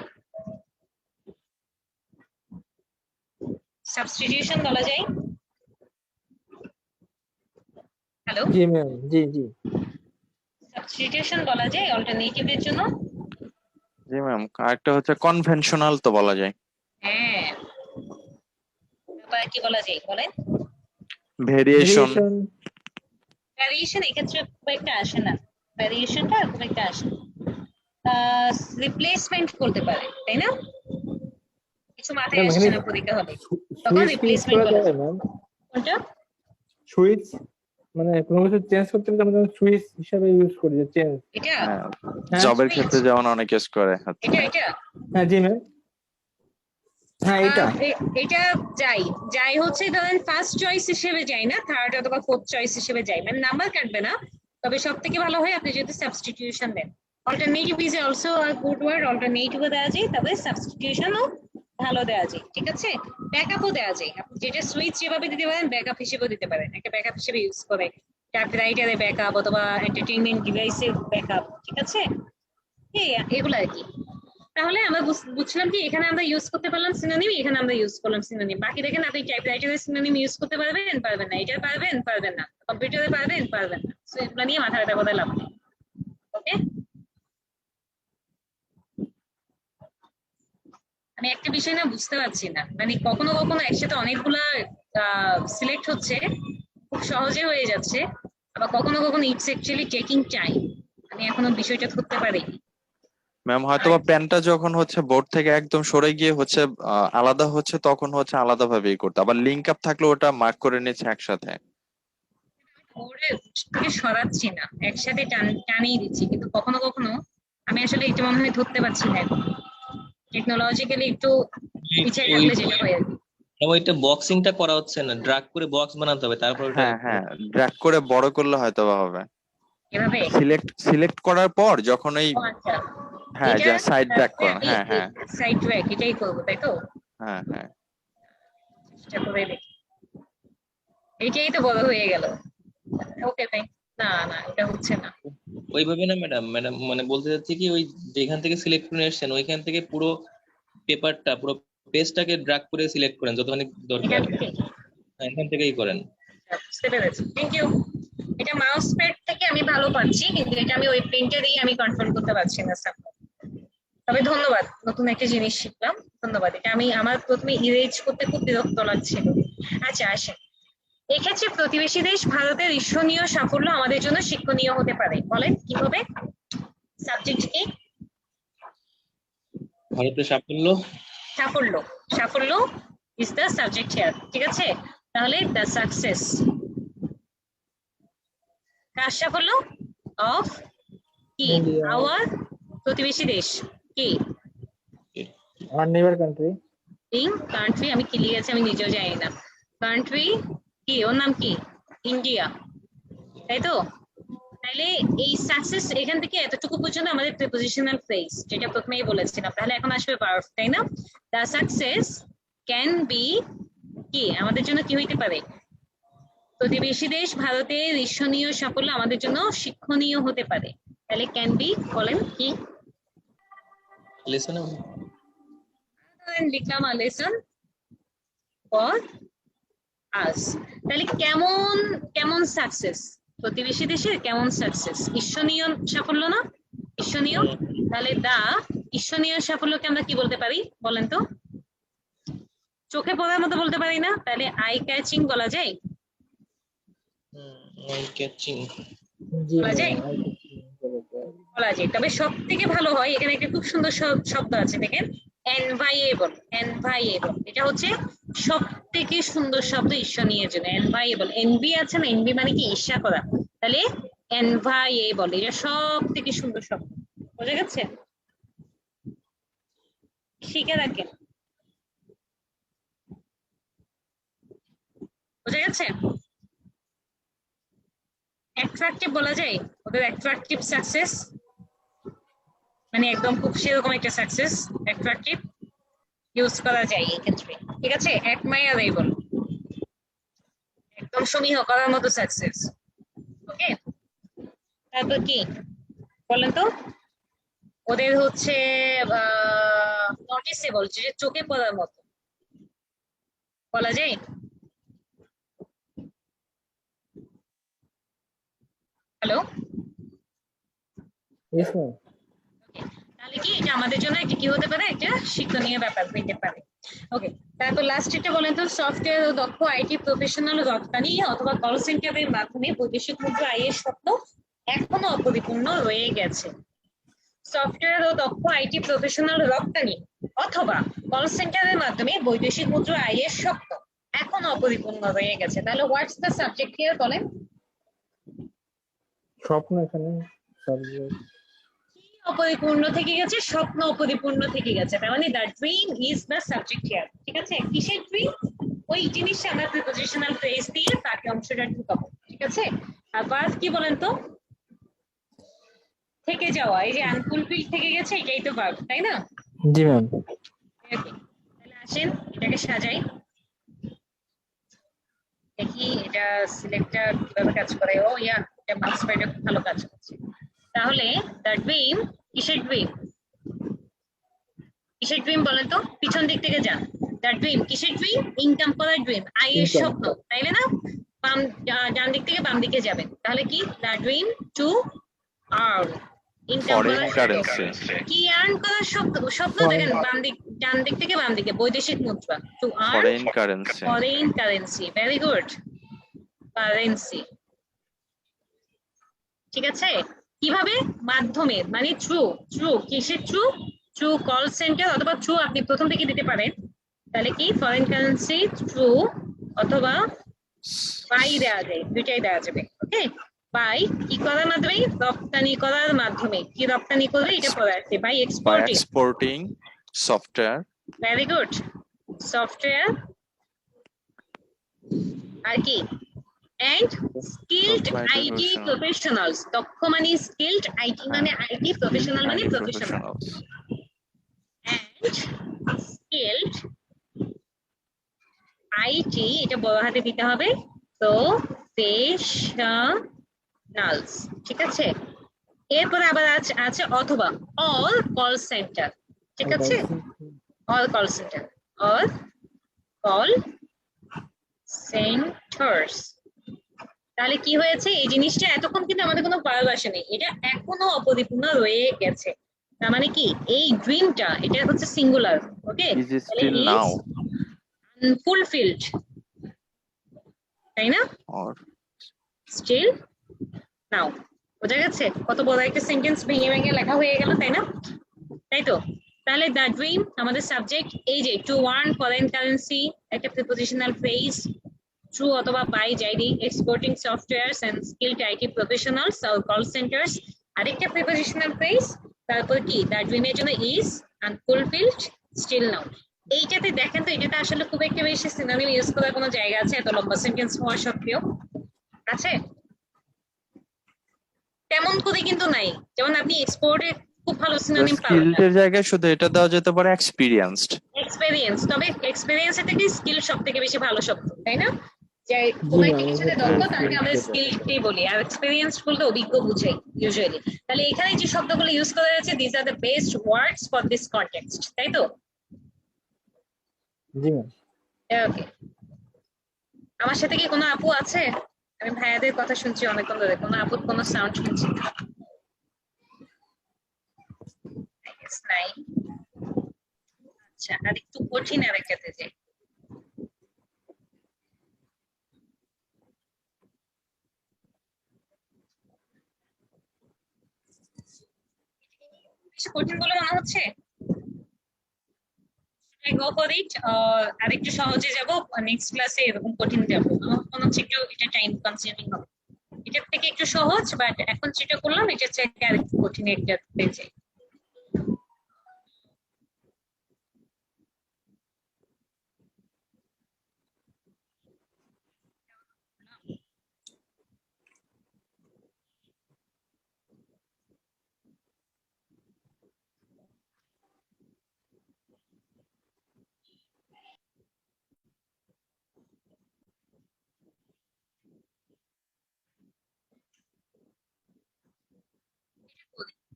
সাবস্টিটিউশন বলা যায়। হ্যালো, জি ম্যাম, জি জি। সাবস্টিটিউশন বলা যায় অল্টারনেটিভ এর জন্য। জি ম্যাম, আরেকটা হচ্ছে কনভেনশনাল তো বলা যায়। হ্যাঁ, আবার কি বলা যায় বলেন? ভেরিয়েশন। ভ্যারিয়েশন এক্ষেত্রে খুব একটা আসে না, ভ্যারিয়েশনটা খুব একটা আসে না। রিপ্লেসমেন্ট করতে পারে, তাই না? কিছু মাথায় আসছে না পরীক্ষা হলে, তখন রিপ্লেসমেন্ট বলা যায়। কোনটা? সুইচ, মানে কোনো কিছু চেঞ্জ করতে গেলে আমরা সুইচ হিসাবে ইউজ করি, যে চেঞ্জ। এটা জবের ক্ষেত্রে যেমন অনেক ইউজ করে। এটা হ্যাঁ জি ম্যাম, হ্যাঁ এটা এটা যাই হচ্ছে ধরেন ফার্স্ট চয়েস হিসেবে যাই না, থার্ড অথবা ফোর্থ চয়েস হিসেবে যাই, মানে নাম্বার কাটবে না। তবে সব থেকে ভালো হয় আপনি যদি সাবস্টিটিউশন দেন। Alternative is also a good word, অল্টারনেটিভও দেওয়া যায়, তবে সাবস্টিটিউশনও ভালো দেওয়া যায়। ঠিক আছে, ব্যাকআপও দেওয়া যায়। আপনি যেটা সুইচ যেভাবে দিতে পারেন ব্যাকআপ হিসেবেও দিতে পারেন, একটা ব্যাকআপ হিসেবে ইউজ করে টাইপরাইটারের ব্যাকআপ অথবা এন্টারটেইনমেন্ট ডিভাইসের ব্যাকআপ। ঠিক আছে, এগুলো আর কি। তাহলে আমরা বুঝলাম কি এখানে আমরা ইউজ করতে পারলাম সিনোনিম, এখানে আমরা ইউজ করলাম সিনোনিম। বাকি দেখেন আপনি টাইপরাইটারের সিনোনিম ইউজ করতে পারবেন না, এটা পারবেন না, কম্পিউটারে পারবেন না। সো এগুলো নিয়ে মাথা ব্যথা করে লাভ নেই। ওকে, আমি একটা বিষয় না বুঝতে পারছি না, মানে কখনো একসাথে অনেকগুলা সিলেক্ট হচ্ছে, খুব সহজে হয়ে যাচ্ছে, আবার কখনো ইটস অ্যাকচুয়ালি টেকিং টাইম। আমি এখনো বিষয়টা ধরতে পারিনি। ম্যাম হয়তোবা পেনটা যখন হচ্ছে বোর্ড থেকে একদম সরে গিয়ে হচ্ছে আলাদা হচ্ছে, তখন হচ্ছে আলাদা ভাবেই করতে, আবার লিংক আপ থাকলে ওটা মার্ক করে নিচ্ছে একসাথে। থেকে সরাচ্ছি না, একসাথে টানিয়ে দিচ্ছি, কিন্তু কখনো আমি আসলে একটু মনে হয় ধরতে পারছি না, টেকনোলজিক্যালি একটু পিছিয়ে থাকলে যেটা হয় আর কি। ওইটা বক্সিংটা করা হচ্ছে না, ড্রাগ করে বক্স বানাতে হবে, তারপর হ্যাঁ ড্র্যাগ করে বড় করলে হয়তোবা হবে। এভাবে সিলেক্ট করার পর যখন এই আচ্ছা, হ্যাঁ যা সাইড ড্র্যাগ করেন, হ্যাঁ সাইড ট্র্যাক এটাই করবো, তাই তো? হ্যাঁ চেষ্টা করে দেখি, এইটাই তো বড় হয়ে গেল। ওকে, তাই না এটা হচ্ছে না। ওইভাবে না ম্যাডাম, মানে বলতে চাচ্ছি কি, ওই যেখান থেকে সিলেক্ট করে এসেছেন ওইখান থেকে পুরো পেপারটা, পুরো পেজটাকে ড্রাগ করে সিলেক্ট করেন যতখানি দরকার। এখান থেকে এখান থেকেই করেন। বুঝতে পেরেছি, থ্যাংক ইউ। এটা মাউস প্যাড থেকে আমি ভালো পাচ্ছি, কিন্তু এটা আমি ওই প্রিন্টারেই আমি কন্ট্রোল করতে পারছি না স্যার। তবে ধন্যবাদ, নতুন একটা জিনিস শিখলাম, ধন্যবাদ। এটা আমি আমার প্রথমে ইরেজ করতে খুব বিরক্ত লাগছিল। আচ্ছা আসেন, এক্ষেত্রে প্রতিবেশী দেশ ভারতের ঈর্ষণীয় সাফল্য আমাদের জন্য শিক্ষণীয় হতে পারে, বলেন কিভাবে? সাবজেক্ট কি? ভারতের সাফল্য। সাফল্য, সাফল্য ইজ দ্য সাবজেক্ট হিয়ার, ঠিক আছে? তাহলে দ্য সাকসেস, কার সাফল্য? অফ কি? India. আওয়ার প্রতিবেশী দেশ কি? Our neighbor country. In country, আমি কি লিখেছি আমি নিজেও জানি না। কান্ট্রি কি, ওর নাম কি? ইন্ডিয়া, তাই তো? তাহলে এই সাকসেস এখান থেকে এতটুকু পর্যন্ত আমাদের প্রিপোজিশনাল ফ্রেজ, যেটা প্রথমেই বলেছিলাম। তাহলে এখন আসবে ভার্ব, তাই না? দ্য সাকসেস ক্যান বি কি, আমাদের জন্য কি হইতে পারে? প্রতিবেশী দেশ ভারতের ঈর্ষণীয় সাফল্য আমাদের জন্য শিক্ষণীয় হতে পারে। তাহলে ক্যান বি, বলেন কি? লেসন লিখলাম আ লেসন ফর আস। তাহলে কেমন কেমন সাকসেস, প্রতিবেশী দেশের কেমন সাকসেস? ঈর্ষণীয় সাফল্য না? ঈর্ষণীয়। তাহলে দা ঈর্ষণীয় সাফল্যকে আমরা কি বলতে পারি বলেন তো? চোখে পড়ার মতো বলতে পারি না, তাহলে আই ক্যাচিং বলা যায়? ক্যাচিং বলা যায়, বলা যায়। তবে সব থেকে ভালো হয়, এখানে একটা খুব সুন্দর শব্দ আছে দেখেন, এনভাইয়েবল। এনভাইয়েবল এটা হচ্ছে সব থেকে সুন্দর শব্দ ঈর্ষণীয় জন্য, এনভাইয়েবল। এনভি আছে না, এনভি মানে কি, ঈর্ষা করা। তাহলে এনভাইয়েবল এটা সব থেকে সুন্দর শব্দ, বোঝা গেছে? শিখে রাখেন, বোঝা গেছে? অ্যাট্রাকটিভ বলা যায়, ওদের অ্যাট্রাকটিভ সাকসেস, মানে একদম খুব সেরকম একটা সাকসেস অ্যাট্রাকটিভ ইউজ করা যায় এই ক্ষেত্রে, ঠিক আছে? অ্যাডমায়ারেবল একদম সমীহ করার মতো সাকসেস। ওকে, তারপর কি বলেন তো? ওদের হচ্ছে নটিসেবল, যে চোখে পড়ার মতো বলা যায়। Hello, Yes, ma'am. তাহলে কি এটা আমাদের জন্য একটা কি হতে পারে, একটা শিক্ষণীয় ব্যাপার হইতে পারে। ওকে, তারপর লাস্ট এটা বলেন তো, সফটওয়্যার ও দক্ষ আইটি প্রফেশনাল রপ্তানি অথবা কল সেন্টারের মাধ্যমে বৈদেশিক মুদ্রা আয়ের স্বপ্ন এখনো অপরিপূর্ণ রয়ে গেছে। সফটওয়্যার ও দক্ষ আইটি প্রফেশনাল রপ্তানি অথবা কল সেন্টারের মাধ্যমে বৈদেশিক মুদ্রা আয়ের স্বপ্ন এখনো অপরিপূর্ণ রয়ে গেছে। তাহলে হোয়াটস দ্য সাবজেক্ট হিয়ার, বলেন? স্বপ্ন এখানে subject. অপরিপূর্ণ থেকে গেছে, স্বপ্ন অপরিপূর্ণ থেকে গেছে, তার মানে the dream is the subject here, ঠিক আছে? কিসের ড্রিম? ওই জিনিসটা আমরা প্রিপোজিশনাল ফ্রেজ দিয়ে তাকে অংশটা ঢুকাবো, ঠিক আছে? আর ভার্ব কি বলেন তো? থেকে যাওয়া, এই যে আনফুলফিল থেকে গেছে, এটাই তো ভার্ব, তাই না? জি ম্যাম। তাহলে আসেন এটাকে সাজাই, দেখি এটা সিলেক্টর কিভাবে কাজ করে। ও ইয়া, এটা মার্কস পাইটা খুব ভালো কাজ করছে। তাহলে দ্য ড্রিম, কিসের ড্রিম? কিসের ড্রিম বলেন তো? পিছন দিক থেকে যান। দ্য ড্রিম কিসের ড্রিম? ইনকাম করার ড্রিম, আয়ের Income. স্বপ্ন, তাইলে না? বাম, ডান দিক থেকে বাম দিকে যাবেন, তাহলে কি? The dream to earn income foreign করার কারেন্সি, কি আর্ন করার স্বপ্ন, স্বপ্ন দেখেন বাম দিক, ডান দিক থেকে বাম দিকে, বৈদেশিক মুদ্রা, to earn foreign currency, foreign currency, very good, currency, ঠিক আছে? কিভাবে? মাধ্যমে, মানে থ্রু। থ্রু কিসের থ্রু? থ্রু কল সেন্টার, অথবা থ্রু আপনি প্রথম থেকে দিতে পারেন, তাহলে কি? ফরেন কারেন্সি থ্রু, অথবা বাই দেওয়া যায়, দুইটাই দেওয়া যাবে। ওকে, বাই কি করার মাধ্যমে? রপ্তানি করার মাধ্যমে। কি রপ্তানি করবে এটা পড়া আছে, by by exporting, exporting software, very good, software, আর কি? And skilled Dot by IT professional. Professionals, দক্ষ মানে স্কিলড, আইটি মানে আইটি, প্রফেশনাল মানে and professional. professionals. and skilled IT, এটা বড় হাতে দিতে হবে, প্রফেশনালস, ঠিক আছে? এরপরে আবার আছে অথবা অল কল সেন্টার, ঠিক আছে, all call centre, all call centres. তাহলে কি হয়েছে, এই জিনিসটা এতক্ষণ কিন্তু আমাদের কোনো ভার্ব আসেনি, এটা এখনো অপরিপূর্ণ রয়ে গেছে। তার মানে কি এই ড্রিমটা এটা হচ্ছে সিঙ্গুলার, ওকে, Is it তাহলে still ইজ now আনফুলফিলড, তাই না, or স্টিল নাও। বোঝা গেছে কত বড় একটা সেন্টেন্স ভেঙে ভেঙে লেখা হয়ে গেল, তাই না, তাই তো। তাহলে দ্য ড্রিম আমাদের সাবজেক্ট, এই যে টু ওয়ার্ন ফরেন কারেন্সি একটা প্রিপোজিশনাল ফ্রেজ, ট্রু অথবা বাই যাইদি exporting softwares and skilled IT professionals আর কল সেন্টার্স, আরেকটা প্রিপোজিশনাল ফ্রেজ, তারপর কি দ্য ড্রিমের জন্য ইজ আনফুলফিলড স্টিল নাও। এইটাতে দেখেন তো, এটাতে আসলে খুব একটা বেশি সিনোনিম ইউজ করার কোনো জায়গা আছে এত লম্বা সেন্টেন্স হওয়া সত্ত্বেও? আছে? তেমন করে কিন্তু নাই। যেমন আপনি এক্সপোর্টে খুব ভালো সিনোনিম পাবেন স্কিলড এর জায়গায় শুধু এটা দেওয়া যেতে পারে এক্সপিরিয়েন্সড। এক্সপেরিয়েন্স, তবে এক্সপেরিয়েন্স থেকে স্কিল সব থেকে বেশি ভালো শব্দ, তাই না, যে কোনো একটা কিছুতে দক্ষ তাকে আমরা স্কিলডই বলি, আর এক্সপেরিয়েন্স বলতে অভিজ্ঞ বুঝাই ইউজুয়ালি। তাহলে এখানে যে শব্দগুলো ইউজ করা হয়েছে this are the best words for this context, তাই তো? জি ওকে, আমার সাথে কি কোনো আপু আছে? আমি ভাইয়াদের কথা শুনছি অনেকক্ষণ ধরে, কোনো আপুর কোনো সাউন্ড শুনছি না। I guess নাই। আচ্ছা, আর একটু কঠিন আরেকটাতে যাই। বেশি কঠিন বলে মনে হচ্ছে? I go for it, আরেকটু সহজে যাব, নেক্সট ক্লাসে এরকম কঠিন যাব। আমার মনে হচ্ছে একটু এটা টাইম কনজিউমিং হবে, এটার থেকে একটু সহজ, বাট এখন যেটা করলাম এটা চাইতে আরেকটু কঠিন একটা পেয়েছে।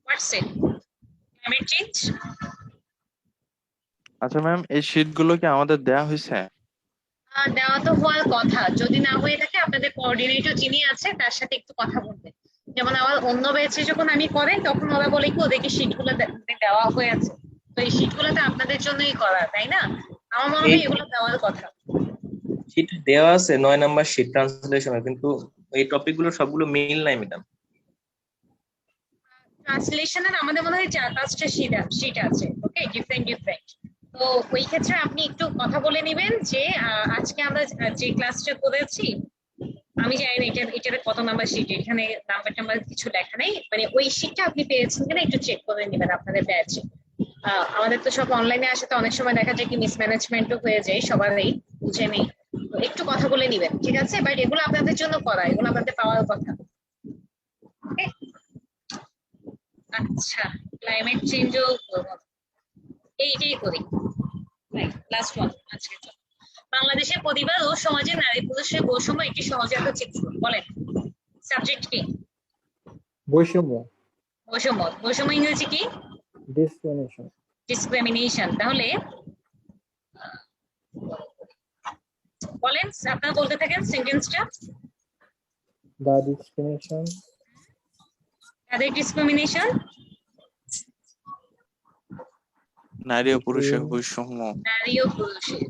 What's it? Climate change? আচ্ছা ম্যাম, এই শীট গুলো কি আমাদের দেয়া হয়েছে? দেওয়া তো হওয়ার কথা, যদি না হয়ে থাকে আপনাদের কোঅর্ডিনেটর যিনি আছে তার সাথে একটু কথা বলবেন। যেমন আমার অন্য ব্যাচে যখন আমি করাই তখন ওরা বলে কি ওদেরকে শীটগুলো দেওয়া হয়ে আছে, তো এই শীটগুলো তো আপনাদের জন্যই করা, তাই না? আমার মনে হয় এগুলো দেওয়ার কথা। শীট দেওয়া আছে 9 নাম্বার শীট ট্রান্সলেশনে, কিন্তু এই টপিক গুলো সবগুলো মিল নাই ম্যাডাম। ট্রান্সলেশনের আমাদের মনে হয় 4-5টা শীট আছে, ওকে, ডিফারেন্ট। তো ওই ক্ষেত্রে আপনি একটু কথা বলে নেবেন যে আজকে আমরা যে ক্লাসটা করেছি, আমি জানি না এটার কত নাম্বার শীট, এখানে নাম্বার কিছু লেখা নেই, মানে ওই শীটটা আপনি পেয়েছেন কিনা একটু চেক করে নেবেন আপনাদের ব্যাচে। আমাদের তো সব অনলাইনে আসে, তো অনেক সময় দেখা যায় কি মিসম্যানেজমেন্টও হয়ে যায়, সবারই বুঝে নেই, তো একটু কথা বলে নিবেন, ঠিক আছে? বাট এগুলো আপনাদের জন্য করা, এগুলো আপনাদের পাওয়ার কথা। ওকে, আচ্ছা, ক্লাইমেট চেঞ্জও এইটাই করি। লাস্ট ওয়ান আজকে। বাংলাদেশের পরিবার ও সমাজে নারী পুরুষের বৈষম্য একটি সহজাত চিত্র, বলেন সাবজেক্ট কি? বৈষম্য, বৈষম্য ইংরেজি কি? ডিসক্রিমিনেশন। ডিসক্রিমিনেশন। তাহলে বলেন, আপনারা বলতে থাকেন সেন্টেন্সটা। দা ডিসক্রিমিনেশন, তাদের ডিসক্রিমিনেশন, নারী ও পুরুষের বৈষম্য। নারী ও পুরুষের।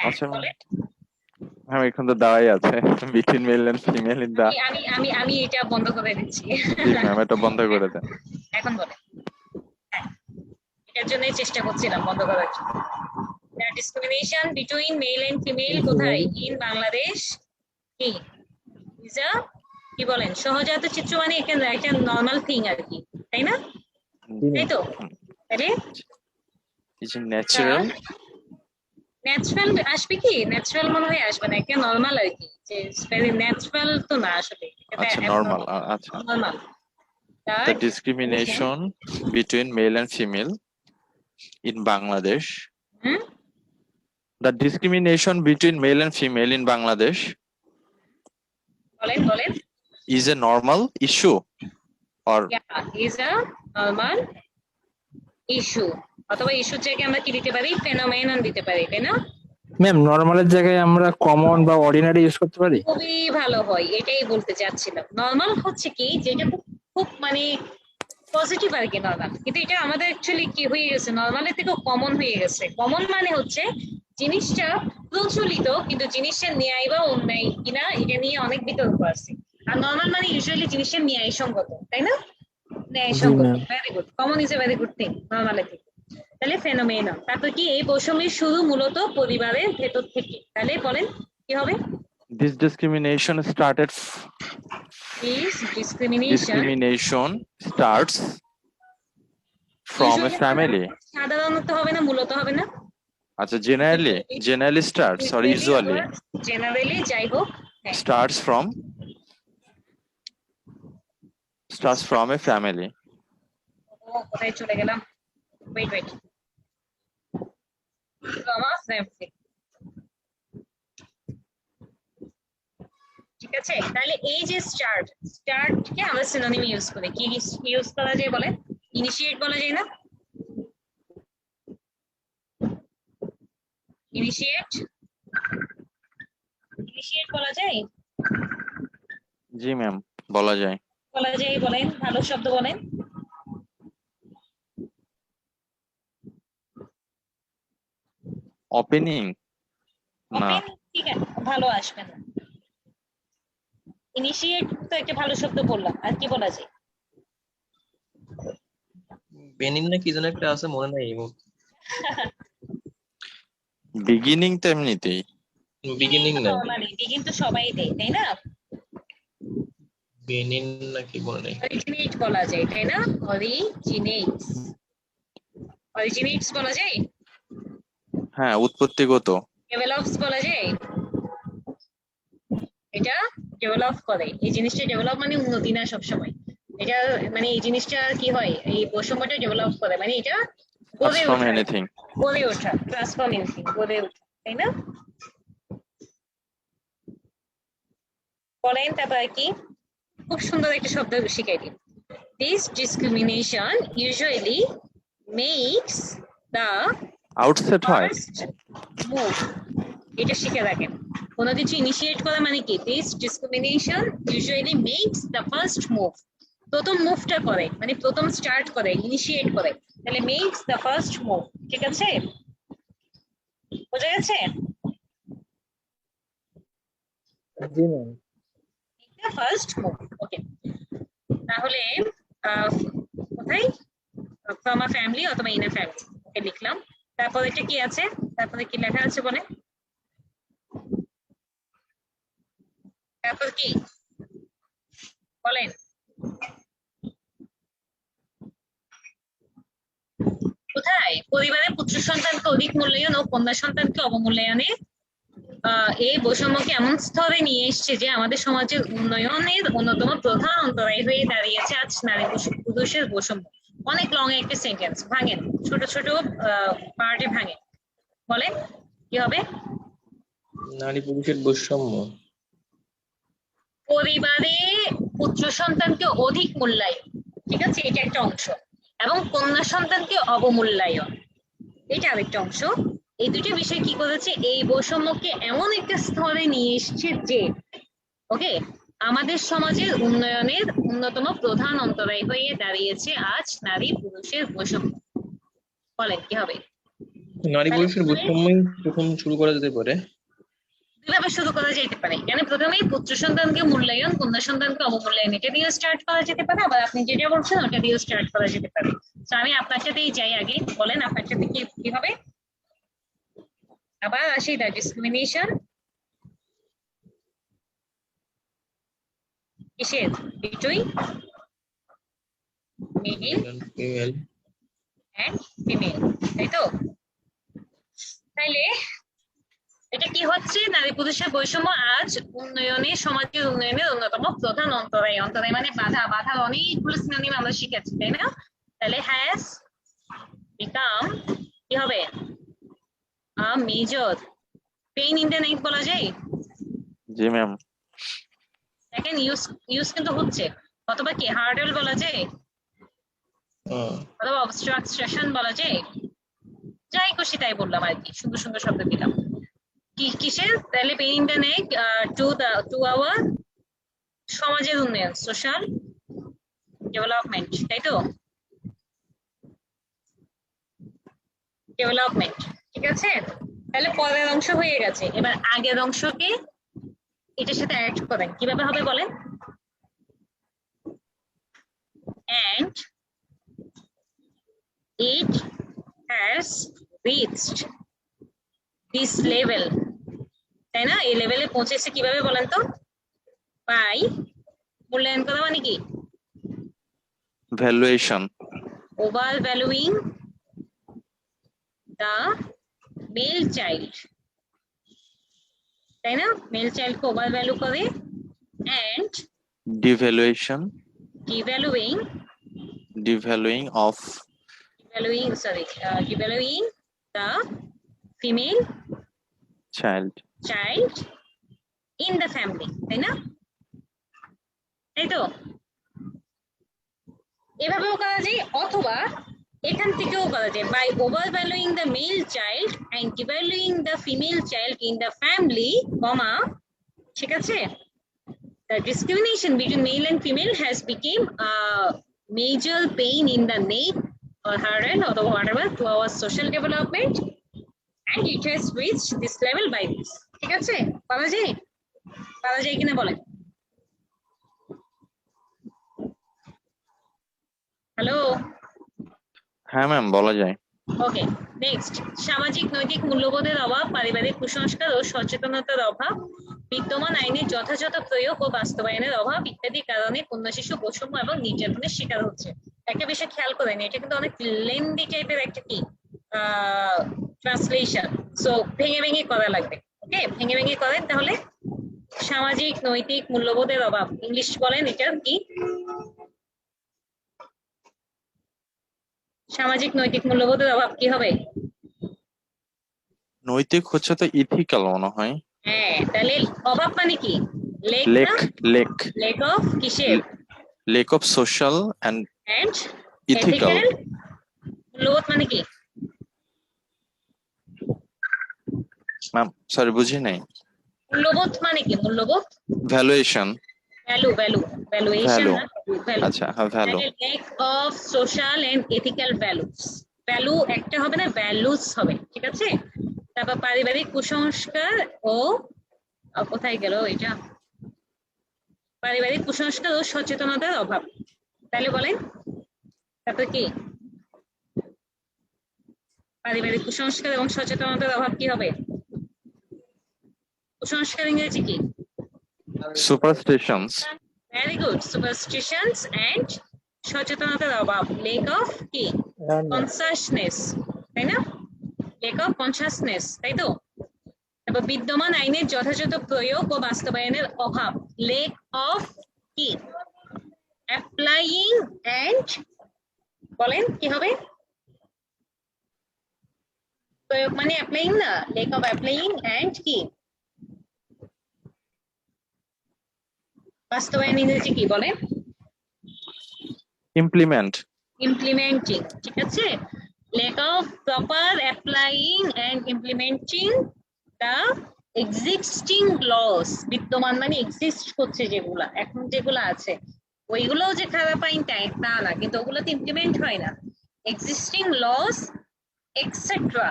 আচ্ছা বলেন। ম্যাম, এখন তো দেওয়াই আছে between male and female in the. আমি এটা বন্ধ করে দিচ্ছি। জি ম্যাম, এটা বন্ধ করে দেন। এখন বলেন। এটার জন্যই চেষ্টা করছিলাম বন্ধ করার জন্য। Discrimination between male and female কোথায়? ইন বাংলাদেশ কি ইজ আ, কি বলেন, সহজাত চিত্র, মানে একটা নর্মাল থিং আর কি, তাই না? তাই তো? তাহলে ইজ ন্যাচারাল। ন্যাচারাল আসবে কি? ন্যাচারাল মনে হয় আসবে না, একটা নর্মাল আর কি, যে ভেরি ন্যাচারাল তো না আসলে, আচ্ছা, নরমাল। আচ্ছা, normal. the discrimination between male and female in Bangladesh. The discrimination between male and female in Bangladesh. বলেন। is a normal issue or is a normal issue, অথবা ইস্যুর জায়গায় আমরা কি দিতে পারি, ফেনোমেনন দিতে পারি, তাই না? ম্যাম নর্মালের জায়গায় আমরা কমন বা অর্ডিনারি ইউজ করতে পারি? খুবই ভালো হয়, এটাই বলতে চাচ্ছিলাম। নর্মাল হচ্ছে কি, যেটা খুব মানে পজিটিভ আর কি নর্মাল, কিন্তু এটা আমাদের অ্যাকচুয়ালি কি হয়ে গেছে, নর্মালের থেকেও কমন হয়ে গেছে। কমন মানে হচ্ছে জিনিসটা প্রচলিত, কিন্তু জিনিসটা ন্যায় বা অন্যায় কিনা এটা নিয়ে অনেক বিতর্ক আছে। আর নর্মাল মানে ইউজুয়ালি জিনিসের ন্যায়সঙ্গত, তাই না? ন্যায়সঙ্গত, ma'am. Very good. Common is a very good thing নর্মালের থেকে। তাহলে ফেনোমেনন, তারপর কি এই বৈষম্যের শুরু মূলত পরিবারের ভেতর থেকে। তাহলে বলেন কি হবে? this discrimination started Is discrimination starts from a usually family. সাধারণত হবে না, মূলত হবে না? আচ্ছা, generally starts or usually generally, যাই হোক, হ্যাঁ। starts from a family. ও, কোথায় চলে গেলাম? ওয়েট ঠিক আছে। তাহলে এই যে স্টার্টকে আমরা সিনোনিম ইউজ করি, কি ইউজ করা যায় বলেন? ইনিশিয়েট বলা যায় না? ইনিশিয়েট বলা যায়? জি ম্যাম, বলা যায়। বলেন, ভালো শব্দ বলেন। ওপেনিং না, Open, ঠিক আছে, ভালো আসবে না। ইনিশিয়েট তো একটা ভালো শব্দ বললাম, আর কি বলা যায়? বেনিন না কি যেন একটা আছে, মনে নাই এই মুহূর্তে। বিগিনিং তো এমনিতেই। বিগিনিং না, নরমালি বিগিন তো সবাই দেয়, তাই না? বেনিন না কি মনে নাই। অরিজিনেট বলা যায়, তাই না? অরিজিনেটস বলা যায়। হ্যাঁ, উৎপত্তিগত। ডেভেলপস বলা যায়। এটা ডেভেলপ করে, এই জিনিসটা ডেভেলপ মানে উন্নতি না সবসময়। এটা মানে এই জিনিসটা কি হয়, এই বৈষম্যটা ডেভেলপ করে, মানে এটা গড়ে From ওঠা, anything. ট্রান্সফর্ম এনিথিং, গড়ে ওঠা, তাই না? বলেন তারপর কি? খুব সুন্দর একটা শব্দ শিখাই দিন। This discrimination usually makes the outset হয়। first move. এটা শিখে রাখেন। কোনো কিছু ইনিশিয়েট করা মানে কি? This discrimination usually makes the first move. প্রথম মুভটা করে, মানে প্রথম স্টার্ট করে, ইনিশিয়েট করে। তাহলে makes the first move, ঠিক আছে? বোঝা গেছে? জি ma'am. The first move, okay. তাহলে কোথায়? From a family অথবা in a family, ওকে লিখলাম। তারপর এটা কি আছে? তারপরে কি লেখা আছে বলে? তারপর কি বলেন? কোথায়? পরিবারের পুত্র সন্তানকে অধিক মূল্যায়ন ও কন্যা সন্তানকে অবমূল্যায়নে এই বৈষম্যকে এমন স্তরে নিয়ে এসছে যে আমাদের সমাজের উন্নয়নের অন্যতম প্রধান অন্তরায় হয়ে দাঁড়িয়েছে আজ নারী পুরুষের বৈষম্য। অনেক লং একটা সেন্টেন্স, ভাঙেন, ছোট ছোট পার্টে ভাঙেন, বলেন কি হবে? নারী পুরুষের বৈষম্য। পরিবারে পুত্র সন্তানকে অধিক মূল্যায়ন, ঠিক আছে, এটা একটা অংশ, এবং কন্যা সন্তানকে অবমূল্যায়ন, এটা আরেকটা অংশ। এই দুটো বিষয় কি করেছে, এই বৈষম্যকে এমন একটা স্তরে নিয়ে এসছে যে ওকে আমাদের সমাজের উন্নয়নের অন্যতম প্রধান অন্তরায় হয়ে দাঁড়িয়েছে আজ নারী পুরুষের বৈষম্য। বলেন কি হবে? নারী পুরুষের বৈষম্যই প্রথম শুরু করা যেতে পারে। দুইভাবে শুরু করা যেতে পারে। এখানে প্রথমেই পুত্র সন্তানকে মূল্যায়ন, কন্যা সন্তানকে অবমূল্যায়ন, এটা দিয়ে স্টার্ট করা যেতে পারে। আবার আপনি যেটা বলছেন ওটা দিয়েও স্টার্ট করা যেতে পারে। তো আমি আপনার সাথেই যাই আগে, বলেন আপনার সাথে কি হবে? আবার আসি, দ্য ডিসক্রিমিনেশন কিসের? Between male female and female, তাই তো? তাইলে এটা কি হচ্ছে, নারী পুরুষের বৈষম্য আজ উন্নয়নের, সমাজের উন্নয়নের অন্যতম প্রধান অন্তরায়। অন্তরায় মানে বাধা, বাধার অনেকগুলো সিনোনিম আমরা শিখেছি, তাই না? তাহলে হ্যাজ বিকাম কি হবে? A major pain in the নেক বলা যায়। জি ম্যাম। দেখেন ইউজ কিন্তু হচ্ছে, অথবা কি হার্ডেল বলা যায়, অথবা অবস্ট্রাকশন বলা যায়, যাই খুশি তাই বললাম আর কি, সুন্দর সুন্দর শব্দ দিলাম। কিসের তাহলে pain the neck to our সমাজের উন্নয়ন, সোশ্যাল ডেভেলপমেন্ট, তাই তো? ডেভেলপমেন্ট, ঠিক আছে। তাহলে পরের অংশ হয়ে গেছে, এবার আগের অংশকে এটার সাথে অ্যাড করেন, কিভাবে হবে বলেন? and it has reached this level, তাই না? এই লেভেলে পৌঁছেছে কিভাবে বলেন তো? বাই মূল্যায়ন করা মানে কি? Valuation, over valuing the male child, তাই না? মেল চাইল্ডকে ওভার ভ্যালু করে, and devaluation, devaluing the female child in the family, তাই না? তাই তো? এভাবেও করা যায়, অথবা এখান থেকেও করা যায়, by overvaluing the male child and devaluing the female child in the family, comma, ঠিক আছে? The discrimination between male and female has become a major pain in the neck or hurdle or whatever to our social development, and it has reached this level by this. ঠিক আছে? পারা যায় কিনা বলেন? Hello, হ্যাঁ ma'am বলা যায়। ওকে, next, সামাজিক নৈতিক মূল্যবোধের অভাব, পারিবারিক কুসংস্কার ও সচেতনতার অভাব, বিদ্যমান আইনের যথাযথ প্রয়োগ ও বাস্তবায়নের অভাব ইত্যাদি কারণে কন্যা শিশু বৈষম্য এবং নির্যাতনের শিকার হচ্ছে। একটা বিষয় খেয়াল করেন, এটা কিন্তু অনেক লেন্দি টাইপের একটা কি ট্রান্সলেশন, সো ভেঙে ভেঙে করা লাগবে। ওকে, ভেঙে ভেঙে করেন তাহলে। সামাজিক নৈতিক মূল্যবোধের অভাব, ইংলিশ বলেন এটা কি? সামাজিক নৈতিক মূল্যবোধের অভাব কি হবে? নৈতিক হচ্ছে তো ইথিক্যাল মনে হয়। হ্যাঁ, তাহলে অভাব মানে কি? লেক অফ কিসের? Lack of social and ethical মূল্যবোধ মানে কি? ম্যাম সরি বুঝি নাই। মূল্যবোধ মানে কি? মূল্যবোধ ভ্যালুয়েশন, ভ্যালুয়েশন, আচ্ছা হ্যাঁ value. Lack of social and ethical values, value একটা হবে না, ভ্যালুস হবে, ঠিক আছে। তারপর পারিবারিক কুসংস্কার ও কোথায় গেল এটা? পারিবারিক কুসংস্কার ও সচেতনতার অভাব, তাহলে বলেন তারপর কি? পারিবারিক কুসংস্কার এবং সচেতনতার অভাব কি হবে? কুসংস্কার ইংরেজি কি? Superstitions. Very good, superstitions and সচেতনতার অভাব, লেক অফ কি? কনসাসনেস, তাই না? লেক অফ কনসাসনেস, তাই তো। তারপর বিদ্যমান আইনের যথাযথ প্রয়োগ ও বাস্তবায়নের অভাব, লেক অফ কি? অ্যাপ্লাইং এন্ড, বলেন কি হবে? প্রয়োগ মানে অ্যাপ্লাইং না, লেক অফ অ্যাপ্লাইং এন্ড কি? বাস্তবায়ন ইংরেজি কি বলেন? ইমপ্লিমেন্টিং, ঠিক আছে। Lack of proper applying and implementing the existing laws, বিদ্যমান মানে এক্সিস্ট করছে যেগুলা, এখন যেগুলো আছে ওইগুলোও যে খারাপ আইন তা না, কিন্তু ওগুলোতে ইমপ্লিমেন্ট হয় না। এক্সিস্টিং লস এক্সেট্রা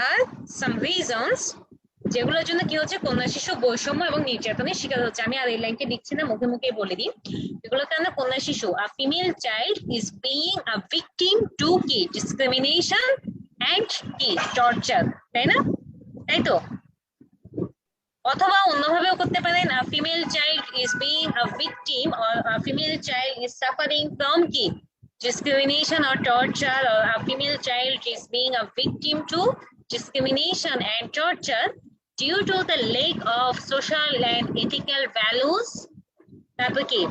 আর সাম রিজনস যেগুলোর জন্য কি হচ্ছে, কন্যা শিশু বৈষম্য এবং নির্যাতনের শিকার হচ্ছে। আমি আর এই লাইনকে লিখছি না, মুখে মুখে বলে দিই। এগুলোর কারণে কন্যা শিশু, a female child is being a victim to কি? discrimination and কি? torture, তাই না? তাই তো। অথবা অন্যভাবেও করতে পারেন, a female child is being a victim or a female child is suffering from কি? discrimination or torture, or a female child is being a victim to discrimination and torture due to the lack of social and ethical values, তারপর কি?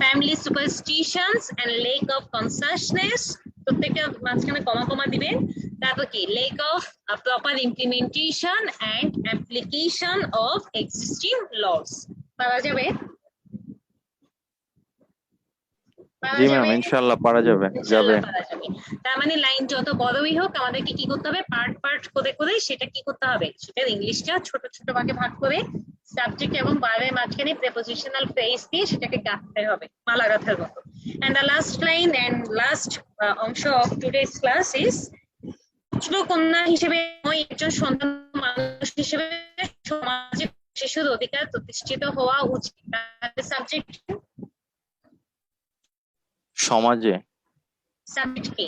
family superstitions and lack of consciousness, প্রত্যেকটা মাঝখানে কমা কমা দিবেন। তারপর কি? lack of proper implementation and application of existing laws, পাওয়া যাবে। জি ma'am ইনশাআল্লাহ পারা যাবে যাবে। তার মানে লাইন যত বড়ই হোক আমাদেরকে কি করতে হবে, পার্ট পার্ট করে করে সেটা কি করতে হবে, সেটা ইংলিশটা ছোট ছোট ভাগে ভাগ করে সাবজেক্ট এবং ভার্বের মাঝখানে প্রিপোজিশনাল ফ্রেজ দিয়ে সেটাকে গাঁথতে হবে মালা গাঁথার মতো। And the last line and last অংশ অফ টুডেস ক্লাস ইজ কন্যা হিসেবে একজন সন্তান মানুষ হিসেবে সমাজে শিশুর অধিকার প্রতিষ্ঠিত হওয়া উচিত। সাবজেক্ট সমাজে, সাবজেক্ট কি?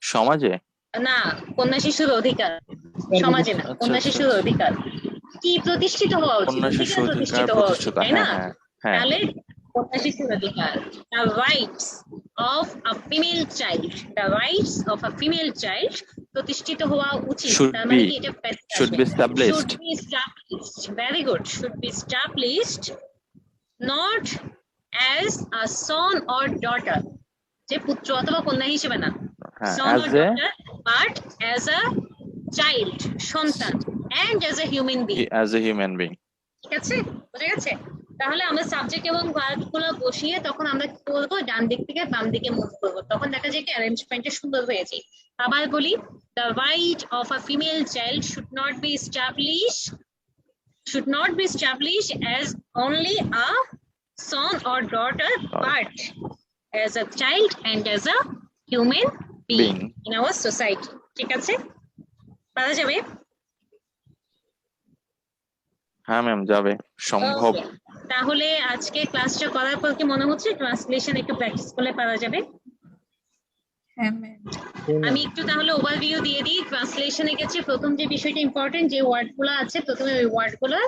সমাজে না, কন্যা শিশুর অধিকার, সমাজে না, কন্যা শিশুর অধিকার কি প্রতিষ্ঠিত হওয়া উচিত, কন্যা শিশু অধিকার প্রতিষ্ঠিত হওয়া উচিত, প্রতিষ্ঠিত, তাই না? হ্যাঁ হ্যাঁ তাহলে কন্যা শিশুর অধিকার, the rights of a female child, the rights of a female child প্রতিষ্ঠিত হওয়া উচিত। Should তার মানে be- কি এটা should be established. should be established, very good, should be established not as a son or daughter, যে পুত্র অথবা কন্যা হিসেবে না, হ্যাঁ son or as a daughter, but as a child, সন্তান, and as a human being, human being। ঠিক আছে, বুঝে গেছে? তাহলে আমরা সাবজেক্ট এবং ভার্ব গুলো বসিয়ে তখন আমরা কি করবো, ডান দিক থেকে বাম দিকে মুভ করবো, তখন দেখা যায় কি অ্যারেঞ্জমেন্টটা সুন্দর হয়েছে। আবার বলি, the right of a female child should not be established as only a son or daughter, but as a child and as a human being in our society, ঠিক আছে? পারা যাবে? হ্যাঁ ম্যাম যাবে সম্ভব। Okay. তাহলে আজকে ক্লাসটা করার পর কি মনে হচ্ছে ট্রান্সলেশন একটু প্র্যাকটিস করলে পারা যাবে? হ্যাঁ ম্যাম। আমি একটু তাহলে ওভারভিউ দিয়ে দিই। ট্রান্সলেশনে গেছে প্রথম যে বিষয়টা ইম্পর্টেন্ট, যে ওয়ার্ডগুলো আছে প্রথমে ওই ওয়ার্ডগুলো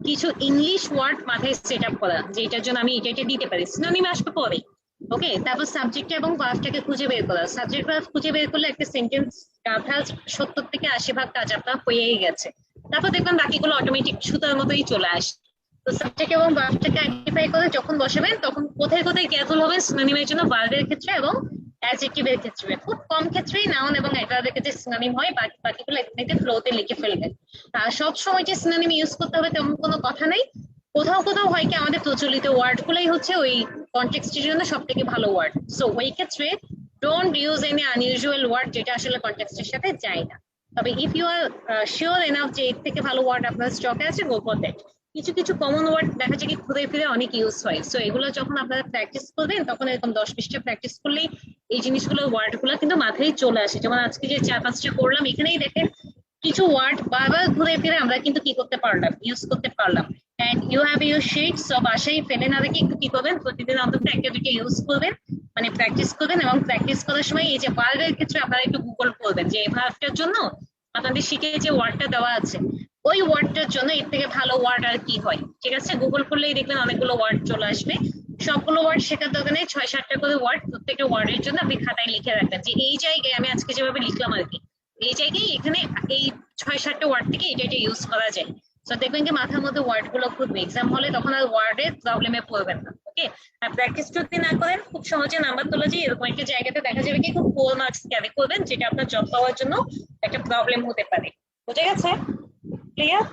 কিছু ইংলিশ ওয়ার্ড মাথায় সেট আপ করা, যে এটার জন্য আমি এটা দিতে পারি, সিনোনিম আসবে পরে। ওকে, তারপর সাবজেক্ট এবং ভার্বটাকে খুঁজে বের করা, সাবজেক্ট ভার্ব খুঁজে বের করলে একটা সেন্টেন্স গাঁথা 70 থেকে 80% কাজ আপনার হয়েই গেছে। তারপর দেখবেন বাকিগুলো অটোমেটিক সুতার মতোই চলে আসে। তো সাবজেক্ট এবং ভার্বটাকে আইডেন্টিফাই করে যখন বসাবেন তখন কোথায় কোথায় ক্যাজুয়াল হবে সিনোনিমের জন্য ভার্বের ক্ষেত্রে এবং অ্যাডজেক্টিভের ক্ষেত্রে, খুব কম ক্ষেত্রেই নাউন এবং অ্যাডভার্বের ক্ষেত্রে সিনোনিম হয়, বাকিগুলো এমনিতে ফ্লোতে লিখে ফেলবেন। আর সব সময় যে সিনোনিম ইউজ করতে হবে তেমন কোনো কথা নেই। কোথাও কোথাও হয় কি আমাদের প্রচলিত ওয়ার্ড গুলাই হচ্ছে ওই কনটেক্সটের জন্য সব থেকে ভালো ওয়ার্ড, সো ওই ক্ষেত্রে don't use any unusual word যেটা আসলে কনটেক্সটের সাথে যায় না। তবে if you are sure enough যে এর থেকে ভালো ওয়ার্ড আপনার স্টকে আছে, গো ফর দ্যাট। কিছু কিছু কমন ওয়ার্ড দেখা যায় কি ঘুরে ফিরে অনেক ইউজ হয়, সো এগুলো যখন আপনারা প্র্যাকটিস করবেন তখন এরকম 10-20টা প্র্যাকটিস করলেই এই জিনিসগুলো ওয়ার্ড গুলো কিন্তু মাথায় চলে আসে। যেমন আজকে যে 4-5টা করলাম, এখানেই দেখেন কিছু ওয়ার্ড বারবার ঘুরে ফিরে আমরা কিন্তু কি করতে পারলাম, ইউজ করতে পারলাম। And you have your sheet, so বাসায় ফেলে না রেখে একটু কি করবেন, প্রতিদিন অন্তত একটা দুটো ইউজ করবেন, মানে প্র্যাকটিস করবেন। এবং প্র্যাকটিস করার সময় এই যে ভার্বের ক্ষেত্রে আপনারা একটু গুগল করবেন যে এই ভার্বটার জন্য আপনাদের শিটে যে ওয়ার্ডটা দেওয়া আছে ওই ওয়ার্ডটার জন্য এর থেকে ভালো ওয়ার্ড আর কি হয়, ঠিক আছে? গুগল করলেই দেখবেন অনেকগুলো ওয়ার্ড চলে আসবে। সবগুলো ওয়ার্ড শেখার দরকার নেই, 6-7টা করে ওয়ার্ড প্রত্যেকটা ওয়ার্ডের জন্য আপনি খাতায় লিখে রাখবেন যে এই জায়গায় আমি আজকে যেভাবে লিখলাম আর কি, এই জায়গায় এখানে এই 6-7টা ওয়ার্ড থেকে এটা ইউজ করা যায়। তো দেখবেন কি মাথার মধ্যে ওয়ার্ড গুলো ঘুরবে, এক্সাম হলে তখন আর ওয়ার্ডের প্রবলেমে পড়বেন না। ওকে, আর প্র্যাকটিস যদি না করেন খুব সহজে নাম্বার তোলা যায়, এরকম একটা জায়গাতে দেখা যাবে কি খুব 4 মার্কস ক্যারি করবেন, যেটা আপনার জব পাওয়ার জন্য একটা প্রবলেম হতে পারে। বুঝে গেছে? ক্লিয়ার?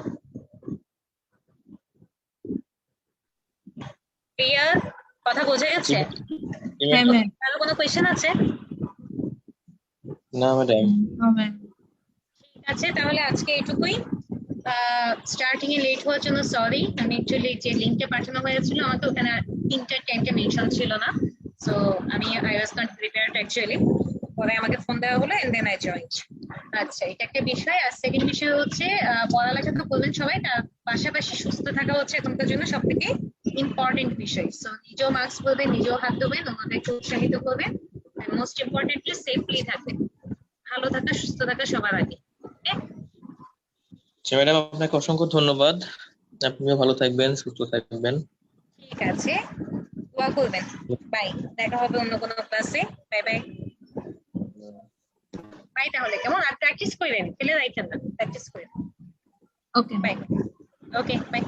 ক্লিয়ার? কথা বোঝা গেছে? হ্যাঁ ম্যাম। কারো কোনো কোয়েশ্চেন আছে? না ম্যাডাম। হ্যাঁ ম্যাম। ঠিক আছে, তাহলে আজকে এইটুকুই। স্টার্টিং এ লেট হওয়ার জন্য সরি, আমি অ্যাকচুয়ালি যে লিংকটা পাঠানো হয়েছিল আমাকে ওখানে 3টা মেনশন ছিল না, সো আমি I was not prepared actually. পরে আমাকে ফোন দেওয়া হলো এন্ড দেন আই জয়েন্ট। আচ্ছা, এটা একটা বিষয়। আর সেকেন্ড বিষয় হচ্ছে পড়ালেখা তো করবেন সবাই, তার পাশাপাশি সুস্থ থাকা হচ্ছে এখনকার জন্য সব থেকে ইম্পর্টেন্ট বিষয়। সো নিজেও মাস্ক পরবেন, নিজেও হাত ধোবেন, অন্যদেরকে উৎসাহিত করবেন, মোস্ট ইম্পর্টেন্টলি সেফলি থাকবেন। ভালো থাকা সুস্থ থাকা সবার আগে। আচ্ছা ম্যাডাম, আপনাকে অসংখ্য ধন্যবাদ। আপনিও ভালো থাকবেন, সুস্থ থাকবেন। ঠিক আছে, দোয়া করবেন। বাই, দেখা হবে অন্য কোনো ক্লাসে। Bye bye. বাই তাহলে, কেমন? আর প্র্যাকটিস করেন, ফেলে রাখেন না, প্র্যাকটিস করেন। Okay bye. Okay, by.